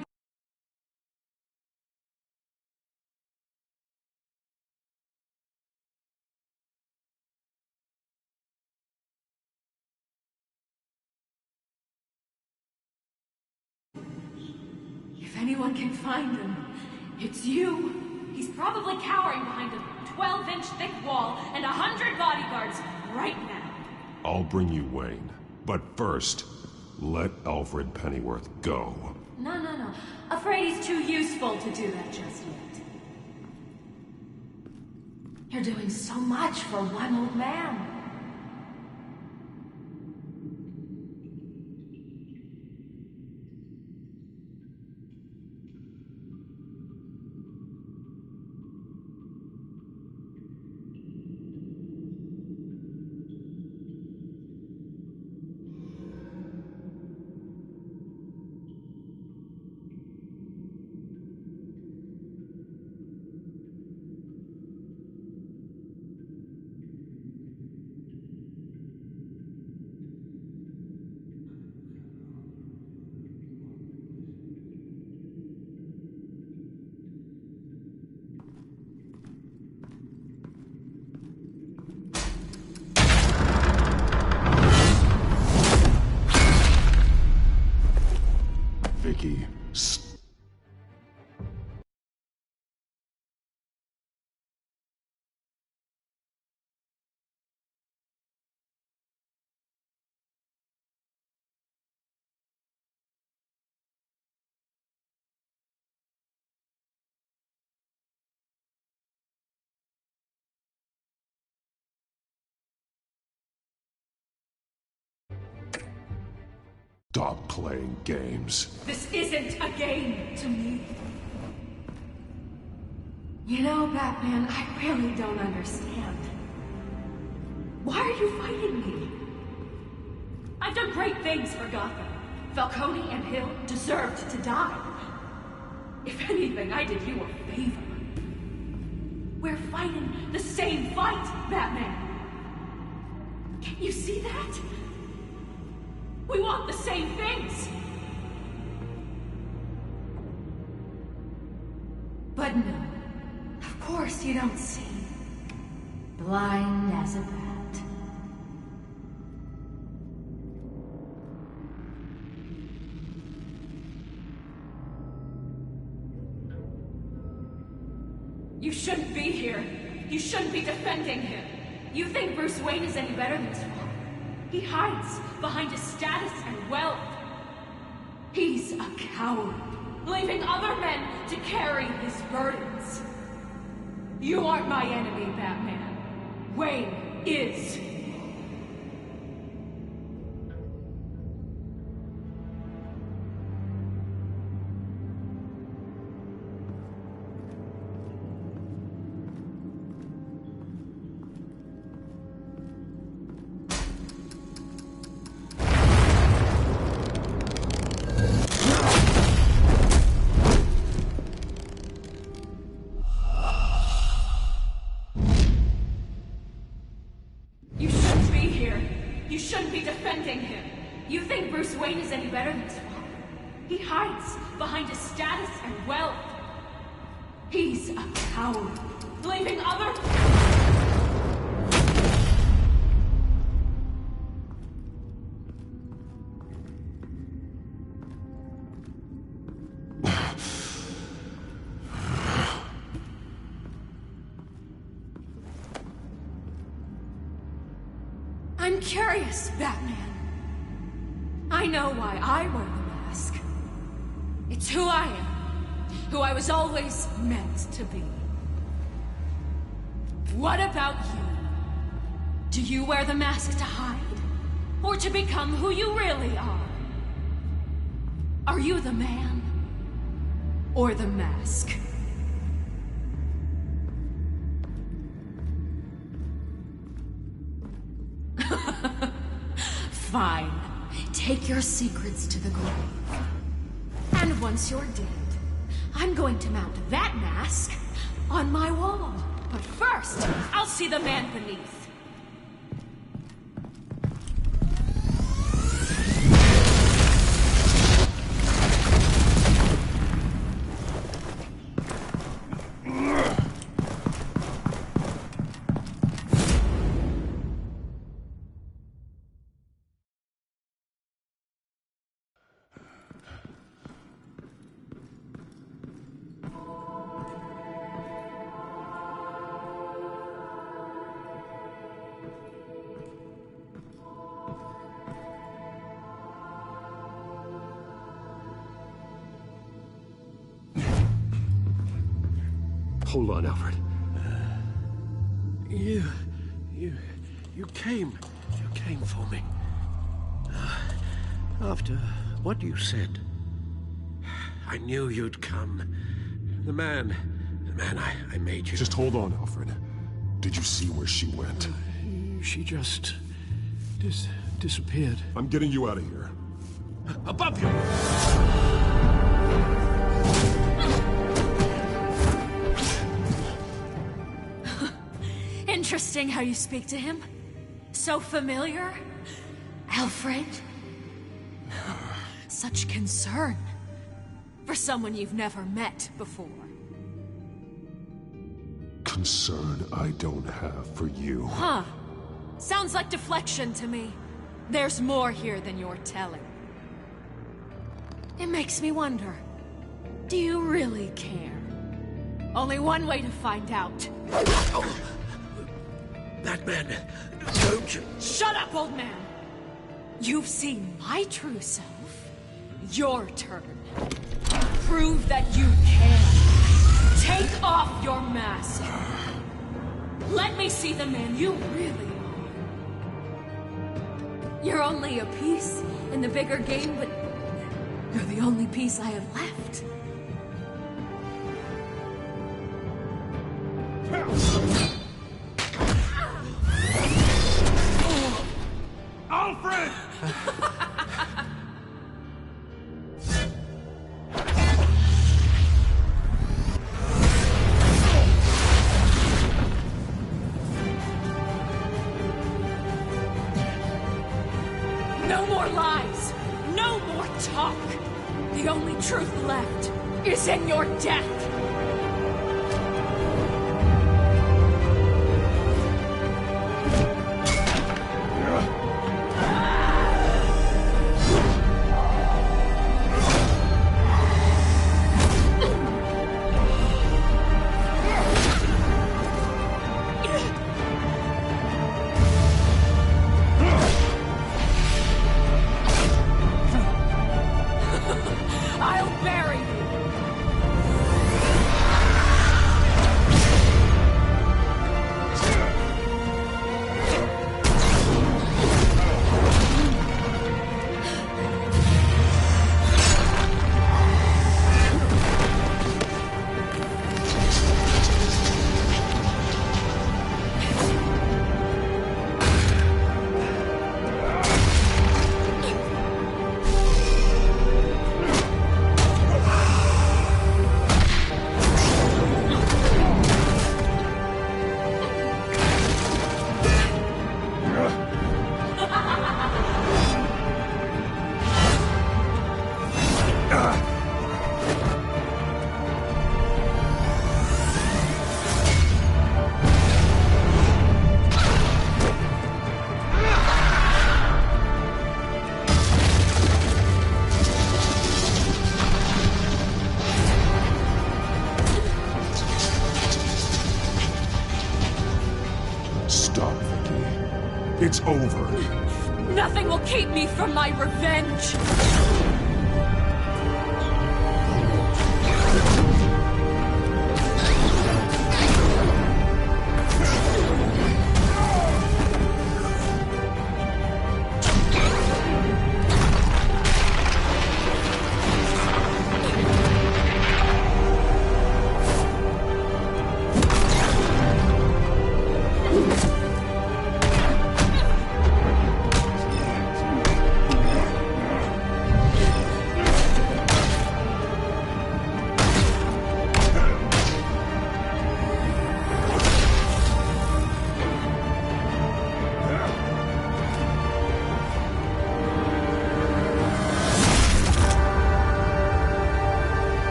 If anyone can find him, it's you. He's probably cowering behind a 12-inch thick wall and 100 bodyguards right now. I'll bring you Wayne. But first, let Alfred Pennyworth go. No. Afraid he's too useful to do that just yet. You're doing so much for one old man. Vicky, stop playing games. This isn't a game to me. You know, Batman, I really don't understand. Why are you fighting me? I've done great things for Gotham. Falcone and Hill deserved to die. If anything, I did you a favor. We're fighting the same fight, Batman. Can't you see that? We want the same things. But no, of course you don't see. Blind as a bat. You shouldn't be here. here. You shouldn't be defending him. You think Bruce Wayne is any better than his father? He hides behind his status and wealth. He's a coward, leaving other men to carry his burdens. You aren't my enemy, Batman. Wayne is. He hides behind his status and wealth. He's a coward, leaving other... I'm curious, Batman. I know why I wear the mask. It's who I am. Who I was always meant to be. What about you? Do you wear the mask to hide? Or to become who you really are? Are you the man? Or the mask? Fine. Take your secrets to the grave. And once you're dead, I'm going to mount that mask on my wall. But first, I'll see the man beneath. Hold on, Alfred. You came for me. After what you said, I knew you'd come. The man I made you. Just hold on, Alfred. Did you see where she went? She just disappeared. I'm getting you out of here. Above you! Interesting how you speak to him. So familiar. Alfred. Such concern. For someone you've never met before. Concern I don't have for you. Huh. Sounds like deflection to me. There's more here than you're telling. It makes me wonder. Do you really care? Only one way to find out. Oh. Batman, don't you... Shut up, old man! You've seen my true self. Your turn. Prove that you can. Take off your mask. Let me see the man you really are. You're only a piece in the bigger game, but you're the only piece I have left. Alfred! No more lies! No more talk! The only truth left is in your death! Stop, Vicky. It's over. Nothing will keep me from my revenge!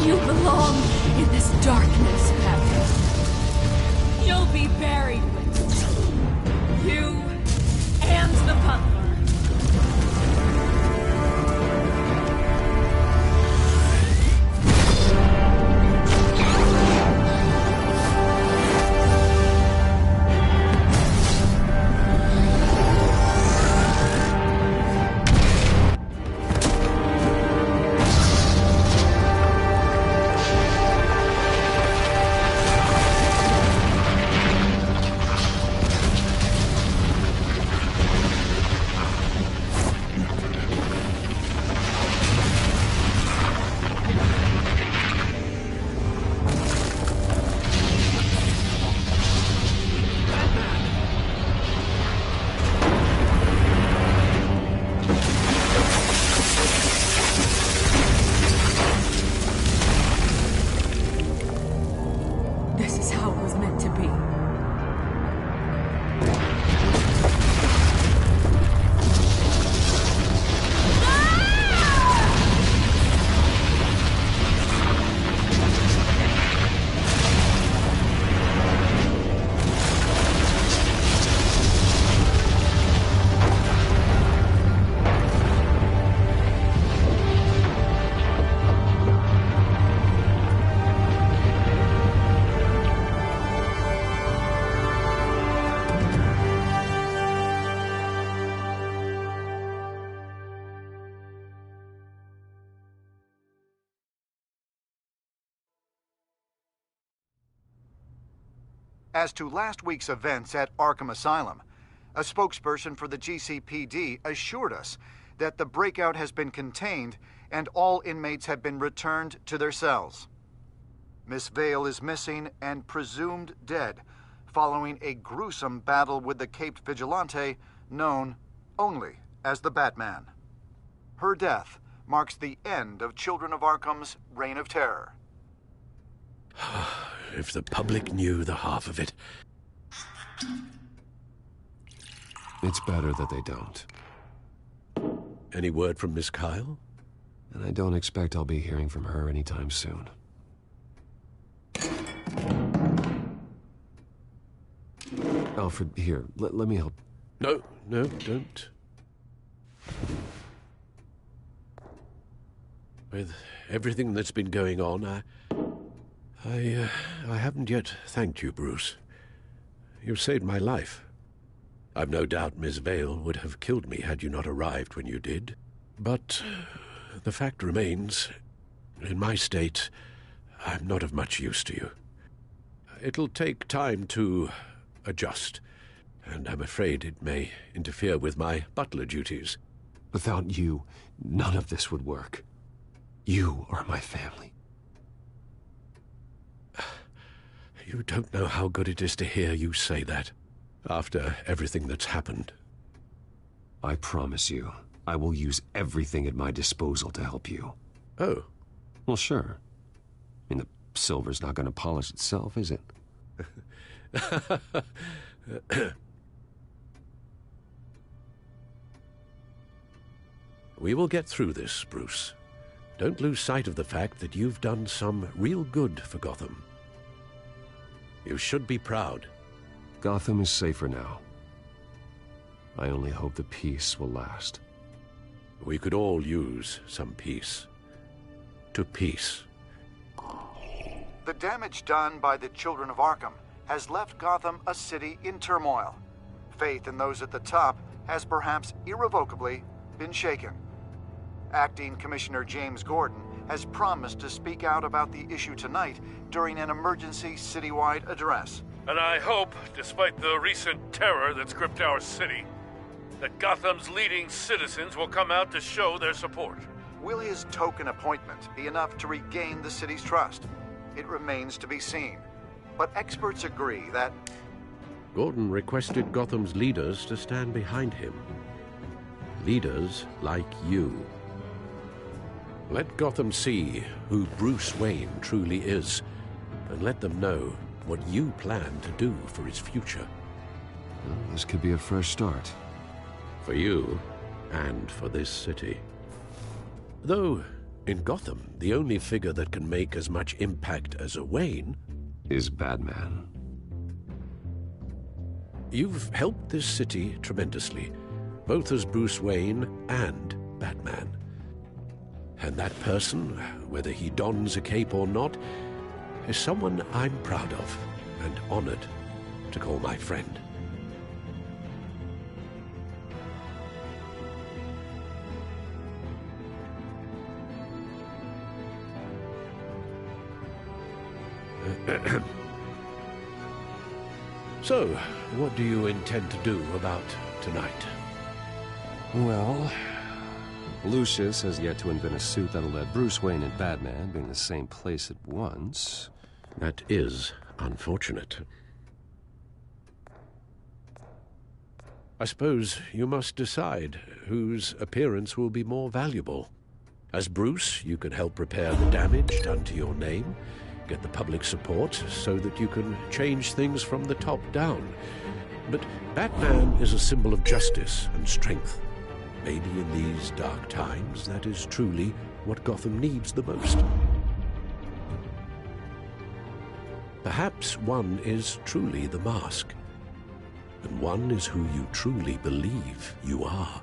You belong in this darkness, Batman. You'll be buried with it. You and the butler. This is how it was meant to be. As to last week's events at Arkham Asylum, a spokesperson for the GCPD assured us that the breakout has been contained and all inmates have been returned to their cells. Miss Vale is missing and presumed dead following a gruesome battle with the caped vigilante known only as the Batman. Her death marks the end of Children of Arkham's reign of terror. If the public knew the half of it. It's better that they don't. Any word from Miss Kyle? And I don't expect I'll be hearing from her anytime soon. Alfred, here, let me help. No, don't. With everything that's been going on, I haven't yet thanked you, Bruce. You've saved my life. I've no doubt Miss Vale would have killed me had you not arrived when you did. But the fact remains, in my state, I'm not of much use to you. It'll take time to adjust, and I'm afraid it may interfere with my butler duties. Without you, none of this would work. You are my family. You don't know how good it is to hear you say that, after everything that's happened. I promise you, I will use everything at my disposal to help you. Oh. Well, sure. I mean, the silver's not going to polish itself, is it? We will get through this, Bruce. Don't lose sight of the fact that you've done some real good for Gotham. You should be proud. Gotham is safer now. I only hope the peace will last. We could all use some peace. To peace. The damage done by the children of Arkham has left Gotham a city in turmoil. Faith in those at the top has perhaps irrevocably been shaken. Acting Commissioner James Gordon has promised to speak out about the issue tonight during an emergency citywide address. And I hope, despite the recent terror that's gripped our city, that Gotham's leading citizens will come out to show their support. Will his token appointment be enough to regain the city's trust? It remains to be seen. But experts agree that Gordon requested Gotham's leaders to stand behind him. Leaders like you. Let Gotham see who Bruce Wayne truly is, and let them know what you plan to do for his future. Well, this could be a fresh start. For you, and for this city. Though, in Gotham, the only figure that can make as much impact as a Wayne is Batman. You've helped this city tremendously, both as Bruce Wayne and Batman. And that person, whether he dons a cape or not, is someone I'm proud of and honored to call my friend. So, what do you intend to do about tonight? Well, Lucius has yet to invent a suit that'll let Bruce Wayne and Batman be in the same place at once. That is unfortunate. I suppose you must decide whose appearance will be more valuable. As Bruce, you can help repair the damage done to your name, get the public support so that you can change things from the top down. But Batman is a symbol of justice and strength. Maybe in these dark times, that is truly what Gotham needs the most. Perhaps one is truly the mask, and one is who you truly believe you are.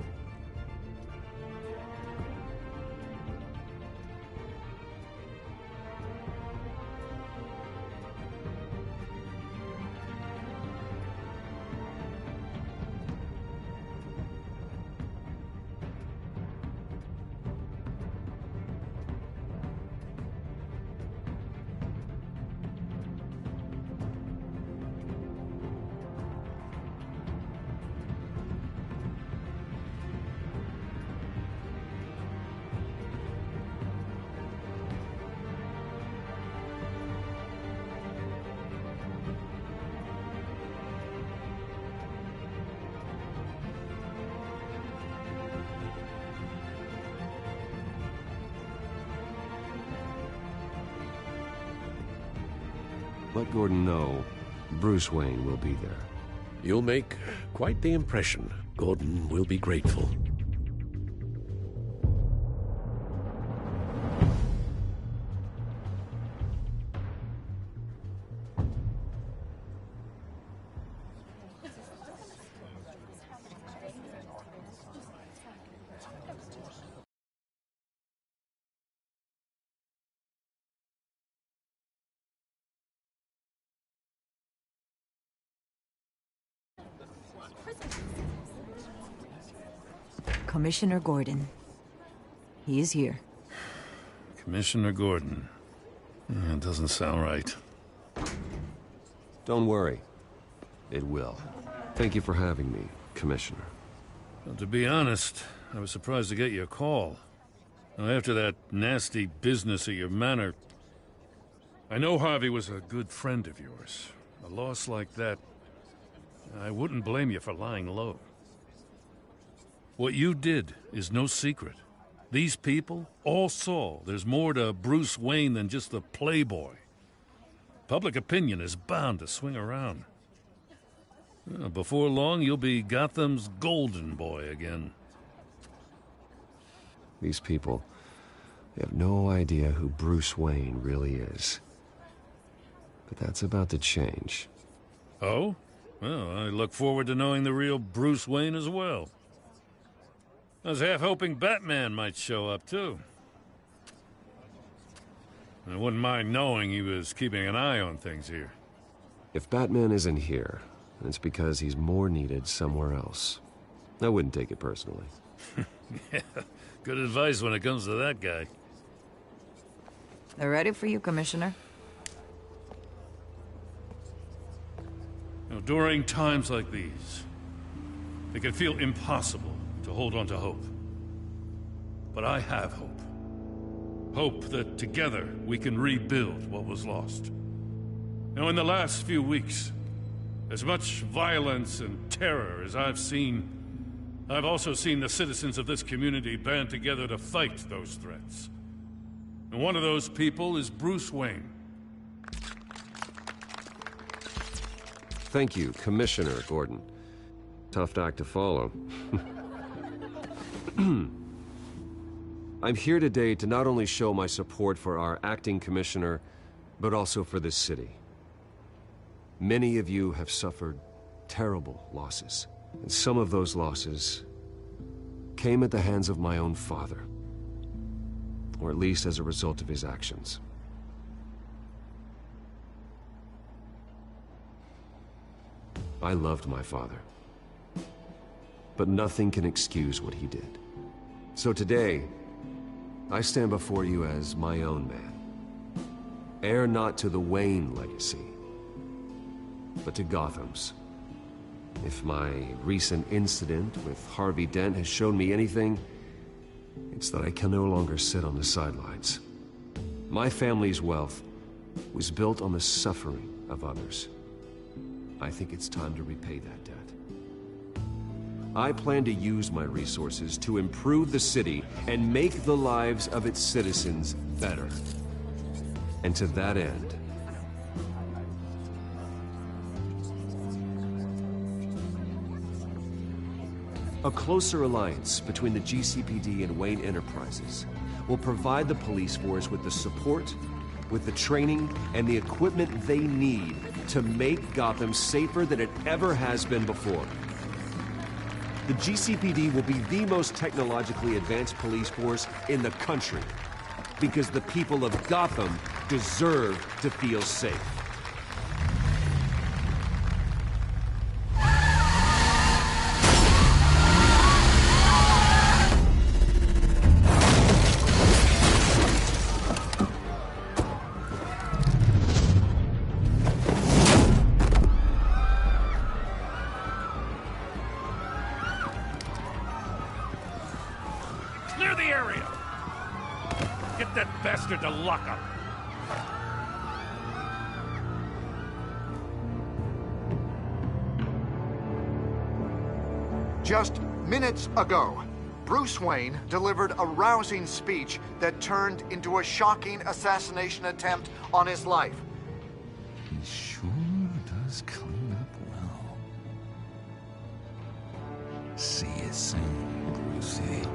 Let Gordon know Bruce Wayne will be there. You'll make quite the impression. Gordon will be grateful. Commissioner Gordon. He is here. Commissioner Gordon. Yeah, it doesn't sound right. Don't worry. It will. Thank you for having me, Commissioner. Well, to be honest, I was surprised to get your call. Now, after that nasty business at your manor, I know Harvey was a good friend of yours. A loss like that, I wouldn't blame you for lying low. What you did is no secret. These people all saw there's more to Bruce Wayne than just the playboy. Public opinion is bound to swing around. Before long, you'll be Gotham's golden boy again. These people, they have no idea who Bruce Wayne really is. But that's about to change. Oh? Well, I look forward to knowing the real Bruce Wayne as well. I was half hoping Batman might show up, too. I wouldn't mind knowing he was keeping an eye on things here. If Batman isn't here, then it's because he's more needed somewhere else. I wouldn't take it personally. Yeah, good advice when it comes to that guy. They're ready for you, Commissioner. You know, during times like these, it can feel impossible to hold on to hope. But I have hope. Hope that together we can rebuild what was lost. Now, in the last few weeks, as much violence and terror as I've seen, I've also seen the citizens of this community band together to fight those threats. And one of those people is Bruce Wayne. Thank you, Commissioner Gordon. Tough act to follow. I'm here today to not only show my support for our acting commissioner, but also for this city. Many of you have suffered terrible losses, and some of those losses came at the hands of my own father, or at least as a result of his actions. I loved my father, but nothing can excuse what he did. So today, I stand before you as my own man, heir not to the Wayne legacy, but to Gotham's. If my recent incident with Harvey Dent has shown me anything, it's that I can no longer sit on the sidelines. My family's wealth was built on the suffering of others. I think it's time to repay that debt. I plan to use my resources to improve the city and make the lives of its citizens better. And to that end, a closer alliance between the GCPD and Wayne Enterprises will provide the police force with the support, with the training, and the equipment they need to make Gotham safer than it ever has been before. The GCPD will be the most technologically advanced police force in the country, because the people of Gotham deserve to feel safe. Clear the area! Get that bastard to lock up! Just minutes ago, Bruce Wayne delivered a rousing speech that turned into a shocking assassination attempt on his life. He sure does clean up well. See you soon, Brucey.